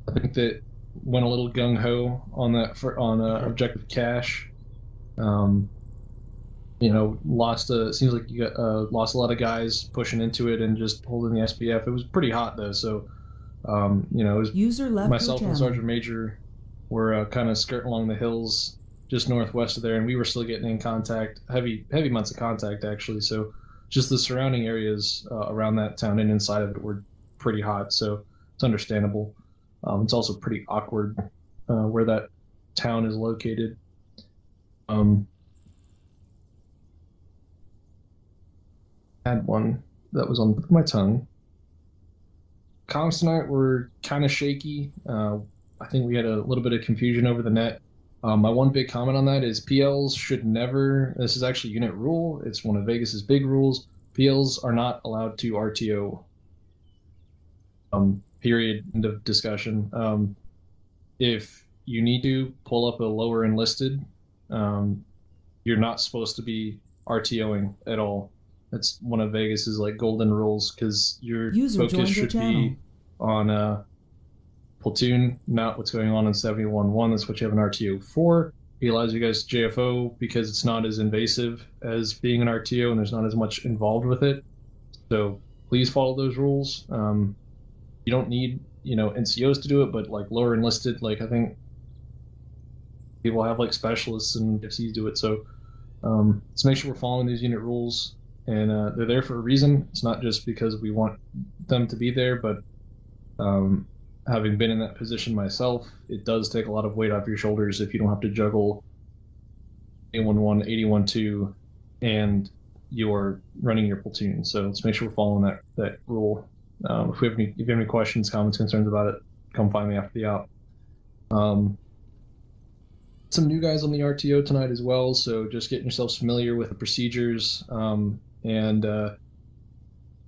I think that went a little gung ho on that on Objective Cash. Lost seems like you got lost a lot of guys pushing into it and just holding the SPF. It was pretty hot though, so it was User left myself your and channel. Sergeant Major were kind of skirting along the hills just northwest of there, and we were still getting in contact, heavy months of contact actually. So just the surrounding areas around that town and inside of it were pretty hot, so it's understandable. It's also pretty awkward where that town is located. Had one that was on my tongue. Comms tonight were kind of shaky. I think we had a little bit of confusion over the net. My one big comment on that is PLs should never, this is actually unit rule, it's one of Vegas's big rules, PLs are not allowed to RTO. Period, end of discussion. If you need to pull up a lower enlisted, you're not supposed to be RTOing at all. That's one of Vegas's golden rules, because your focus should be on Platoon, not what's going on in 71-1. That's what you have an RTO for. He allows you guys to JFO because it's not as invasive as being an RTO and there's not as much involved with it. So please follow those rules. You don't need, NCOs to do it, but like lower enlisted, like I think people have like specialists and FCs do it. So let's make sure we're following these unit rules, and they're there for a reason. It's not just because we want them to be there, but having been in that position myself, it does take a lot of weight off your shoulders if you don't have to juggle 811, 812, and you're running your platoon. So let's make sure we're following that rule. If you have any questions, comments, concerns about it, come find me after the op. Some new guys on the RTO tonight as well, so just getting yourselves familiar with the procedures and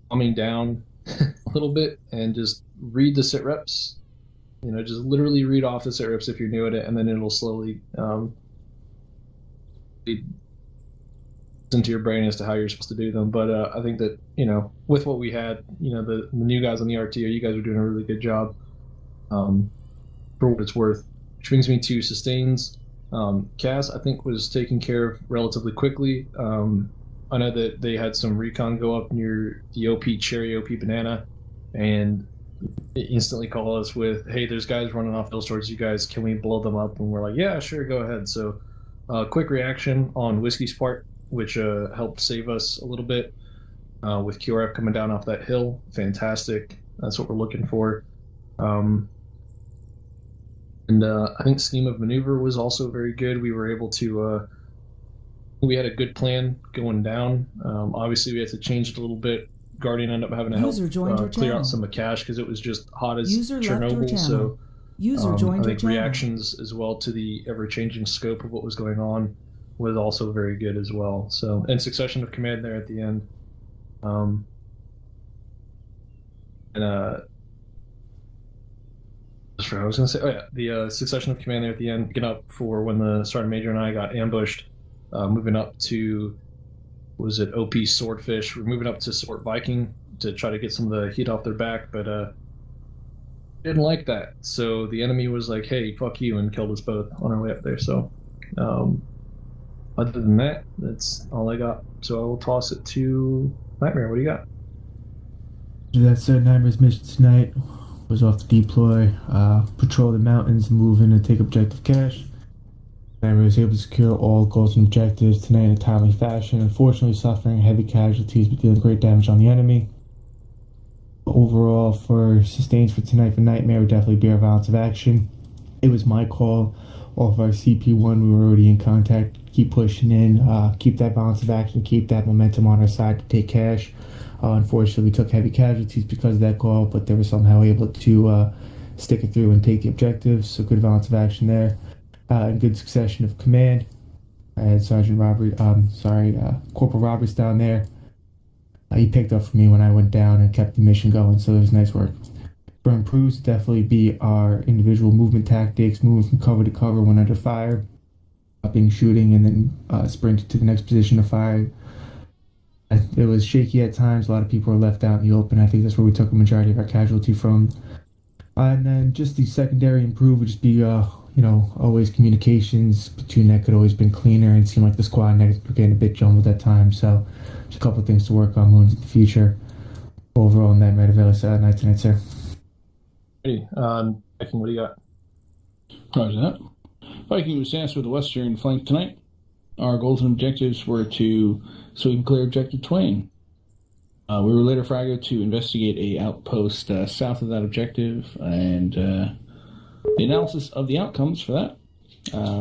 calming down a little bit and just read the sit reps. Just literally read off the sit reps if you're new at it, and then it'll slowly into your brain as to how you're supposed to do them. But I think that, with what we had, the new guys on the RTO, you guys are doing a really good job for what it's worth. Which brings me to sustains. Cass, I think, was taken care of relatively quickly. I know that they had some recon go up near the OP Cherry, OP Banana, and they instantly call us with, hey, there's guys running off hills towards you guys. Can we blow them up? And we're like, yeah, sure, go ahead. So quick reaction on Whiskey's part, which helped save us a little bit with QRF coming down off that hill. Fantastic. That's what we're looking for. And I think scheme of maneuver was also very good. We were able to, we had a good plan going down. Obviously, we had to change it a little bit. Guardian ended up having to help clear out some of cache because it was just hot as Chernobyl. So I think reactions as well to the ever-changing scope of what was going on was also very good as well. So, and succession of command there at the end. I was going to say, the succession of command there at the end, picking up for when the Sergeant Major and I got ambushed, moving up to, was it OP Swordfish? We're moving up to Sword Viking to try to get some of the heat off their back, but didn't like that. So the enemy was like, hey, fuck you, and killed us both on our way up there. So other than that, that's all I got. So I will toss it to Nightmare. What do you got? That said, Nightmare's mission tonight was off to deploy, patrol the mountains, move in and take objective cache. Nightmare was able to secure all goals and objectives tonight in a timely fashion, unfortunately suffering heavy casualties but dealing great damage on the enemy. But overall, for sustains for tonight for Nightmare would definitely be our balance of action. It was my call off our CP1, we were already in contact, keep pushing in, keep that balance of action, keep that momentum on our side to take cache. Unfortunately, we took heavy casualties because of that call, but they were somehow able to stick it through and take the objectives, so good balance of action there. And good succession of command. I had Corporal Roberts down there. He picked up for me when I went down and kept the mission going, so it was nice work. For improves, definitely be our individual movement tactics, moving from cover to cover when under fire, upping, shooting, and then sprinting to the next position of fire. It was shaky at times. A lot of people were left out in the open. I think that's where we took a majority of our casualty from. And then just the secondary improve would just be, always communications. Platoon net could always been cleaner, and it seemed like the squad net were getting a bit jumbled at times. So just a couple of things to work on moving in the future. Overall, Nightmare night tonight, sir. Hey, Viking, what do you got? Roger that. Viking was tasked with the western flank tonight. Our goals and objectives were to sweep and clear Objective Twain. We were later fragged to investigate a outpost south of that objective, and the analysis of the outcomes for that.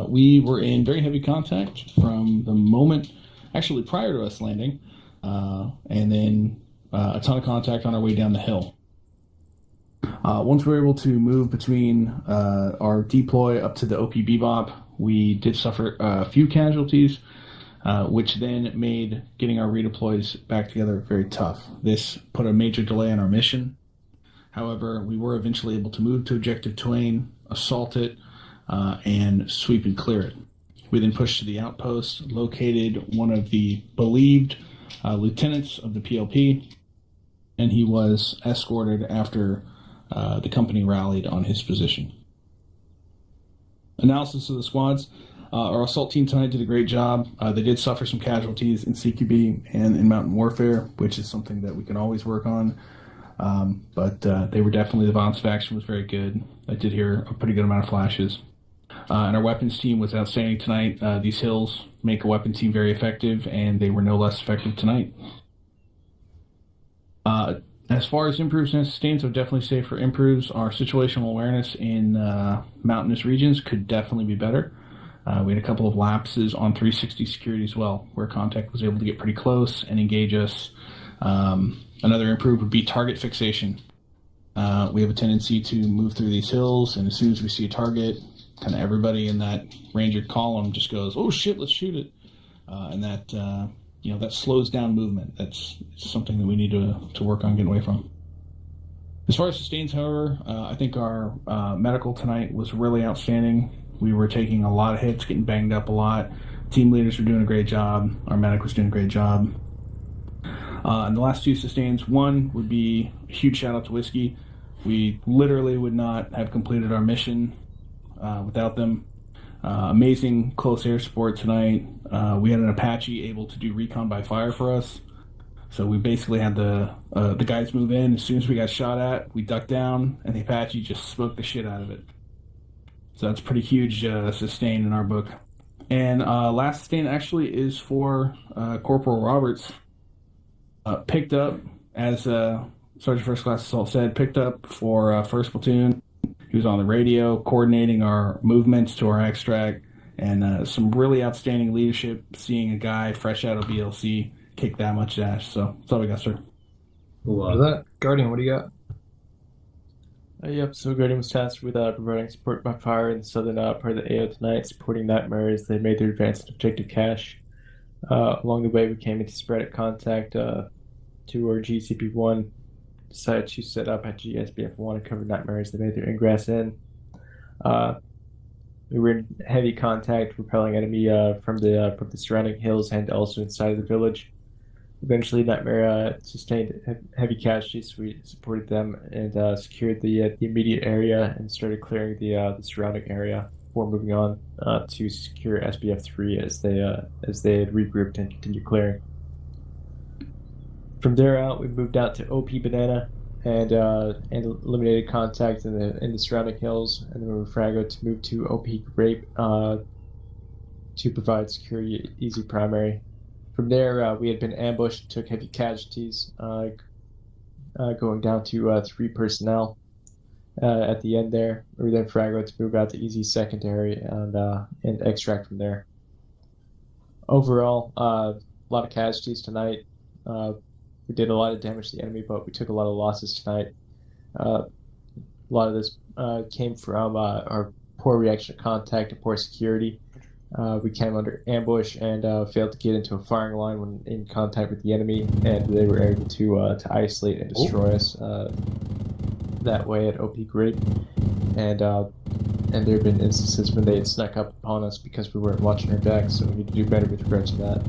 We were in very heavy contact from the moment, actually prior to us landing, and then a ton of contact on our way down the hill. Once we were able to move between our deploy up to the OP Bebop, we did suffer a few casualties, which then made getting our redeploys back together very tough. This put a major delay on our mission. However, we were eventually able to move to Objective Twain, assault it, and sweep and clear it. We then pushed to the outpost, located one of the believed lieutenants of the PLP, and he was escorted after the company rallied on his position. Analysis of the squads. Our assault team tonight did a great job. They did suffer some casualties in CQB and in mountain warfare, which is something that we can always work on. But they were definitely, the bounce of action was very good. I did hear a pretty good amount of flashes. And our weapons team was outstanding tonight. These hills make a weapon team very effective, and they were no less effective tonight. As far as improves and sustains, I would definitely say for improves, our situational awareness in mountainous regions could definitely be better. We had a couple of lapses on 360 security as well, where contact was able to get pretty close and engage us. Another improve would be target fixation. We have a tendency to move through these hills, and as soon as we see a target, kind of everybody in that ranger column just goes, "Oh shit, let's shoot it," and that that slows down movement. That's something that we need to work on getting away from. As far as sustains, however, I think our medical tonight was really outstanding. We were taking a lot of hits, getting banged up a lot. Team leaders were doing a great job. Our medic was doing a great job. And the last two sustains, one would be a huge shout out to Whiskey. We literally would not have completed our mission without them. Amazing close air support tonight. We had an Apache able to do recon by fire for us. So we basically had the guys move in. As soon as we got shot at, we ducked down, and the Apache just smoked the shit out of it. So that's pretty huge sustain in our book. And last sustain actually is for Corporal Roberts. Picked up, as Sergeant First Class Assault said, picked up for 1st Platoon. He was on the radio coordinating our movements to our extract, and some really outstanding leadership, seeing a guy fresh out of BLC kick that much ass. So that's all we got, sir. What is that? Guardian, what do you got? Yep, so Guardian was tasked with providing support by fire in the southern part of the AO tonight, supporting Nightmare as they made their advance to objective cache. Along the way, we came into sporadic contact to our GCP-1, decided to set up at GSBF-1 and cover Nightmare as they made their ingress in. We were in heavy contact, repelling enemy from the surrounding hills and also inside of the village. Eventually, Nightmare sustained heavy casualties, so we supported them and secured the immediate area and started clearing the surrounding area before moving on to secure SBF-3 as they had regrouped and continued clearing. From there out, we moved out to OP Banana and eliminated contact in the surrounding hills, and then we were fraggled to move to OP Grape to provide security easy primary. From there, we had been ambushed, took heavy casualties, going down to 3 personnel at the end there. We were then fraggled to move out to easy secondary and extract from there. Overall, a lot of casualties tonight. We did a lot of damage to the enemy, but we took a lot of losses tonight. A lot of this came from our poor reaction to contact and poor security. We came under ambush and failed to get into a firing line when in contact with the enemy, and they were able to isolate and destroy us that way at OP Grape. And there have been instances when they had snuck up upon us because we weren't watching our decks, so we need to do better with regards to that.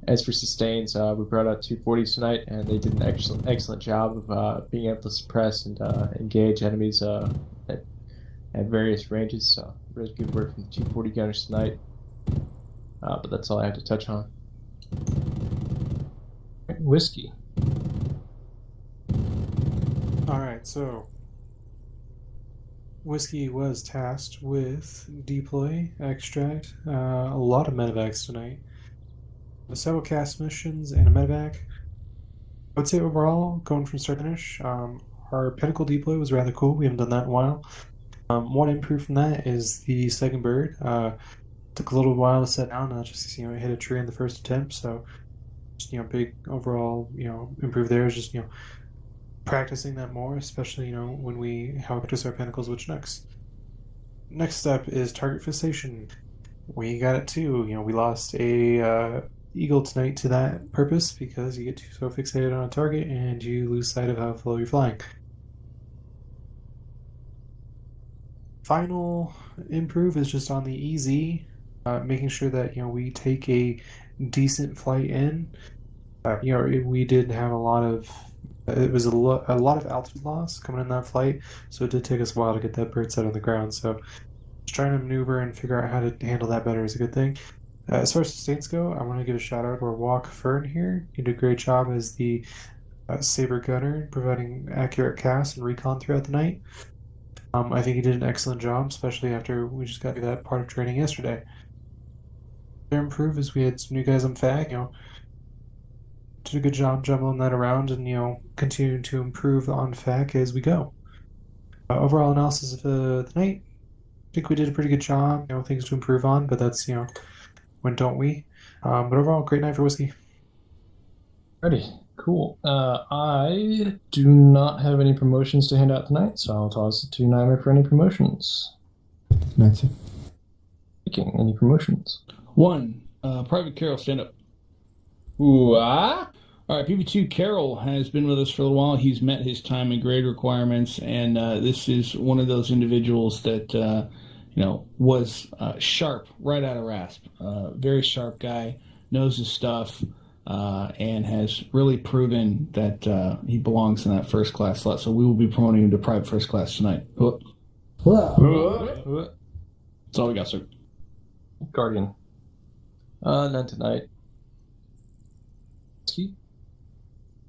As for sustains, we brought out 240s tonight, and they did an excellent job of being able to suppress and engage enemies at various ranges. So really good work from the 240 gunners tonight. But that's all I have to touch on. Whiskey. Alright, so Whiskey was tasked with deploy, extract, a lot of medevacs tonight. Several cast missions and a medevac. I would say overall, going from start to finish, our Pinnacle deploy was rather cool. We haven't done that in a while. One improve from that is the second bird. Took a little while to set down, just it hit a tree in the first attempt. So, just big overall improve there is just practicing that more, especially when we practice our Pinnacles with Chinooks. Next step is target fixation. We got it too. We lost a Eagle tonight to that purpose because you get so fixated on a target and you lose sight of how slow you're flying. Final improve is just on the EZ, making sure that we take a decent flight in. We did have a lot of altitude loss coming in that flight, so it did take us a while to get that bird set on the ground. So just trying to maneuver and figure out how to handle that better is a good thing. As far as sustains go, I want to give a shout out to our Walk Fern here. He did a great job as the Saber Gunner, providing accurate casts and recon throughout the night. I think he did an excellent job, especially after we just got through that part of training yesterday. To improve as we had some new guys on FAG, did a good job jumbling that around and, continuing to improve on FAC as we go. Overall analysis of the night, I think we did a pretty good job. Things to improve on, but that's, when don't we? But overall, great night for whiskey. Ready. Cool. I do not have any promotions to hand out tonight, so I'll toss it to Nymer for any promotions. That's it. Picking any promotions. 1. Private Carol, stand up. Ooh, ah? All right, PB2 Carroll has been with us for a little while. He's met his time and grade requirements, and this is one of those individuals that, was sharp right out of RASP. Very sharp guy, knows his stuff, and has really proven that he belongs in that first class slot. So we will be promoting him to private first class tonight. That's all we got, sir. Guardian. None tonight.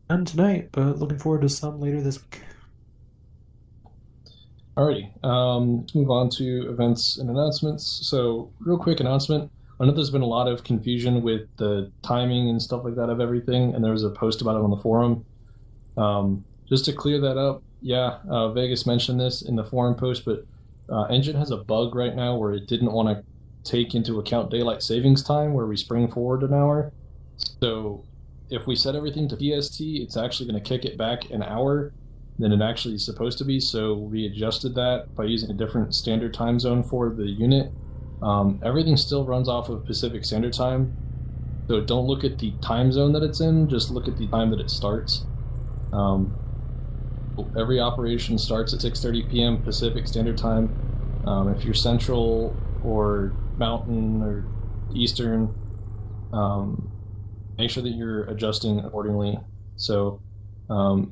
None tonight, but looking forward to some later this week. Alrighty, let's move on to events and announcements. So, real quick announcement. I know there's been a lot of confusion with the timing and stuff like that of everything, and there was a post about it on the forum. Just to clear that up, Vegas mentioned this in the forum post, but Engine has a bug right now where it didn't want to take into account daylight savings time, where we spring forward an hour. So, if we set everything to PST, it's actually going to kick it back an hour than it actually is supposed to be. So we adjusted that by using a different standard time zone for the unit. Everything still runs off of Pacific Standard Time. So don't look at the time zone that it's in, just look at the time that it starts. Every operation starts at 6:30 p.m. Pacific Standard Time. If you're Central or Mountain or Eastern, make sure that you're adjusting accordingly. So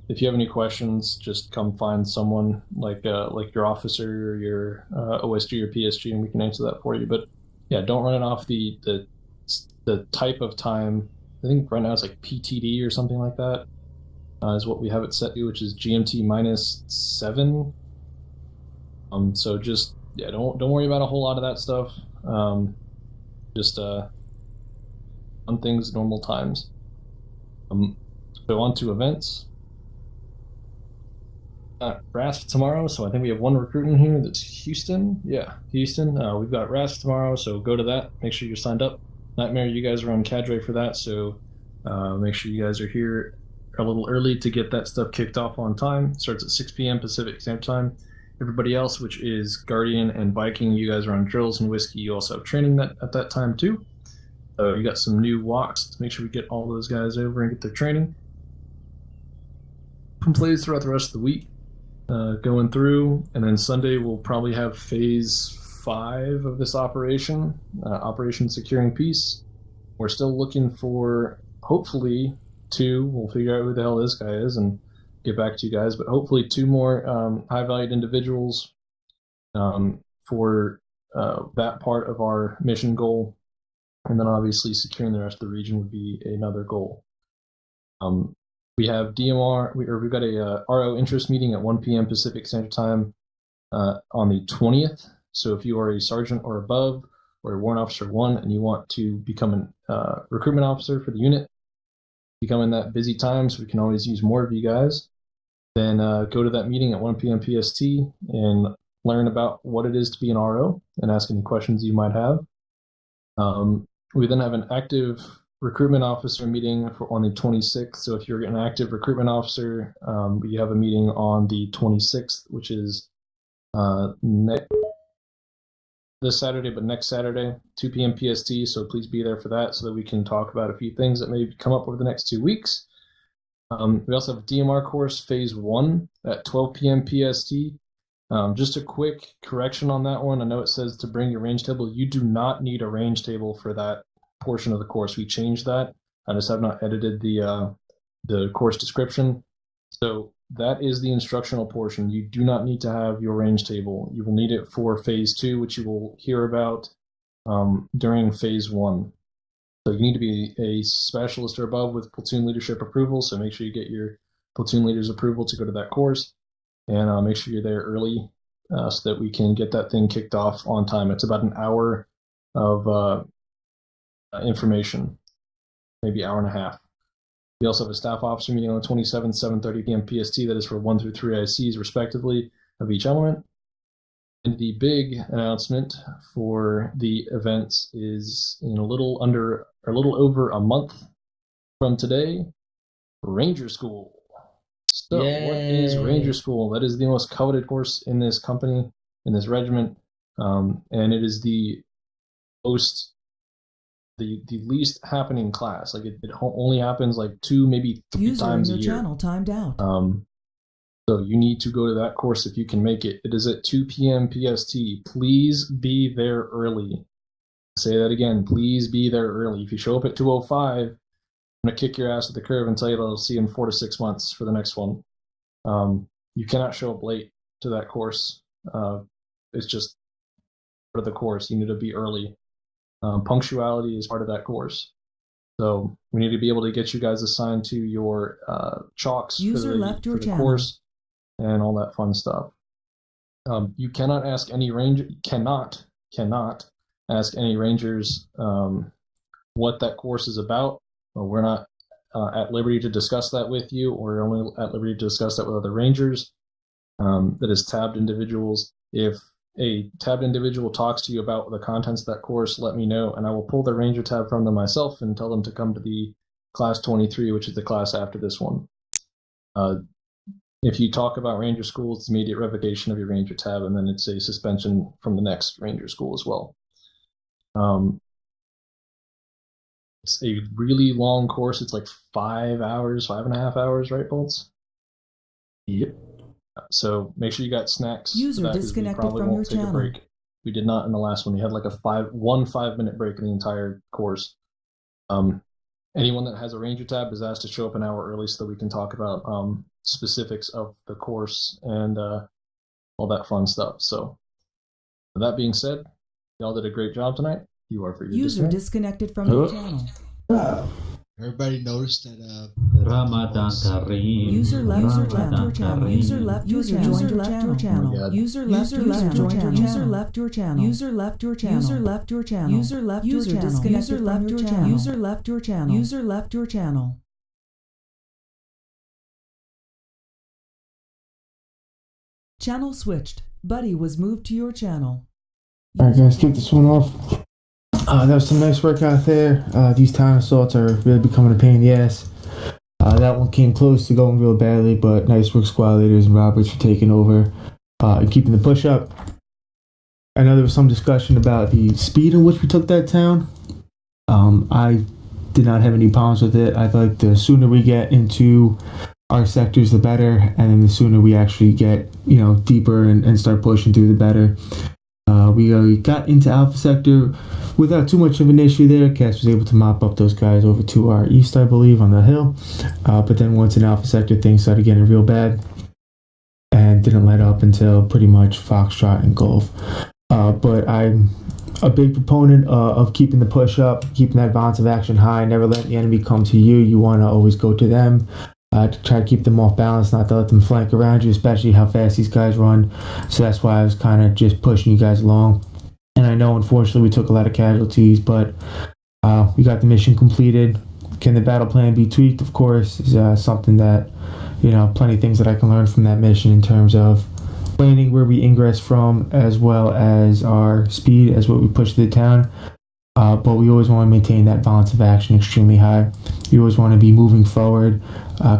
if you have any questions, just come find someone like your officer or your OSG or PSG, and we can answer that for you. But yeah, don't run it off the type of time. I think right now it's like PTD or something like that is what we have it set to, which is GMT -7. So just don't worry about a whole lot of that stuff. Just on things normal times. So on to events. RASP tomorrow, so I think we have one recruit in here that's Houston. Yeah, Houston. We've got RASP tomorrow, so go to that. Make sure you're signed up. Nightmare, you guys are on cadre for that, so make sure you guys are here a little early to get that stuff kicked off on time. It starts at 6 p.m. Pacific Standard Time. Everybody else, which is Guardian and Viking, you guys are on drills and whiskey. You also have training at that time too. You got some new walks. Let's make sure we get all those guys over and get their training. Plays throughout the rest of the week, going through, and then Sunday we'll probably have phase 5 of this operation, Operation Securing Peace. We're still looking for, hopefully, 2. We'll figure out who the hell this guy is and get back to you guys, but hopefully 2 more high-valued individuals for that part of our mission goal. And then obviously securing the rest of the region would be another goal. We have DMR, we've got a RO interest meeting at 1 p.m. Pacific Standard Time on the 20th. So if you are a sergeant or above, or a warrant officer 1, and you want to become a recruitment officer for the unit, become in that busy time, so we can always use more of you guys, then go to that meeting at 1 p.m. PST and learn about what it is to be an RO and ask any questions you might have. We then have an active recruitment officer meeting on the 26th. So if you're an active recruitment officer, we have a meeting on the 26th, which is this Saturday, but next Saturday, 2 p.m. PST. So please be there for that so that we can talk about a few things that may come up over the next 2 weeks. We also have a DMR course, phase 1 at 12 p.m. PST. Just a quick correction on that one. I know it says to bring your range table. You do not need a range table for that portion of the course. We changed that. I just have not edited the course description. So that is the instructional portion. You do not need to have your range table. You will need it for phase 2, which you will hear about during phase 1. So you need to be a specialist or above with platoon leadership approval. So make sure you get your platoon leader's approval to go to that course, and make sure you're there early so that we can get that thing kicked off on time. It's about an hour of information, maybe hour and a half. We also have a staff officer meeting on the 27th, 7:30 p.m. PST. That is for 1 through 3 ICs, respectively, of each element. And the big announcement for the events is in a little over a month from today, Ranger School. So, Yay. What is Ranger School? That is the most coveted course in this company, in this regiment, and it is the least happening class. Like it only happens like 2, maybe 3 times a year. User in your channel timed out. So you need to go to that course if you can make it. It is at 2 p.m. PST. Please be there early. Say that again. Please be there early. If you show up at 2:05, I'm gonna kick your ass at the curve and tell you that I'll see you in 4 to 6 months for the next one. You cannot show up late to that course. It's just part of the course. You need to be early. Punctuality is part of that course. So we need to be able to get you guys assigned to your chalks for the course and all that fun stuff. You cannot ask any cannot ask any rangers what that course is about. We're not at liberty to discuss that with you, or we're only at liberty to discuss that with other rangers. That is tabbed individuals. If a tabbed individual talks to you about the contents of that course, let me know, and I will pull the ranger tab from them myself and tell them to come to the class 23, which is the class after this one. If you talk about ranger school, it's immediate revocation of your ranger tab, and then it's a suspension from the next ranger school as well. It's a really long course. It's like 5 hours, 5.5 hours, right, Bolts? Yep. So make sure you got snacks. User for that, disconnected we probably from won't your take channel. a break. We did not in the last one. We had like one 5-minute break in the entire course. Anyone that has a ranger tab is asked to show up an hour early so that we can talk about specifics of the course and all that fun stuff. So with that being said, y'all did a great job tonight. You are free to User dismiss. disconnected from your channel. Everybody noticed that Ramadan Kareem. User left your channel. User left your channel. User left your channel. User left your channel. User left your channel. User left your channel. User left your channel. User left your channel. User left your channel. User left your channel. User left your channel. Channel switched. Buddy was moved to your channel. Alright guys, kick this one off. That was some nice work out there. These time assaults are really becoming a pain in the ass. That one came close to going real badly, but nice work squad leaders and Roberts for taking over and keeping the push up. I know there was some discussion about the speed in which we took that town. I did not have any problems with it. I thought the sooner we get into our sectors, the better, and then the sooner we actually get, deeper and start pushing through, the better. We got into Alpha Sector without too much of an issue there. Cass was able to mop up those guys over to our east, I believe, on the hill. But then once in Alpha Sector, things started getting real bad and didn't let up until pretty much Foxtrot and Gulf. But I'm a big proponent of keeping the push up, keeping that balance of action high, never letting the enemy come to you. You want to always go to them. To try to keep them off balance, not to let them flank around you, especially how fast these guys run. So that's why I was kind of just pushing you guys along. And I know, unfortunately, we took a lot of casualties, but we got the mission completed. Can the battle plan be tweaked? Of course, is something that, plenty of things that I can learn from that mission in terms of planning where we ingress from, as well as our speed, as what we push to the town. But we always want to maintain that balance of action extremely high. You always want to be moving forward,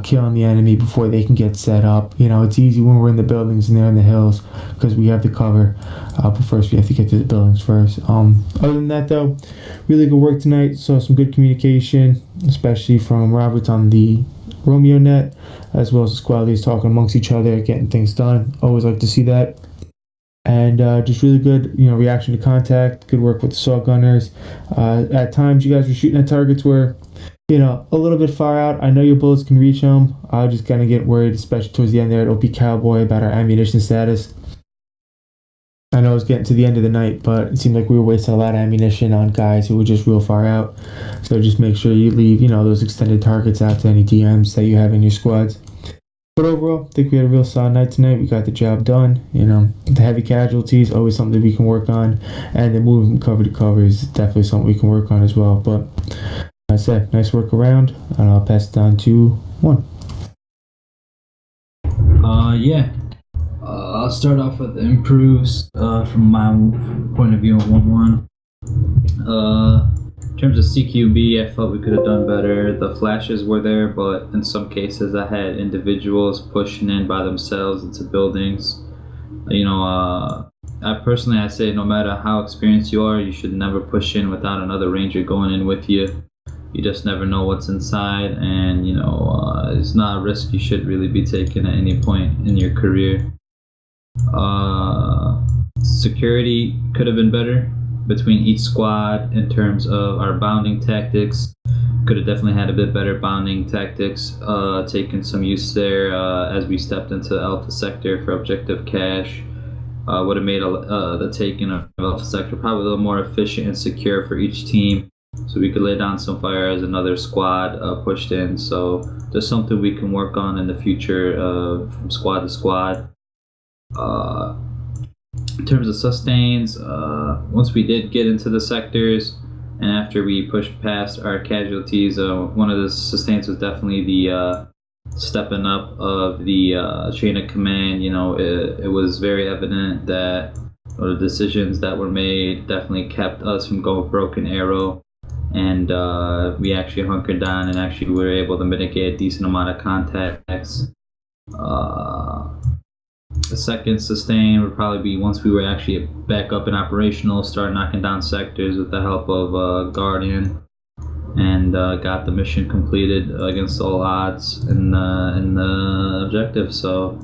killing the enemy before they can get set up. It's easy when we're in the buildings and they're in the hills because we have the cover. But first, we have to get to the buildings first. Other than that, though, really good work tonight. Saw some good communication, especially from Roberts on the Romeo net, as well as the squad leaders talking amongst each other, getting things done. Always like to see that. And just really good, reaction to contact. Good work with the assault gunners. At times, you guys were shooting at targets where you know, a little bit far out. I know your bullets can reach them. I just kind of get worried, especially towards the end there at OP Cowboy, about our ammunition status. I know it was getting to the end of the night, but it seemed like we were wasting a lot of ammunition on guys who were just real far out. So just make sure you leave, you know, those extended targets out to any DMs that you have in your squads. But overall, I think we had a real solid night tonight. We got the job done. You know, the heavy casualties, always something we can work on. And the moving cover to cover is definitely something we can work on as well. But I said, nice work around. And I'll pass it down to 1. Yeah. I'll start off with improves from my point of view on 1-1. In terms of CQB, I felt we could have done better. The flashes were there, but in some cases I had individuals pushing in by themselves into buildings. You know, I say no matter how experienced you are, you should never push in without another ranger going in with you. You just never know what's inside, and you know, it's not a risk you should really be taking at any point in your career. Security could have been better between each squad in terms of our bounding tactics. Could have definitely had a bit better bounding tactics, taken some use there as we stepped into Alpha Sector for objective cash. Would have made the taking of Alpha Sector probably a little more efficient and secure for each team, so we could lay down some fire as another squad pushed in. So just something we can work on in the future from squad to squad. In terms of sustains, once we did get into the sectors and after we pushed past our casualties, one of the sustains was definitely the stepping up of the chain of command. You know, it was very evident that the decisions that were made definitely kept us from going broken arrow, and we actually hunkered down and actually were able to mitigate a decent amount of contacts. The second sustain would probably be once we were actually back up and operational, start knocking down sectors with the help of Guardian, and got the mission completed against all odds in the objective. So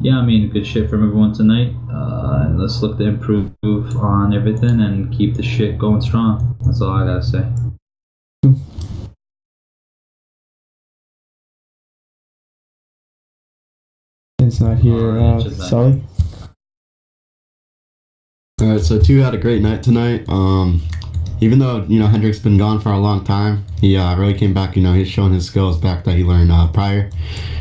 yeah, I mean, good shit from everyone tonight, and let's look to improve on everything and keep the shit going strong. That's all I gotta say. It's not here, Sully. Alright, so 2 had a great night tonight. Even though, you know, Hendrick's been gone for a long time, he really came back. You know, he's showing his skills back that he learned prior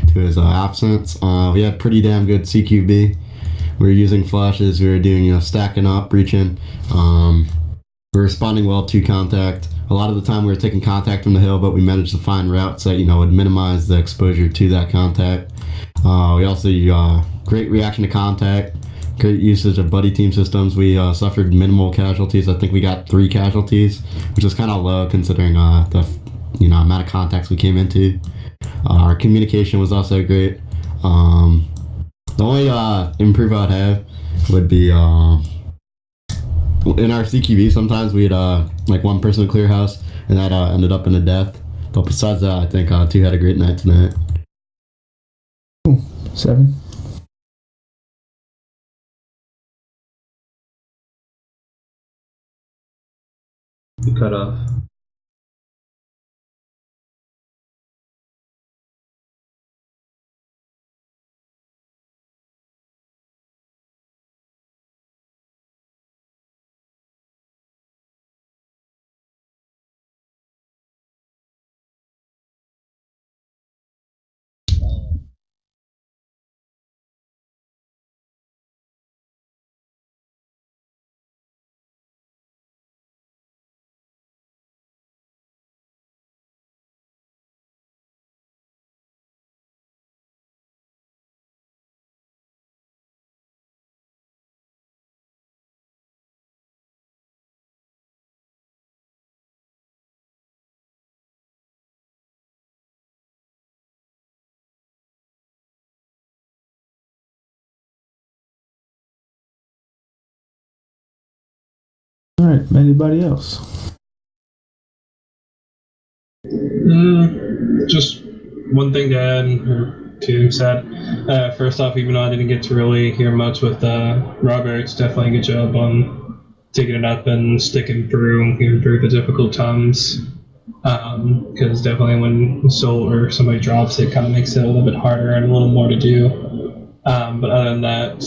to his absence. We had pretty damn good CQB. We were using flashes, we were doing, you know, stacking up, breaching. We were responding well to contact. A lot of the time we were taking contact from the hill, but we managed to find routes that, you know, would minimize the exposure to that contact. We also great reaction to contact, great usage of buddy team systems. We suffered minimal casualties. I think we got 3 casualties, which is kind of low considering the amount of contacts we came into. Our communication was also great. The only improve I'd have would be in our CQB. Sometimes we'd like one person to clear house, and that ended up in a death. But besides that, I think 2 had a great night tonight. 7. You cut off. Alright, anybody else? Just one thing to add, or 2 said. First off, even though I didn't get to really hear much with Robert, it's definitely a good job on taking it up and sticking through the difficult times. because definitely when soul or somebody drops, it kind of makes it a little bit harder and a little more to do. But other than that,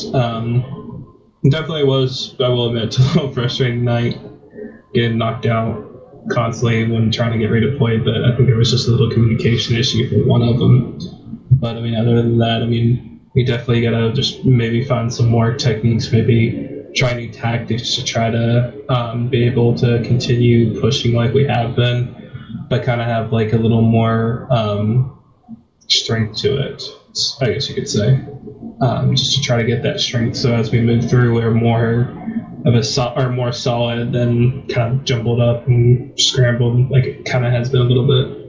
definitely was, I will admit, a little frustrating night, getting knocked out constantly when trying to get redeployed, but I think there was just a little communication issue for one of them. But I mean, other than that, I mean, we definitely gotta just maybe find some more techniques, maybe try new tactics to try to be able to continue pushing like we have been, but kind of have like a little more strength to it, I guess you could say. Just to try to get that strength, so as we move through, we're more of more solid than kind of jumbled up and scrambled like it kind of has been a little bit.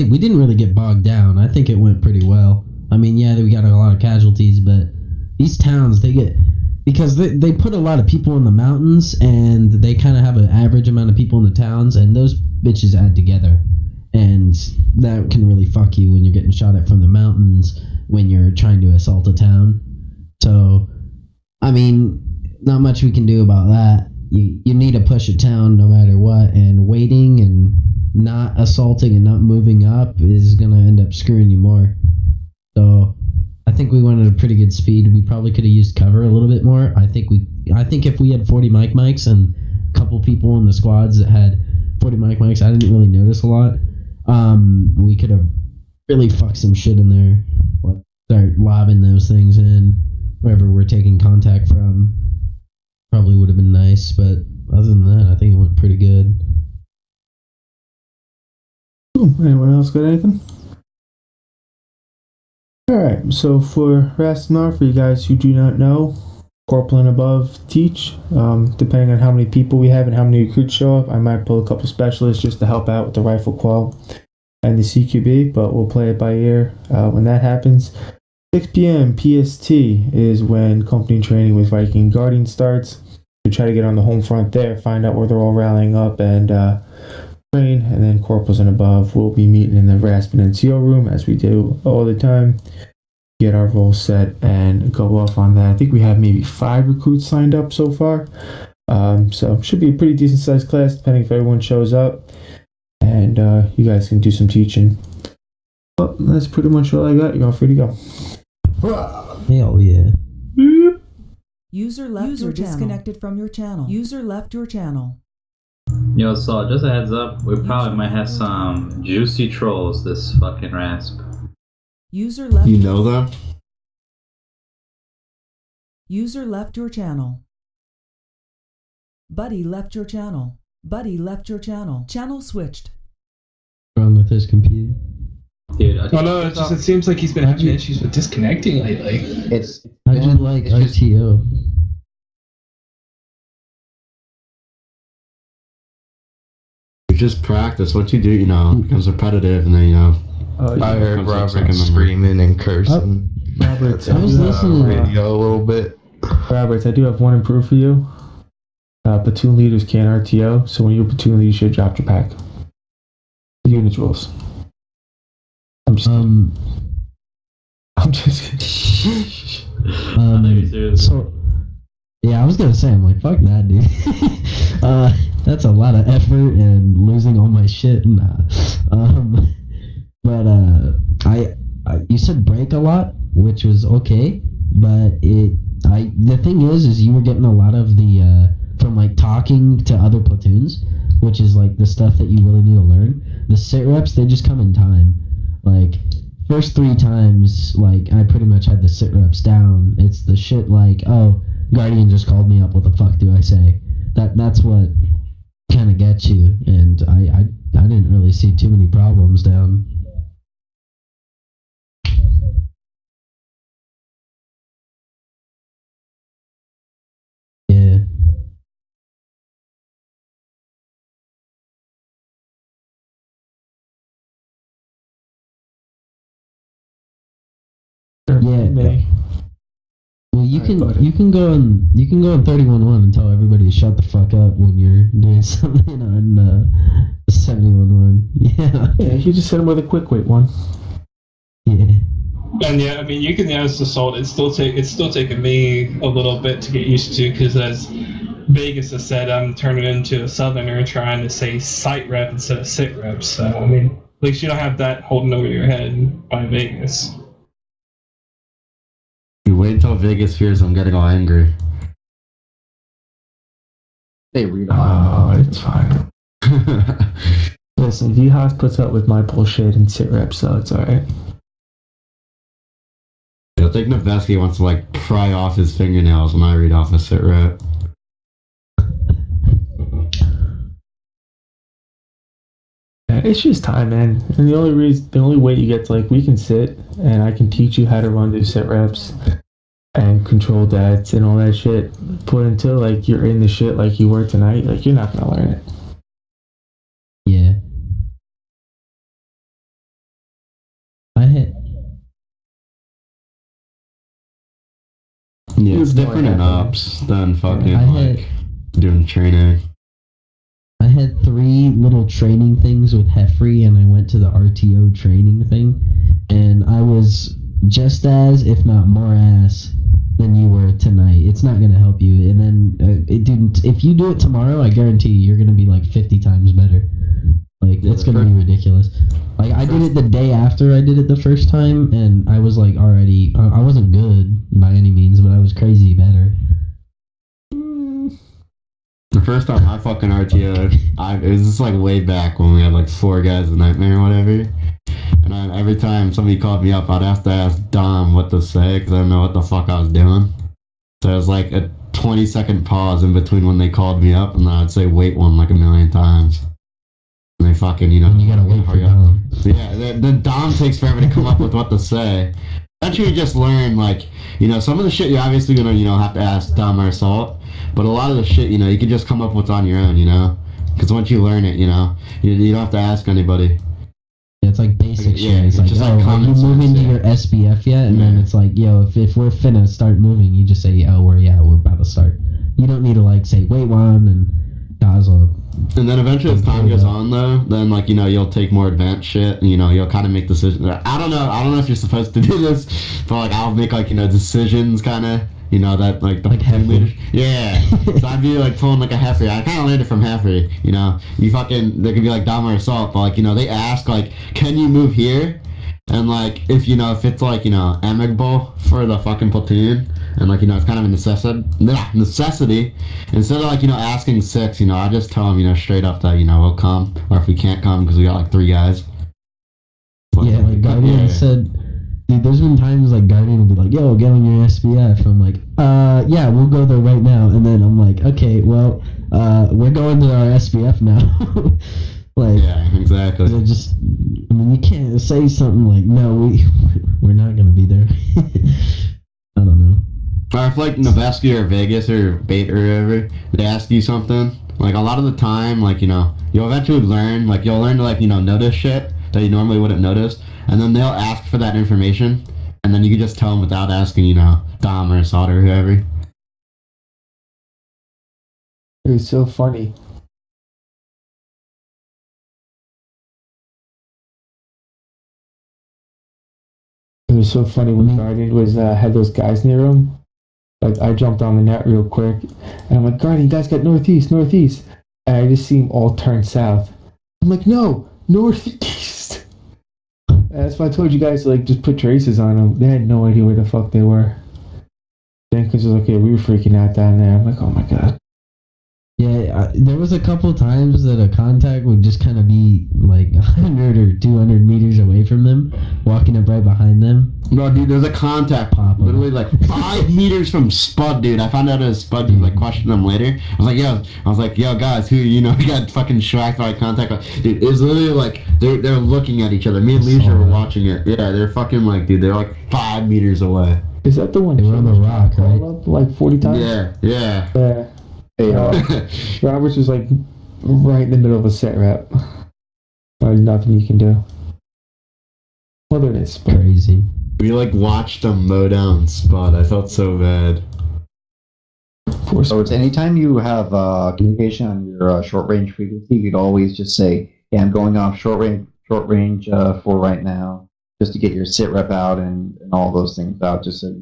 We didn't really get bogged down. I think it went pretty well. I mean, yeah, we got a lot of casualties, but these towns, because they put a lot of people in the mountains, and they kind of have an average amount of people in the towns, and those bitches add together. And that can really fuck you when you're getting shot at from the mountains when you're trying to assault a town. So, I mean, not much we can do about that. You need to push a town no matter what, and waiting and not assaulting and not moving up is going to end up screwing you more. So, I think we went at a pretty good speed. We probably could have used cover a little bit more. I think if we had 40 mics and a couple people in the squads that had 40 mics, I didn't really notice a lot. We could have really fucked some shit in there. Start lobbing those things in wherever we're taking contact from. Probably would have been nice, but other than that, I think it went pretty good. Anyone else got anything? Alright, so for Rastamar, for you guys who do not know, Corporal and above teach. Depending on how many people we have and how many recruits show up, I might pull a couple specialists just to help out with the rifle qual and the CQB, but we'll play it by ear when that happens. 6 p.m. PST is when company training with Viking Guardian starts. We try to get on the home front there, find out where they're all rallying up, and train. And then corporals and above will be meeting in the Raspen NCO room, as we do all the time. Get our role set and go off on that. I think we have maybe 5 recruits signed up so far. So should be a pretty decent sized class, depending if everyone shows up. And you guys can do some teaching. Well, that's pretty much all I got. You're all free to go. Hell yeah. User left User disconnected from your channel. User left your channel. Yo, so just a heads up, we probably might have some juicy trolls this fucking rasp. User left. You know them? User left your channel. Buddy left your channel. Buddy left your channel. Channel switched. Wrong with his computer. Dude, oh no, it seems like he's been having issues with disconnecting lately. I just like RTO. You just practice. What you do, it becomes repetitive, and then, I heard Robert screaming and cursing. Roberts, I was listening to the radio a little bit. Roberts, I do have one improve for you. Platoon leaders can't RTO, so when you're platoon leader, you should drop your pack. The unit rules. I'm just So, yeah, I was gonna say, I'm like, fuck that, dude. That's a lot of effort and losing all my shit. Nah. You said break a lot, which was okay, but the thing is you were getting a lot of the from like talking to other platoons, which is like the stuff that you really need to learn. The sit reps, they just come in time. Like first 3 times, like I pretty much had the sit reps down. It's the shit like, oh, Guardian just called me up. What the fuck do I say? That's what kind of gets you. And I didn't really see too many problems down. Yeah. Yeah. Well, you can go on 31-1 and tell everybody to shut the fuck up when you're doing something on 71-1. Yeah. You just hit him with a quick wait one. Yeah. And yeah, I mean, you can as assault. It's still taking me a little bit to get used to, because as Vegas has said I'm turning into a southerner trying to say site rep instead of sit rep. So, I mean, at least you don't have that holding over your head by Vegas. You wait until Vegas hears I'm getting all angry. They read it's fine. Listen, V-House puts up with my bullshit and sit reps, so it's alright. I think Noveski wants to like pry off his fingernails when I read off a sit rep. Yeah, it's just time, man. And the only way you get to like, we can sit, and I can teach you how to run these sit reps and control dats and all that shit. But until like you're in the shit like you were tonight, like you're not gonna learn it. Yeah. Yeah, it's different in ops than fucking like doing training. I had 3 little training things with Heffrey, and I went to the RTO training thing, and I was just as, if not more ass than you were tonight. It's not going to help you. And then, if you do it tomorrow, I guarantee you're going to be like 50 times better. Like, it's going to be ridiculous. Like, I did it the day after I did it the first time, and I was like already, I wasn't good by any means, but I was crazy better. The first time I fucking RTO'd, it was just like way back when we had like 4 guys a Nightmare or whatever. And every time somebody called me up, I'd have to ask Dom what to say because I didn't know what the fuck I was doing. So it was like a 20-second pause in between when they called me up, and then I'd say wait one like a million times. And they fucking, you gotta wait for Dom. Yeah, then Dom takes forever to come up with what to say. Eventually you just learn, like, some of the shit you're obviously gonna, have to ask Dom or Assault. But a lot of the shit, you can just come up with on your own, Because once you learn it, you don't have to ask anybody. Yeah, it's like basic shit. Yeah, it's like, just are you moving to your SBF yet? And then it's like, if we're finna start moving, you just say, we're about to start. You don't need to like say, wait one, and Gaza. And then eventually as time goes on though, then like, you'll take more advanced shit and, you'll kind of make decisions. I don't know if you're supposed to do this, but like I'll make like, decisions kind of, that like the team leader. Yeah. So I'd be like pulling like a Heffrey. I kind of learned it from Heffrey, You fucking, there could be like Dom or Assault, but like, they ask like, can you move here? And like, if it's like, amicable for the fucking platoon, and like, it's kind of a necessity, instead of like, asking 6, I just tell them, straight up that, we'll come, or if we can't come because we got like 3 guys. Yeah, like Guardian said, dude, there's been times like Guardian will be like, yo, get on your SBF. I'm like, yeah, we'll go there right now. And then I'm like, okay, well, we're going to our SBF now. Like, yeah, exactly. You can't say something like, no, we're not gonna be there. I don't know. Or if like Noveski or Vegas or Bait or whatever, they ask you something, like a lot of the time, like, you'll eventually learn, like you'll learn to like, notice shit that you normally wouldn't notice, and then they'll ask for that information, and then you can just tell them without asking, Dom or Assault or whoever. It was so funny. It was so funny when Guardian was had those guys near him. Like I jumped on the net real quick, and I'm like, Guardian, you guys got northeast, and I just see them all turn south. I'm like, no, northeast. And that's why I told you guys to like just put traces on them. They had no idea where the fuck they were. Jenkins was like, yeah, we were freaking out down there. I'm like, oh my god. Yeah, there was a couple times that a contact would just kind of be like 100 or 200 meters away from them, walking up right behind them. Bro, dude, there's a contact pop literally like 5 meters from Spud, dude. I found out it was Spud, dude, like questioned them later. I was like, yo, guys, who, got fucking tracked by contact. Dude, it's literally like, they're looking at each other. Me and Leisure were watching it. Yeah, they're fucking like, dude, they're like 5 meters away. Is that the one? They were on the rock, right? Like 40 times? Yeah. Hey, Roberts was like right in the middle of a set rep. There's nothing you can do. Whether it's crazy. We like watched them mow down Spot. I felt so bad. So it's anytime you have communication on your short range frequency, you could always just say, "Yeah, I'm going off short range for right now," just to get your sit rep out and all those things out. Just so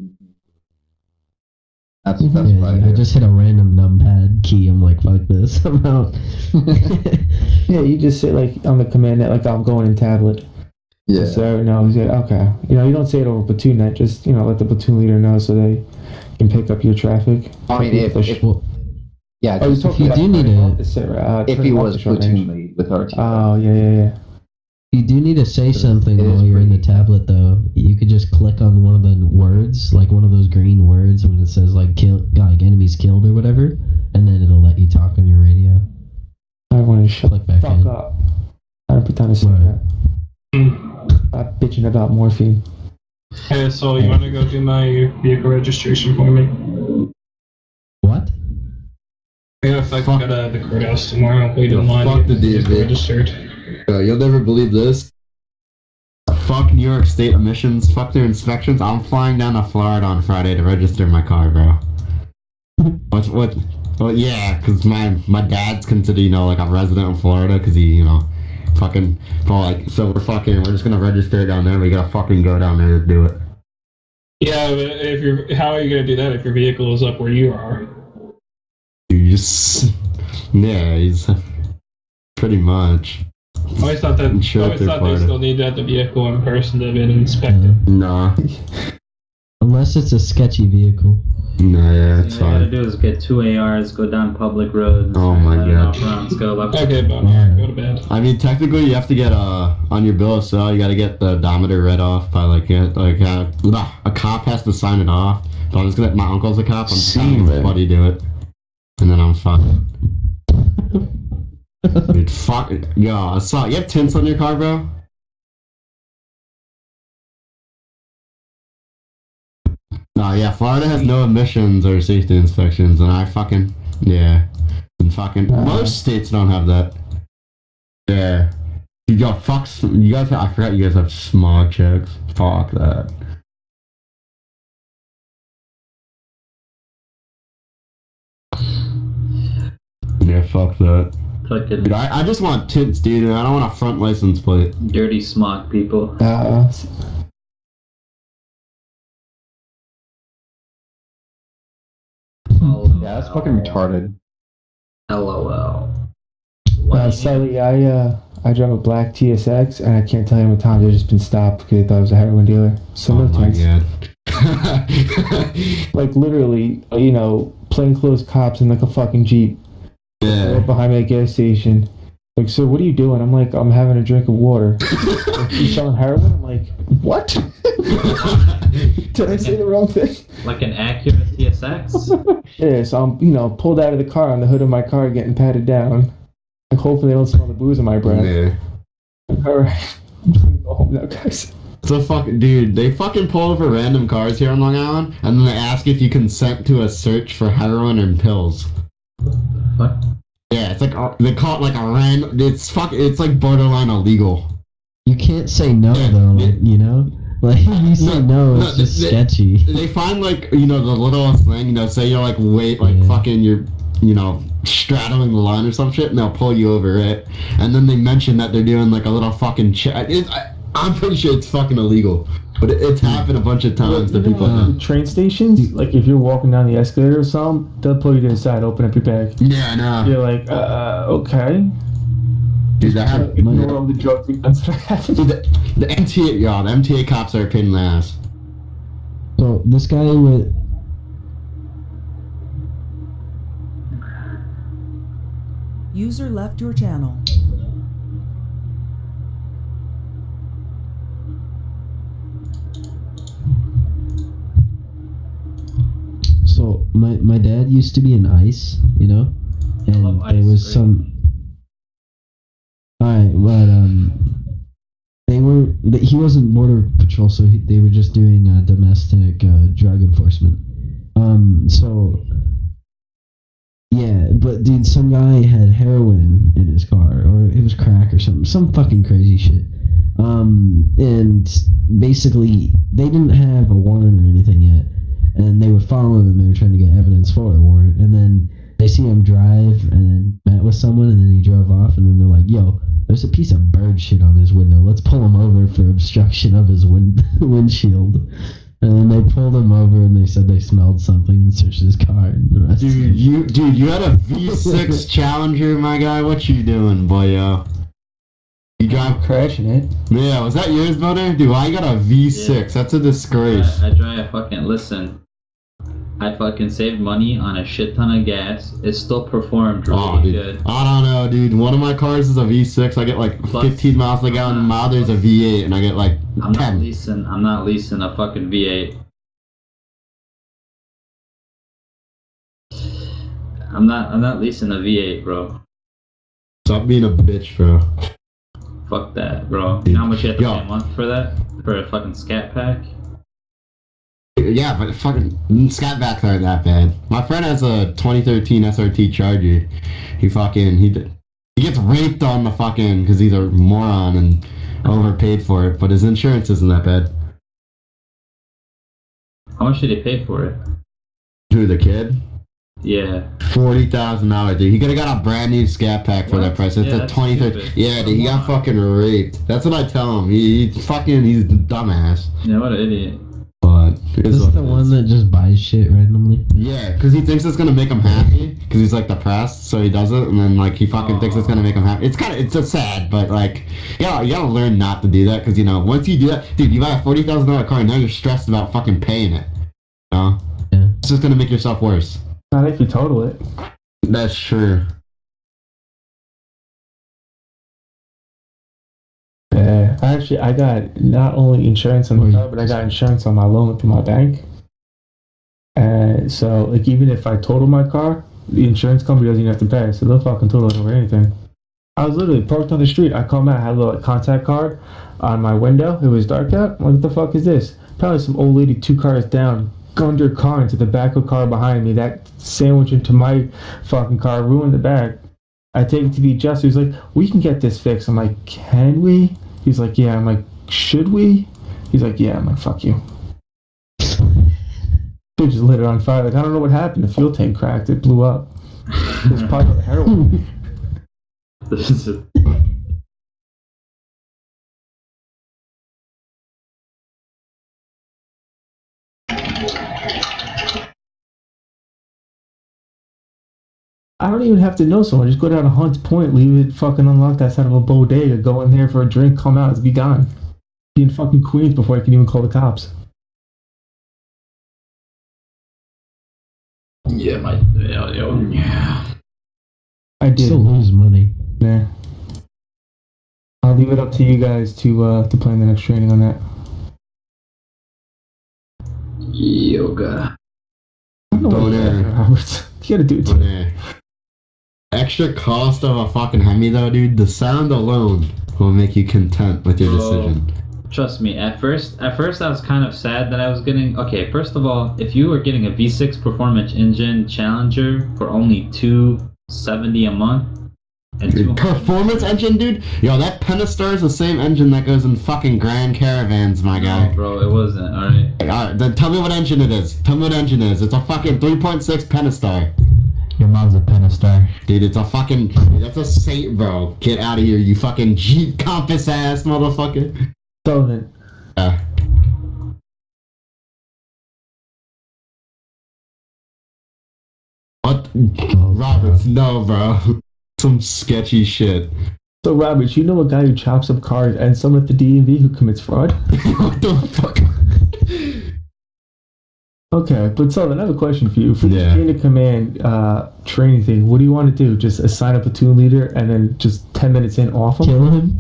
That's Yeah, what I I do. just hit a random numpad key. I'm like, fuck this. I'm out. Yeah, you just say like on the command net, like I'm going in tablet. Yeah. So no, he's like, okay. You know, you don't say it over platoon net. Just let the platoon leader know so they can pick up your traffic. I mean, if yeah, oh, just you you do need a if he was platoon lead with RTO. Oh yeah. You do need to say something while you're in the tablet, though. You could just click on one of the words, like one of those green words when it says like "kill," like enemies killed or whatever, and then it'll let you talk on your radio. I want to shut the back fuck in. up. I put down a cigarette. Stop bitching about morphine. Hey, so you want to go do my vehicle registration for me? What? Yeah, if I can go to the courthouse tomorrow, wait in line Fuck to the get DMV. registered. You'll never believe this. Fuck New York State emissions. Fuck their inspections. I'm flying down to Florida on Friday to register my car, bro. What? Well, yeah, because my dad's considered, like a resident of Florida, because he, fucking, so we're just gonna register it down there. We gotta fucking go down there to do it. Yeah, but how are you gonna do that if your vehicle is up where you are? He's pretty much. I always thought they still need to have the vehicle in person to have been inspected. Nah. Unless it's a sketchy vehicle. No, yeah, it's All you gotta fine. do is get 2 ARs, go down public roads. Oh my god. Rounds, go left. Okay, but go to bed. I mean, technically, you have to get on your bill of sale. You got to get the odometer read off by a cop has to sign it off. But I'm just gonna. My uncle's a cop. I'm just having his buddy do it, and then I'm fine. Dude, fuck. Yo, I saw. You have tints on your car, bro? No, yeah, Florida has no emissions or safety inspections, and most states don't have that. Yeah. You guys, I forgot you guys have smog checks. Fuck that. Yeah, fuck that. Fucking Dude, I just want tints, dude, and I don't want a front license plate. dirty smog people. Yeah, that's fucking retarded. LOL. Slightly, I drive a black TSX, and I can't tell you how many times I've just been stopped because they thought I was a heroin dealer. So no my tints. god. Like literally, plainclothes cops in like a fucking Jeep. Yeah. Behind me at a gas station. Like, so what are you doing? I'm like, I'm having a drink of water. Like, you selling heroin? I'm like, what? Did I say the wrong thing? Like an accurate TSX? Yeah, so I'm, pulled out of the car on the hood of my car getting patted down. Like, hopefully they don't smell the booze in my breath. Yeah. Alright. I'm gonna go home now, guys. So dude, they fucking pull over random cars here on Long Island, and then they ask if you consent to a search for heroin and pills. What? Yeah, it's like they call it like a random. It's like borderline illegal. You can't say no though, Like if you say no, it's just sketchy. They find the littlest thing, say you're fucking you're straddling the line or some shit, and they'll pull you over, right? And then they mention that they're doing like a little fucking check. I'm pretty sure it's fucking illegal, but it's happened a bunch of times that people know. Train stations, like if you're walking down the escalator or something, they'll pull you to the side, open up your bag. Yeah, I know. You're like, okay. Dude, that happened. Ignore all the drug things that's what happened. The MTA cops are a pain in the ass. So this guy with User left your channel. So my dad used to be in ICE, and there was some. Alright, but he wasn't border patrol, so they were just doing domestic drug enforcement. So yeah, but dude, some guy had heroin in his car, or it was crack or something, some fucking crazy shit. And basically they didn't have a warrant or anything yet. And they were following him. They were trying to get evidence for a warrant. And then they see him drive and then met with someone and then he drove off. And then they're like, yo, there's a piece of bird shit on his window. Let's pull him over for obstruction of his windshield. And then they pulled him over and they said they smelled something and searched his car and the rest. Dude, you had a V6 Challenger, my guy. What you doing, boyo? You drive crashing it. Yeah, was that yours, brother? Dude, I got a V6. Yeah. That's a disgrace. I drive listen. I fucking saved money on a shit ton of gas. It still performed really good. I don't know, dude. One of my cars is a V6. I get like 15 miles per gallon. My other's a V8, and I get like 10. I'm not leasing a fucking V8. I'm not leasing a V8, bro. Stop being a bitch, bro. Fuck that, bro. You know how much you have to pay a month for that? For a fucking scat pack? Yeah, but fucking scat backs aren't that bad. My friend has a 2013 SRT Charger. He gets raped on the fucking because he's a moron and overpaid for it. But his insurance isn't that bad. How much did he pay for it? Who, the kid? Yeah. $40,000, dude. He could have got a brand new scat pack for that price. It's a 2013. Yeah, dude. He got fucking raped. That's what I tell him. He's a dumbass. Yeah, what an idiot. But This is the one that just buys shit randomly. Yeah, because he thinks it's gonna make him happy. Because he's like depressed, so he does it, and then like he fucking thinks it's gonna make him happy. It's just sad, but like, yeah, you gotta learn not to do that. Because once you do that, dude, you buy a $40,000 car, and now you're stressed about fucking paying it. You know? Yeah. It's just gonna make yourself worse. Not if you total it. That's true. Yeah, actually, I got not only insurance on the car, but I got insurance on my loan through my bank. And so, like, even if I total my car, the insurance company doesn't even have to pay, so they'll fucking total it over anything. I was literally parked on the street. I come out, I had a little contact card on my window. It was dark out. What the fuck is this? Probably some old lady 2 cars down, gunned her car into the back of a car behind me. That sandwich into my fucking car, ruined the back. I take it to the adjuster. He's like, we can get this fixed. I'm like, can we? He's like, yeah. I'm like, should we? He's like, yeah. I'm like, fuck you. They just lit it on fire. Like, I don't know what happened. The fuel tank cracked. It blew up. It was probably heroin. This is a... I don't even have to know someone. Just go down to Hunt's Point, leave it fucking unlocked outside of a bodega, go in there for a drink, come out, be gone. Be in fucking Queens before I can even call the cops. Yeah, yeah. I did. Still lose money. Yeah. I'll leave it up to you guys to plan the next training on that. Yoga. Bonaire. Robert. You gotta do it. Bonaire. Extra cost of a fucking Hemi though, dude. The sound alone will make you content with your decision. Trust me, at first I was kind of sad that I was getting... Okay, first of all, if you were getting a V6 Performance Engine Challenger for only $270 a month... And Performance engine, dude? Yo, that Pentastar is the same engine that goes in fucking Grand Caravans, my guy. No, bro, it wasn't, alright? Alright, then tell me what engine it is. Tell me what engine it is. It's a fucking 3.6 Pentastar. Your mom's a Pentastar. Dude, it's a fucking... Dude, that's a Saint, bro. Get out of here, you fucking Jeep Compass ass motherfucker. Sullivan. What? Roberts, no, bro. Some sketchy shit. So, Robert, you know a guy who chops up cars and someone at the DMV who commits fraud? What the fuck? Okay, but Sullivan, I have a question for you. For the chain of command training thing, what do you want to do? Just assign a platoon leader and then just 10 minutes in, off him? Kill him?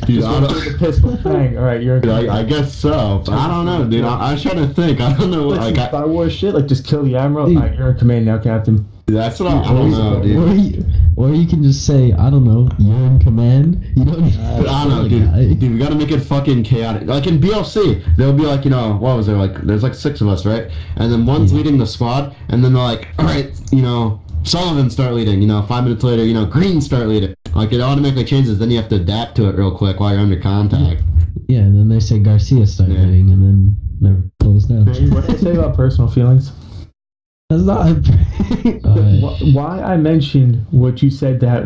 Dude, I don't... the pistol. Bang. All right, you're... I guess so. But I don't know, dude. I was trying to think. I don't know. Like Star Wars shit? Like, just kill the admiral? All right, you're in command now, Captain. That's what I don't know, dude. Or you can just say, I don't know, you're in command. You don't need I don't know, dude. Dude, we gotta make it fucking chaotic. Like in BLC, they'll be like, what was there? Like, there's like 6 of us, right? And then one's leading the squad, and then they're like, all right, Sullivan start leading. 5 minutes later, Green start leading. Like, it automatically changes. Then you have to adapt to it real quick while you're under contact. Yeah, and then they say Garcia start leading, and then never close down. What do you say about personal feelings? That's not why I mentioned what you said on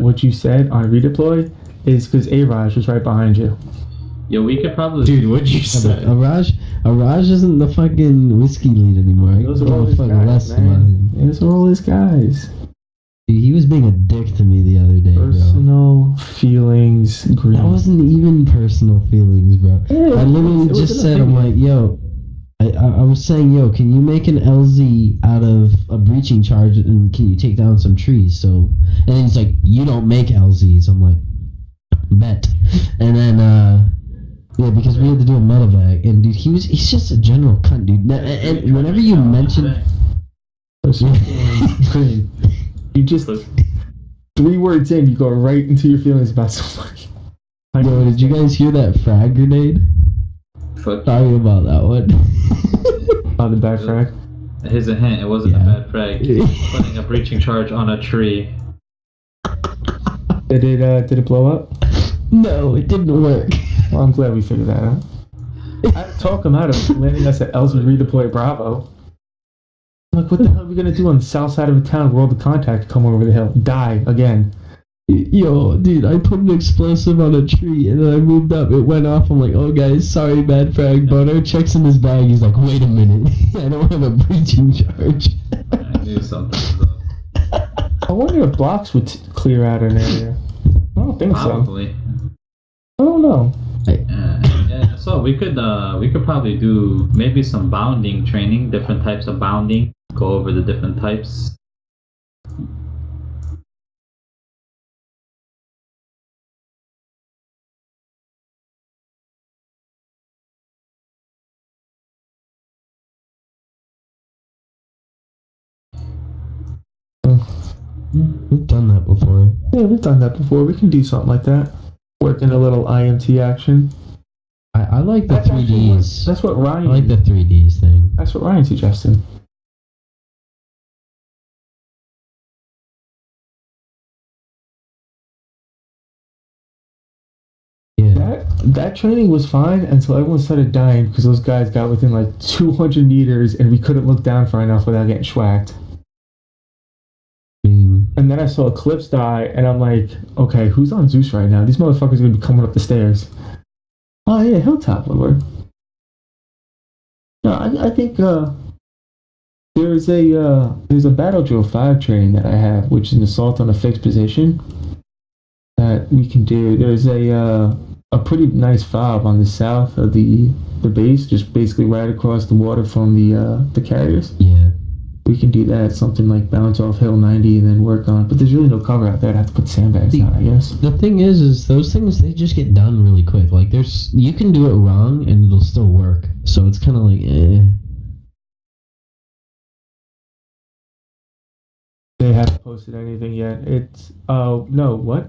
redeploy is because A-Raj was right behind you. Yo, we could probably. Dude, what'd you say? Araj isn't the fucking whiskey lead anymore. Those are all his fuck guys, less man. about him. Those are all his guys. Dude, he was being a dick to me the other day, bro. Personal feelings. Green. That wasn't even personal feelings, bro. Yeah, I literally it was just an said, I'm opinion. like, yo, I was saying, yo, can you make an LZ out of a breaching charge and can you take down some trees? So, and then he's like, you don't make LZs. I'm like, bet. And then, yeah, because we had to do a medevac, and dude, he's just a general cunt, dude. And whenever you mention, Green. You just 3 words in, you go right into your feelings about somebody. yo, did you guys hear that frag grenade? Sorry about that one. Oh, the bad frag. Here's a hint. It wasn't a bad frag. Putting a breaching charge on a tree. Did it blow up? No, it didn't work. Well, I'm glad we figured that out. I had to talk him out of landing us at Ellswood redeploy Bravo. I'm like, what the hell are we gonna do on the south side of a town where all the contacts come over the hill? Die again. Yo, dude, I put an explosive on a tree and then I moved up. It went off. I'm like, oh, guys, sorry, bad frag. Bono checks in his bag. He's like, wait a minute. I don't have a breaching charge. I knew something was up. I wonder if blocks would clear out an area. I don't think Probably. so. I don't know. Yeah, so we could probably do maybe some bounding training, different types of bounding. Go over the different types. We've done that before. Yeah, we've done that before. We can do something like that. Working a little IMT action. I like the That's 3Ds. That's what Ryan. I like the 3Ds thing. That's what Ryan suggested. Yeah. That training was fine until everyone started dying because those guys got within like 200 meters and we couldn't look down far enough without getting schwacked. And then I saw Eclipse die, and I'm like, okay, who's on Zeus right now? These motherfuckers are gonna be coming up the stairs. Oh yeah, Hilltop Lord. No, I think there's a Battle Drill 5 training that I have, which is an assault on a fixed position that we can do. There's a pretty nice fob on the south of the base, just basically right across the water from the carriers. Yeah. We can do that, something like bounce off Hill 90 and then work on. But there's really no cover out there. I'd have to put sandbags down, I guess. The thing is those things, they just get done really quick. Like, you can do it wrong and it'll still work. So it's kind of like, eh. They haven't posted anything yet. It's, no, what?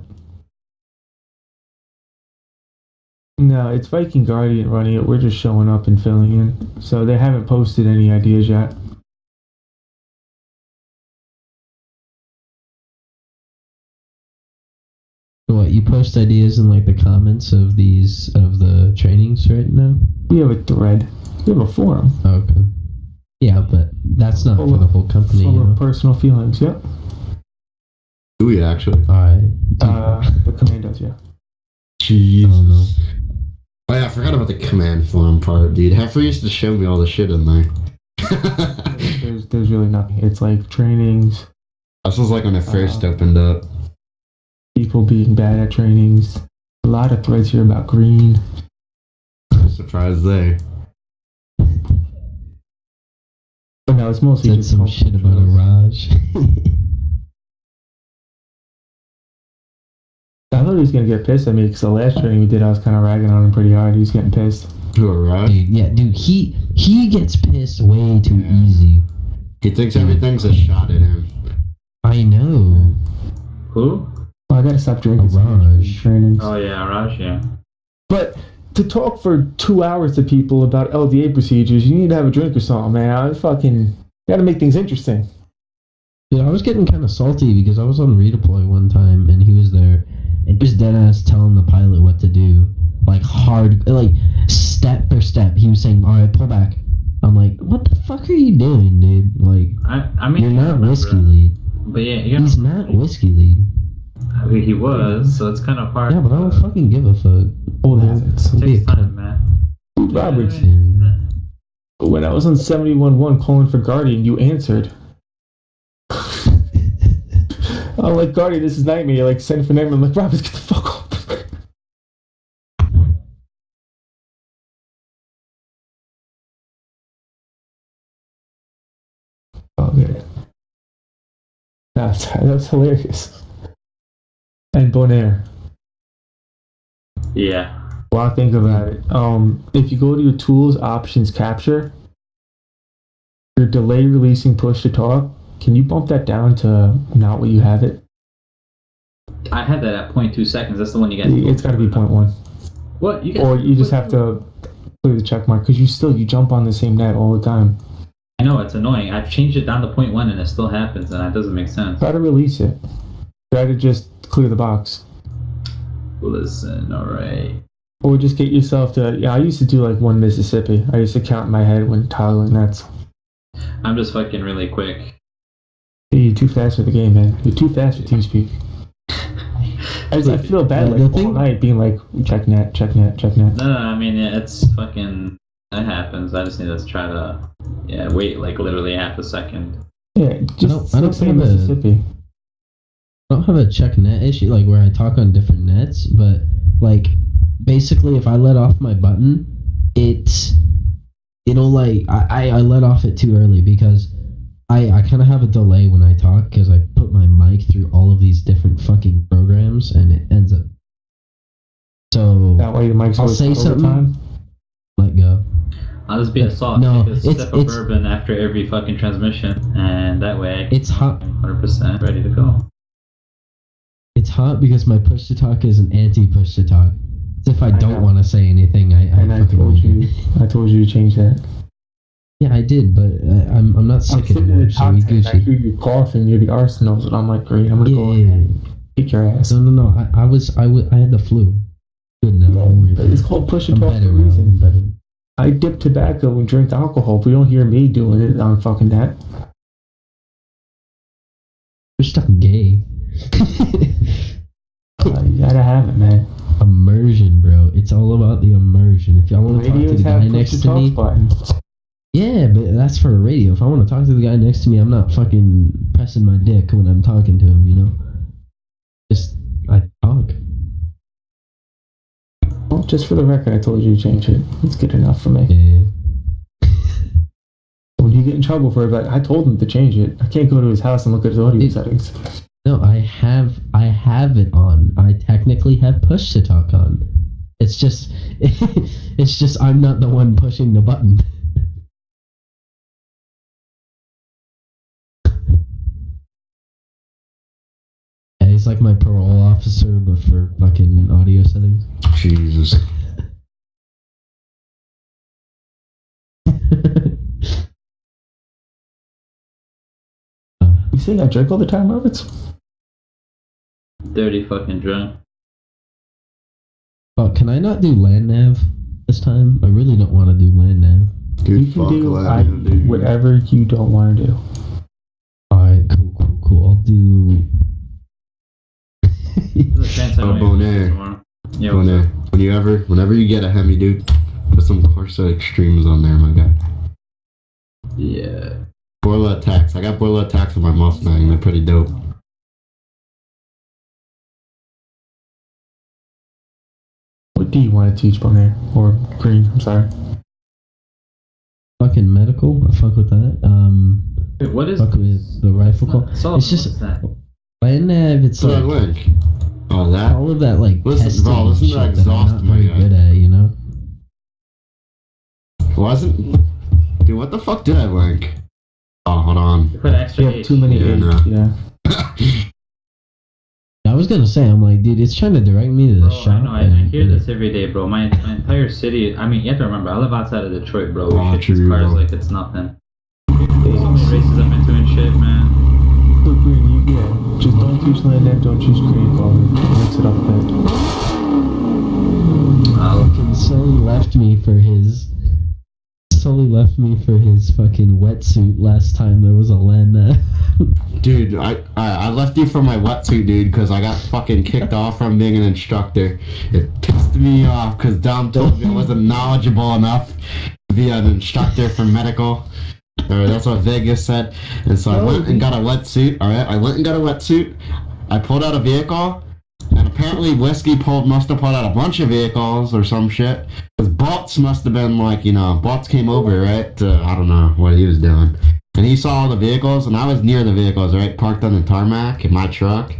No, it's Viking Guardian running it. We're just showing up and filling in. So they haven't posted any ideas yet. What, you post ideas in like the comments of the trainings right now? We have a thread. We have a forum. Okay. Yeah, but that's not for the whole company. Full of personal feelings, yep. Do we actually? Alright. The commandos, yeah. Jesus. Oh yeah, I forgot about the command forum part, dude. Heifer used to show me all the shit in there. There's really nothing. It's like trainings. This was like when it first opened up. People being bad at trainings. A lot of threads here about green. Surprise there. But no, it's mostly Said just some shit about a Raj. I thought he was gonna get pissed at me because the last training we did, I was kind of ragging on him pretty hard. He was getting pissed. Who, Raj? Dude, yeah, dude, he gets pissed way too easy. He thinks everything's a shot at him. I know. Who? Oh, I gotta stop drinking Raj. trainings. Oh yeah, Raj, yeah. But to talk for 2 hours to people about LDA procedures, you need to have a drink or something, man. I fucking gotta make things interesting. Dude, I was getting kind of salty because I was on redeploy one time and he was there and just dead ass telling the pilot what to do, like hard, like step for step. He was saying, "All right, pull back." I'm like, "What the fuck are you doing, dude? Like, I mean, you're not whiskey lead." But yeah, he's not whiskey lead. I mean, he was, so it's kind of hard. Yeah, but I don't fucking give a fuck. Oh, it's It takes time, man. Roberts. When I was on 71-1 calling for Guardian, you answered. I'm like, Guardian, this is Nightmare. You're like, send for Nightmare. I'm like, Roberts, get the fuck off. Okay. That's hilarious. And Bonaire. Yeah. Well, I think about it. If you go to your tools, options, capture, your delay releasing push to talk, can you bump that down to not what you have it? I had that at 0.2 seconds. That's the one you got. It's got to be 0.1. What? Or you just have to clear the check mark because you jump on the same net all the time. I know, it's annoying. I've changed it down to 0.1 and it still happens, and that doesn't make sense. Try to release it. Try to just clear the box. Listen, alright. Or just get yourself to... Yeah, I used to do like 1 Mississippi. I used to count in my head when toggling nets. I'm just fucking really quick. Hey, you're too fast for the game, man. You're too fast for TeamSpeak. I feel bad like all night being like, check net, check net, check net. No, I mean, it's fucking... That happens. I just need to try to... Yeah, wait like literally half a second. Yeah, just I don't say Mississippi. I don't have a check net issue, like where I talk on different nets, but like basically if I let off my button, it'll like I let off it too early because I kind of have a delay when I talk because I put my mic through all of these different fucking programs and it ends up. So that way your mic's I'll say something. Time? Let go. I'll just be a salt. No, take a sip of bourbon after every fucking transmission, and that way it's hot. 100% ready to go. It's hot because my push to talk is an anti-push to talk. It's if I don't want to say anything, I told you to change that. Yeah, I did, but I'm not sick anymore, so we Gucci. I hear you coughing near the arsenals, and I'm like, great, I'm gonna go in and kick your ass. No, I had the flu. Good now. Yeah, it's called push to talk for a reason. I dip tobacco and drink alcohol, but you don't hear me doing it on fucking that. You're stuck gay. You gotta have it, man. Immersion, bro. It's all about the immersion. If y'all want to talk to the guy next to me... Yeah, but that's for a radio. If I want to talk to the guy next to me, I'm not fucking pressing my dick when I'm talking to him, you know? Just, I talk. Well, just for the record, I told you to change it. It's good enough for me. Yeah. When you get in trouble for it, but I told him to change it. I can't go to his house and look at his audio settings. No, I have it on. I technically have push to talk on. It's just I'm not the one pushing the button. Yeah, he's like my parole officer, but for fucking audio settings. Jesus. You think I drink all the time, Roberts? Dirty fucking drunk. Oh, can I not do land nav this time? I really don't want to do land nav. Dude, you can do whatever you don't want to do. Alright, cool. I'll do... Bonaire. Yeah, Bonaire. Whenever you get a Hemi, dude, put some Corsa Extremes on there, my guy. Yeah. Boiler attacks. I got boiler attacks on my Mustang. They're pretty dope. What do you want to teach, Bonaire? Or Green, I'm sorry. Fucking medical? I fuck with that. Wait, what is... Fuck with the rifle call. It's just... Land nav, it's like... Link. Oh, that? All of that, like, listen to that exhaust, my guy. Good at, you know? Wasn't... Dude, what the fuck did I link? Oh, hold on. You put extra H. Too many H, yeah. I was gonna say, I'm like, dude, it's trying to direct me to the shop. I hear this every day, bro. My entire city, I mean, you have to remember, I live outside of Detroit, bro. We ship these cars like it's nothing. There's so many races I'm into and shit, man. So Green, yeah, just don't choose land nav, don't choose Green color. Mix it up a bit. Fucking son left me for his Sully left me for his fucking wetsuit last time there was a land nav. Dude, I left you for my wetsuit, dude, because I got fucking kicked off from being an instructor. It pissed me off because Dom told me I wasn't knowledgeable enough to be an instructor for medical. Or that's what Vegas said. And so I went and got a wetsuit, alright? I went and got a wetsuit. I pulled out a vehicle. And apparently Whiskey must have pulled out a bunch of vehicles or some shit. Because Bolts must have been like, Bolts came over, right? I don't know what he was doing. And he saw all the vehicles, and I was near the vehicles, right? Parked on the tarmac in my truck.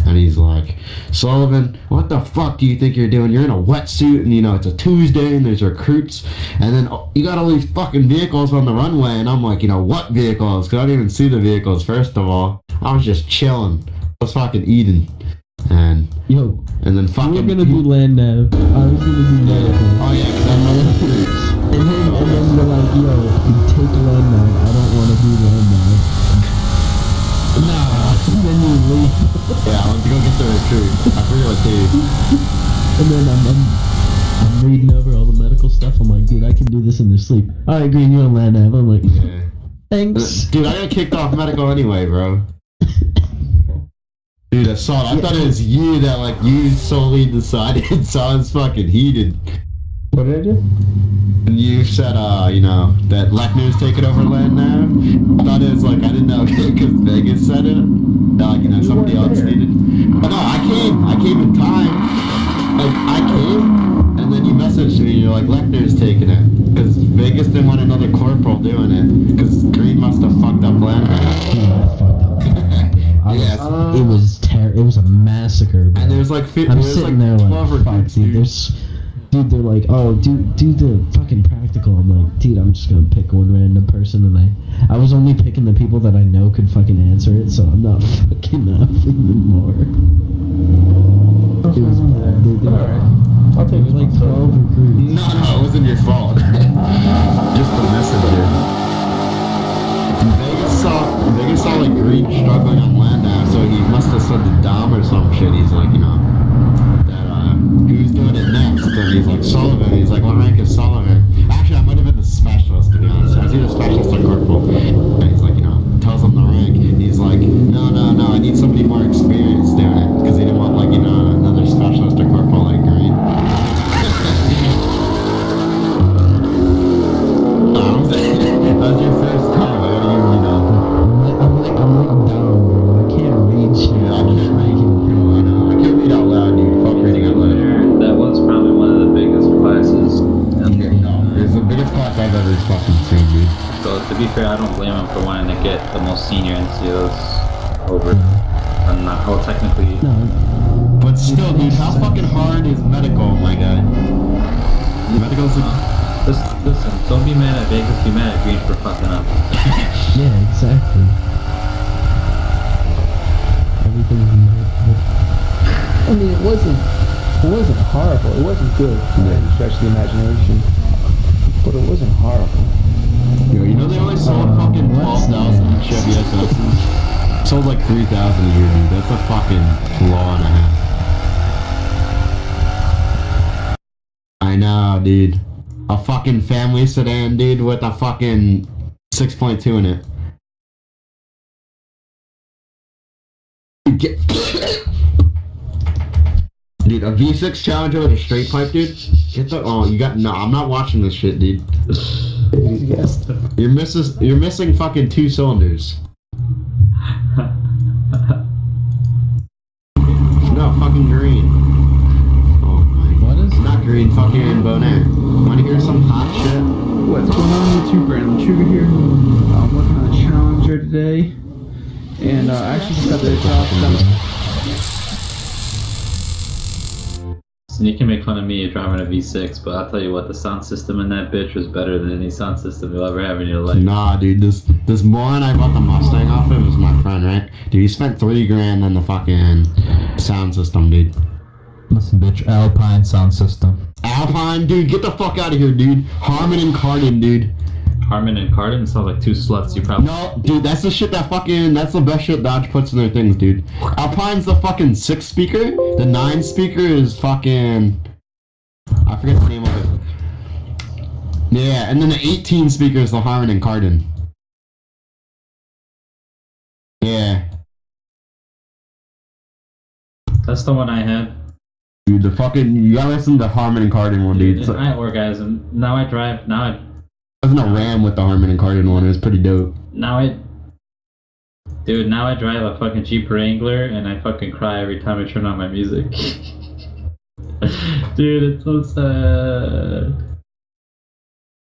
And he's like, Sullivan, what the fuck do you think you're doing? You're in a wetsuit, and it's a Tuesday, and there's recruits. And then you got all these fucking vehicles on the runway. And I'm like, what vehicles? Because I didn't even see the vehicles, first of all. I was just chilling. I was fucking eating. And then fucking. We were gonna do land nav. I was gonna do medical. Oh yeah, because I'm and then we're like, take land nav. I don't want to do land nav. Nah. And then you leave. Yeah, I went to go get the recruit. I forget what dude. And then I'm reading over all the medical stuff. I'm like, dude, I can do this in their sleep. All right, Green, you're on land nav. I'm like, yeah. Thanks. Dude, I got kicked off medical anyway, bro. Dude, I thought it was you that, you solely decided, so I was fucking heated. What did I do? And you said, that Lechner's taking over land now. I thought it was I didn't know, because Vegas said it. That, somebody else needed. But no, I came in time. I came, and then you messaged me, and you're like, Lechner's taking it. Because Vegas didn't want another corporal doing it. Because Green must have fucked up land now. Yes. It was it was a massacre, bro. And there's I'm sitting there like, fuck, dude. They're like, oh, do the fucking practical. I'm like, dude, I'm just gonna pick one random person, and I was only picking the people that I know could fucking answer it, so I'm not fucking up even more. It was bad, dude. Alright. I'll take like 12 recruits. No, it wasn't your fault. Just the messenger. Vegas saw Green struggling on land now, so he must have said to Dom or some shit. He's like, that who's doing it next? And he's like, Sullivan. He's like, what rank is Sullivan? Actually, I might have been the specialist, to be honest. I was either specialist or corporal. And he's like, tells him the rank. He's like, no, I need somebody more experienced doing it, because he didn't want another specialist or corporal like Green. That was your first time. I'm looking down, bro. I can't read shit. Yeah, I can't read out loud, dude. Fuck reading out loud. That was probably one of the biggest classes. It's the biggest class I've ever fucking seen, dude. So to be fair, I don't blame him for wanting to get the most senior NCOs over. I'm not. Well, technically. No. But still, dude, how fucking hard is medical, my guy? Medical's Listen, don't be mad at Vegas, be mad at Green for fucking up. Yeah, exactly. Everything's my fault. I mean, it wasn't horrible. It wasn't good. I didn't stretch the imagination. But it wasn't horrible. They only sold fucking 12,000 Chevy SSs. Sold like 3,000 a year, dude. That's a fucking flaw and a half. I know, dude. A fucking family sedan, dude, with a fucking 6.2 in it. Dude, a V6 Challenger with a straight pipe, dude? I'm not watching this shit, dude. Yes. You're missing fucking 2 cylinders. No, fucking Green. Oh my. What is? Not Green, fucking Bonaire. Wanna hear some hot shit? What's going on YouTube? Brandon Sugar here. I'm working on a Challenger today. And I actually just got the job done. So you can make fun of me driving a V6, but I'll tell you what, the sound system in that bitch was better than any sound system you'll ever have in your life. Nah, dude, this moron I bought the Mustang off of was my friend, right? Dude, he spent $3,000 on the fucking sound system, dude. Listen, bitch, Alpine sound system. Alpine, dude, get the fuck out of here, dude. Harman and Kardon, dude. Harman and Kardon sound like 2 sluts. You probably. No, dude, that's the shit that's the best shit Dodge puts in their things, dude. Alpine's the fucking 6 speaker. The 9 speaker is fucking. I forget the name of it. Yeah, and then the 18 speaker is the Harman and Kardon. Yeah. That's the one I had. Dude, the fucking... You gotta listen to the Harman and Kardon one, dude. Dude, I orgasm. Now I drive. Now I... Wasn't a Ram with the Harman and Kardon one. It was pretty dope. Now I... Dude, now I drive a fucking Jeep Wrangler and I fucking cry every time I turn on my music. Dude, it's so sad.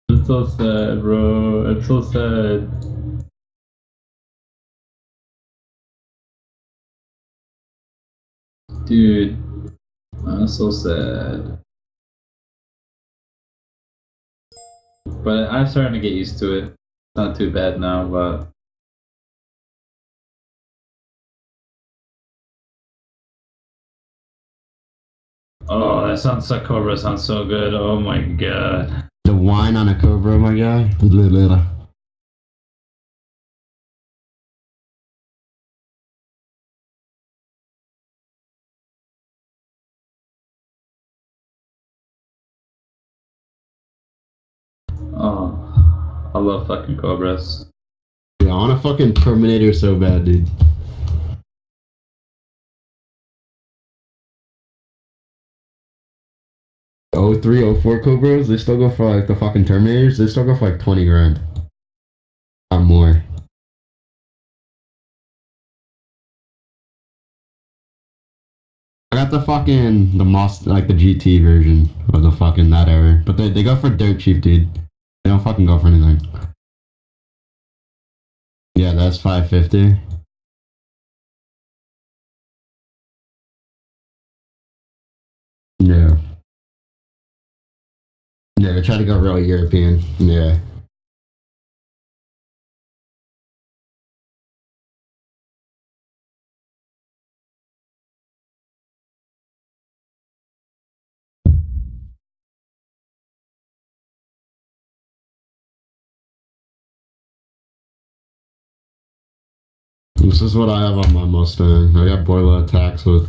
It's so sad, bro. It's so sad. Dude, I'm so sad. But I'm starting to get used to it. It's not too bad now, but... Oh, that Sunset Cobra sounds so good. Oh my god. The wine on a Cobra, my guy. Oh, I love fucking Cobras. Yeah, I want a fucking Terminator so bad, dude. Oh 03, 04 Cobras, they still go for like the fucking Terminators, they still go for like 20 grand. Or more. I got the fucking, the like the GT version of the fucking that era. But they go for dirt cheap, dude. They don't fucking go for anything. Yeah, that's 550. Yeah. Yeah, they try to go real European. Yeah. This is what I have on my Mustang. I got boiler attacks with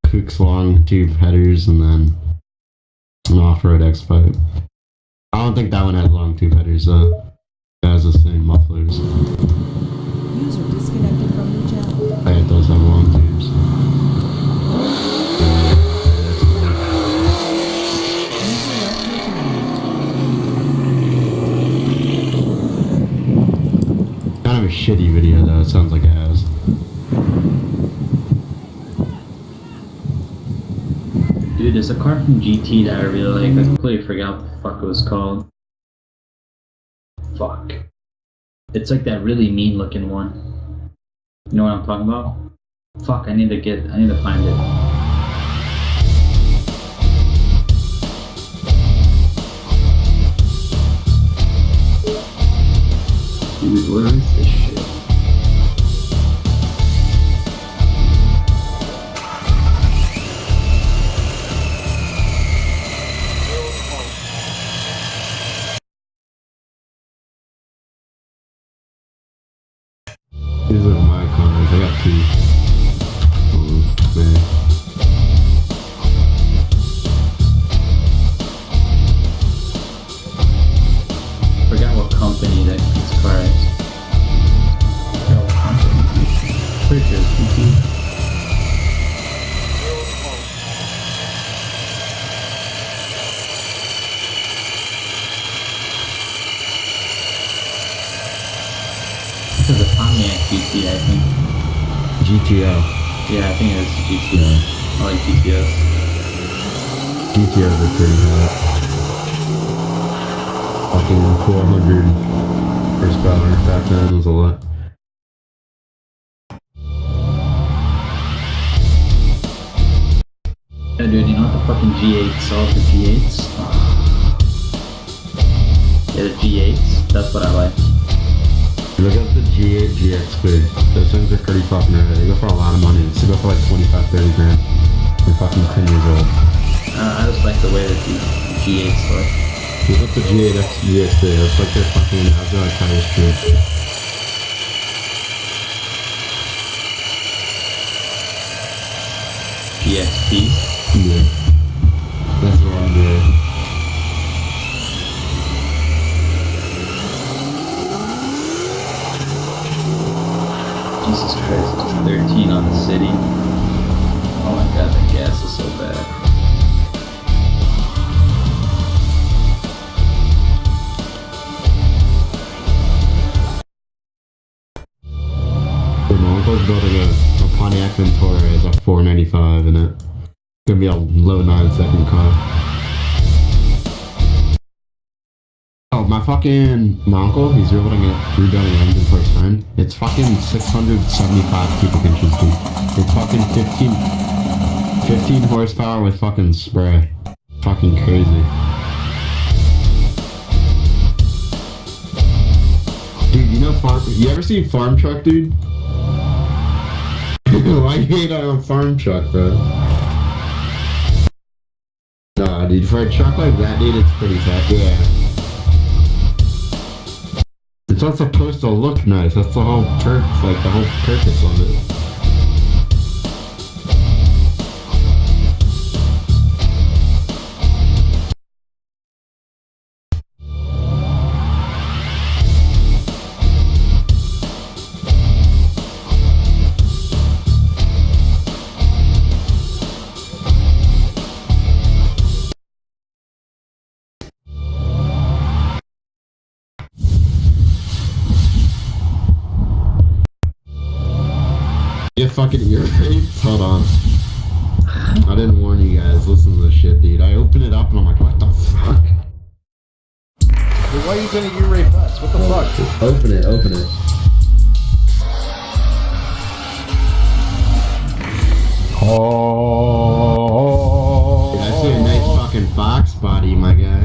Cook's long tube headers and then an off-road X-pipe. I don't think that one has long tube headers though. It has the same mufflers. User disconnected from your channel. It does have long tubes. Kind of a shitty video though, it sounds like it has. Dude, there's a car from GT that I really like. I completely forgot what the fuck it was called. Fuck. It's like that really mean looking one. You know what I'm talking about? Fuck, I need to find it. Dude, where is this shit? These are my cars, I got two. Oh, man. Forgot what company that this car is. Forgot what company. Pretty sure it's GT. This is a Pontiac GT, I think. GTO. Yeah, I think it is GTO. I like GTOs. GTOs are pretty hot. Fucking 400 horsepower back then was a lot. Yeah, dude, you know what the fucking G8s are? The G8s? Yeah, the G8s. That's what I like. Look at the G8 GXP. Those things are pretty fucking rare. They go for a lot of money. They go for like 25, 30 grand. They're fucking 10 years old. I just like the way that the G8s look. Look at the G8 GXP. That's like their fucking, that's like tire strip. GXP? Yeah. That's the one, yeah. city. Oh my god, the gas is so bad. My uncle's building a Pontiac Ventura. It's a 495 in it. It's gonna be a low 9-second car. Oh, my uncle, he's rebuilding an engine for his friend. It's fucking 675 cubic inches deep. It's fucking 15 horsepower with fucking spray. Fucking crazy. Dude, you ever see Farm Truck, dude? Why you hate on a farm truck, bro? Nah, dude, for a truck like that, dude, it's pretty fat. Yeah. It's not supposed to look nice. That's the whole the whole purpose of it. Get fucking ear raped? Hold on. I didn't warn you guys. Listen to this shit, dude. I opened it up and I'm like, what the fuck? Dude, why are you gonna ear rape us? What the fuck? Just open it. Oh. Dude, I see a nice fucking fox body, my guy.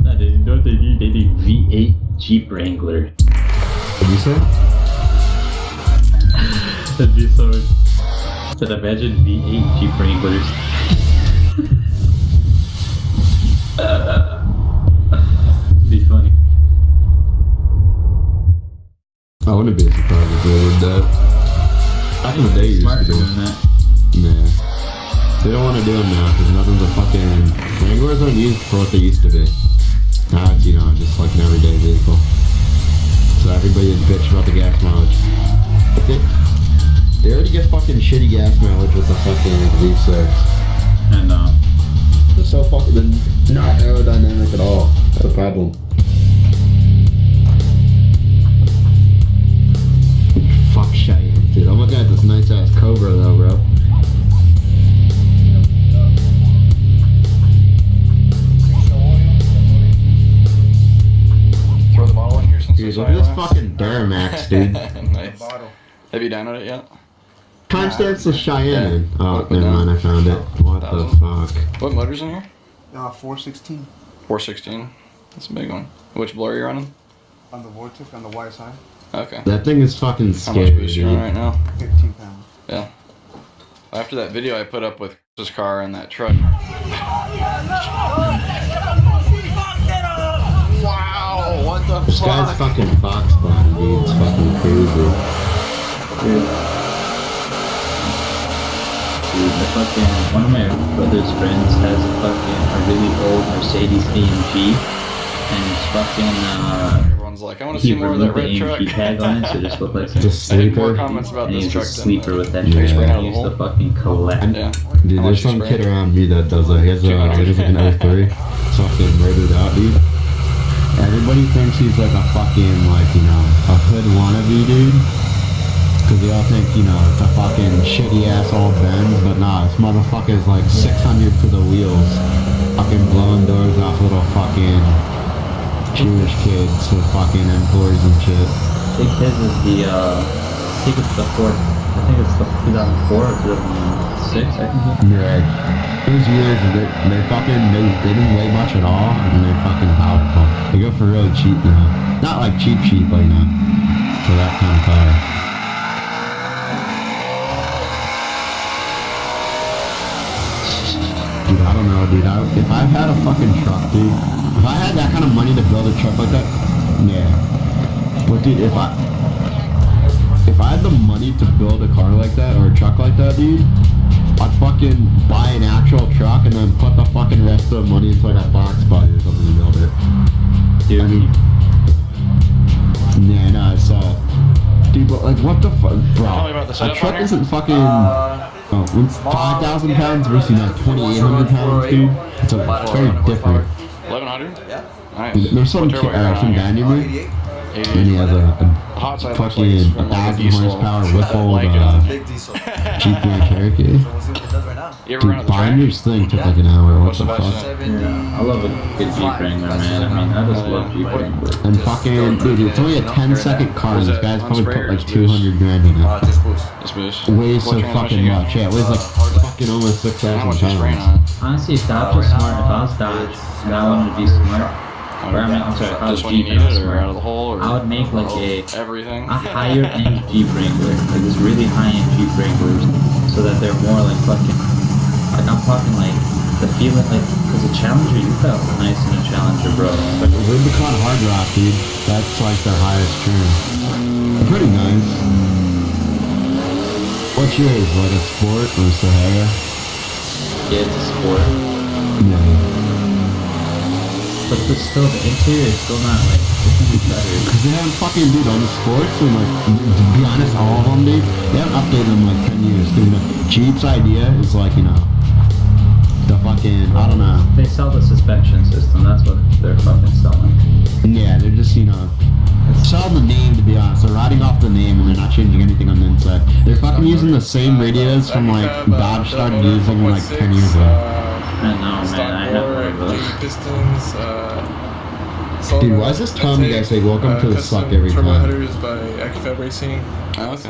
No, they know what they do? They do V8 Jeep Wrangler. What did you say? That'd be so... Said imagine V8 Jeep Wranglers. Be funny. I wouldn't be surprised if they did that. Back in the day, you used to do that. Nah. They don't want to do them now because nothing's a fucking... Wranglers aren't used for what they used to be. Now it's, just like an everyday vehicle. So everybody is bitch about the gas mileage. They already get fucking shitty gas mileage with the fucking V6. I know. They're so fucking... They're not aerodynamic at all. That's the problem. Fuck Cheyenne, dude. I'm looking at this nice ass Cobra though, bro. Throw the bottle in here since Dude, look at this fucking Duramax, dude. Nice. Have you downloaded it yet? Timestamps of Cheyenne. Yeah. Oh, never mind, I found it. What the fuck? What motor's in here? 416 416. That's a big one. Which blower are you running? on the Vortex on the YSI. Okay. That thing is fucking How scary, much boost you on dude. right now? 15 pounds. Yeah. After that video I put up with Chris's car and that truck. Wow, what the This guy's fucking fox body, dude. It's fucking crazy. Dude, the fucking, one of my brother's friends has a really old Mercedes AMG, and it's fucking, everyone's like, I want to see more of that red truck. AMG tag on it, so it just looked like some Just I need more sleeper. comments about and this he's truck a than sleeper with that Yeah. truck. Spray He used to fucking collect. Yeah. Dude, How there's much you some spray? kid around me that does that. He has like an 03. It's fucking murdered out, dude. Everybody thinks he's like a fucking, a hood wannabe, dude. Cause they all think, it's a fucking shitty ass old Benz, but nah, this motherfucker's like 600 to the wheels. Fucking blowing doors off little fucking Jewish kids with fucking M4s and shit. I think his is the, I think it's the 2004 or 2006, I think. Yeah. Those years, they didn't weigh much at all, and they're fucking powerful. They go for really cheap now. Not like cheap, but for that kind of car. Dude, I don't know, dude. If I had a fucking truck, dude, if I had that kind of money to build a truck like that, yeah. But dude, if I had the money to build a car like that or a truck like that, dude, I'd fucking buy an actual truck and then put the fucking rest of the money into like a box body or something to build it. Dude, I mean, yeah, no, I saw it. Dude, but like, what the fuck, bro? Tell me about the A setup truck on here. isn't fucking 5,000 pounds versus 2,800 pounds, dude. It's very different. 1100. Nice. There's some What turbo you got some on guy here? near me, and he has a Hot side looks like fucking it's from like a 1,000 diesel. horsepower Whipple Blanket on. Jeep Grand Cherokee. You ever run Dude, at the track? buying this thing took like an hour. What What's the the best? fuck? Yeah, I love a good Jeep Wrangler, man. I mean, I just love Jeep Wranglers. And fucking, dude, it's only a 10-second car, and this guy's probably put like 200 grand in it. This boost. Weighs so What fucking transmission you got? much. Yeah, it weighs like fucking almost 6,000 How much is rain pounds. on? Honestly, if Dodge was smart, if I was Dodge and I wanted to be smart, or I mean, I'm sorry, if I was Just when you Jeep need and I was it, or smart, out of the hole, or I would make like everything. a higher end Jeep Wrangler, like this really high end Jeep Wranglers, so that they're more like fucking, like I'm talking like the feeling, like, because a Challenger, you felt nice in a Challenger, bro. But Rubicon Hard Rock, dude, that's like their highest trim. Pretty nice. What's yours? Like a Sport or a Sahara? Yeah, it's a Sport. Yeah. But still, the interior is still not like, it can be better. Because they haven't fucking, dude, on the Sports, and like, to be honest, all of them, dude, they haven't updated them in like 10 years, dude. Jeep's idea is like, you know, the fucking, I don't know. They sell the suspension system, that's what they're fucking selling. Yeah, they're just, you know, selling the name, to be honest. They're riding off the name and they're not changing anything on the inside. They're fucking using the same radios from like Dodge started using like 10 years ago. I know, man, I have one of those. Pistons, Dude, why does this Tommy guy say welcome to the suck every turbo time? headers by AccuFab Racing. Also,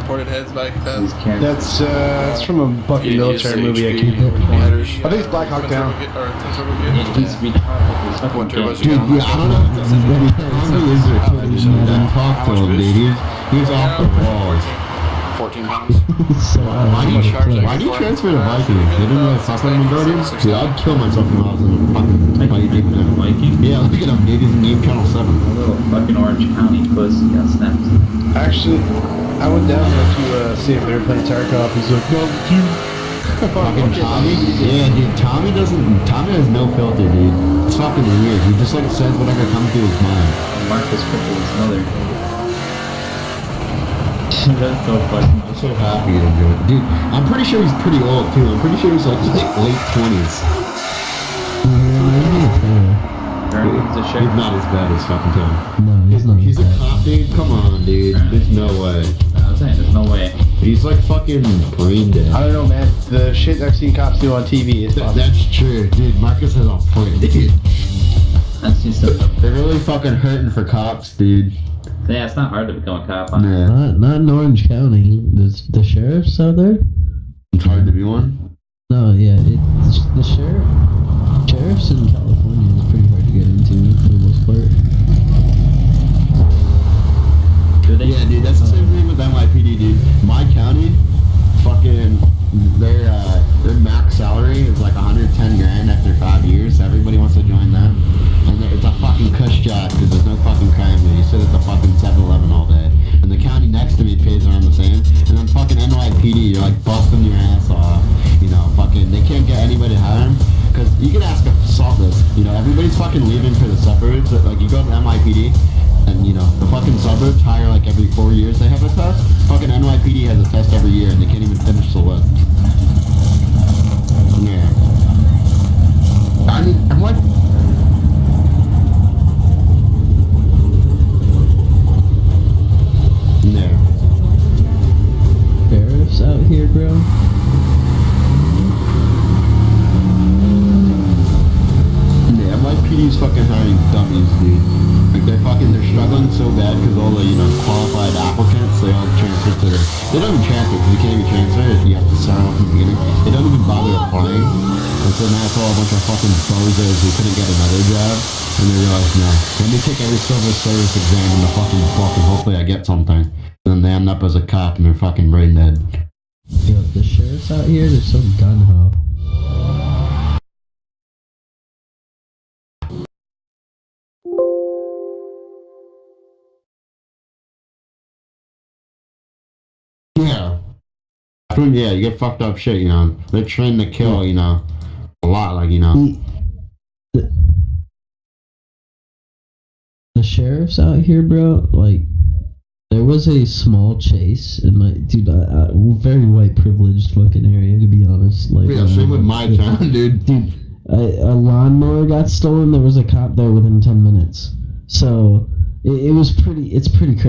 ported heads by AccuFab. That's from a Bucky Yeah, military use movie I HP keep headers. I think it's Black Hawk Down. What turbos Dude, you got? yeah, I don't know. Tommy is there too. Didn't talk to him, dude. He was off the walls. 14 pounds. Why do you transfer to Viking? They didn't really fuck with him in Guardians? Dude, I'd kill myself if I was in a fucking Viking. Yeah, look at him, dude. He's in Game Channel 7. A little fucking Orange County pussy got snapped. Actually, I went down there to see if they were playing Tarkov. He's like, no, dude. Fucking Tommy? Yeah, dude, Tommy has no filter, dude. It's fucking weird. He just like says whatever comes to his mind. Marcus Cripple's mother. That's so funny. I'm so happy to do it. Dude, I'm pretty sure he's pretty old too. I'm pretty sure he's like late 20s. He's not as bad as fucking Tom. No, he's not. He's a cop, dude. Come on, dude. There's no way. I'm saying there's no way. He's like fucking brain dead. I don't know, man. The shit I've seen cops do on TV is That's true, dude. Marcus has a point, dude. That's just They're really fucking hurting for cops, dude. yeah, it's not hard to become a cop. Yeah. Not in Orange County. There's the sheriffs out there. It's hard to be one. No, yeah, it's the sheriffs in California is pretty hard to get into for the most part. Yeah, dude, that's the same thing with NYPD, dude. My county, fucking, their max salary is like 110 grand after 5 years. Everybody wants to join them. And it's a fucking cush job because there's no fucking crime there. You sit at the fucking 7-Eleven all day. And the county next to me pays around the same. And then fucking NYPD, you're like busting your ass off. You know, fucking, they can't get anybody to hire them. Because you can ask assault this. You know, everybody's fucking leaving for the suburbs. But, like, you go to NYPD. And, you know, the fucking suburbs hire like every 4 years they have a test. Fucking NYPD has a test every year and they can't even finish the list. Yeah. I mean, I'm like... Yeah. Sheriffs out here, bro. Yeah, NYPD's fucking hiring dummies, dude. Like they're struggling so bad because all the, you know, qualified applicants, they all transfer to their, they don't even transfer because you can't even transfer it, you have to start off from the beginning. They don't even bother applying. And so now it's all a bunch of fucking bozos who couldn't get another job. And they realize, no, let me take every civil service exam in the fucking book and hopefully I get something. And then they end up as a cop and they're fucking brain dead. Yo, the sheriffs out here, they're so gun-ho. Yeah. Yeah, you get fucked up shit, you know. They're trained to kill, you know, a lot, like, you know. The sheriffs out here, bro, like, There was a small chase in my very white privileged fucking area, to be honest. Like, Yeah, same with my town, dude. Dude, a lawnmower got stolen. There was a cop there within 10 minutes. So it's pretty crazy.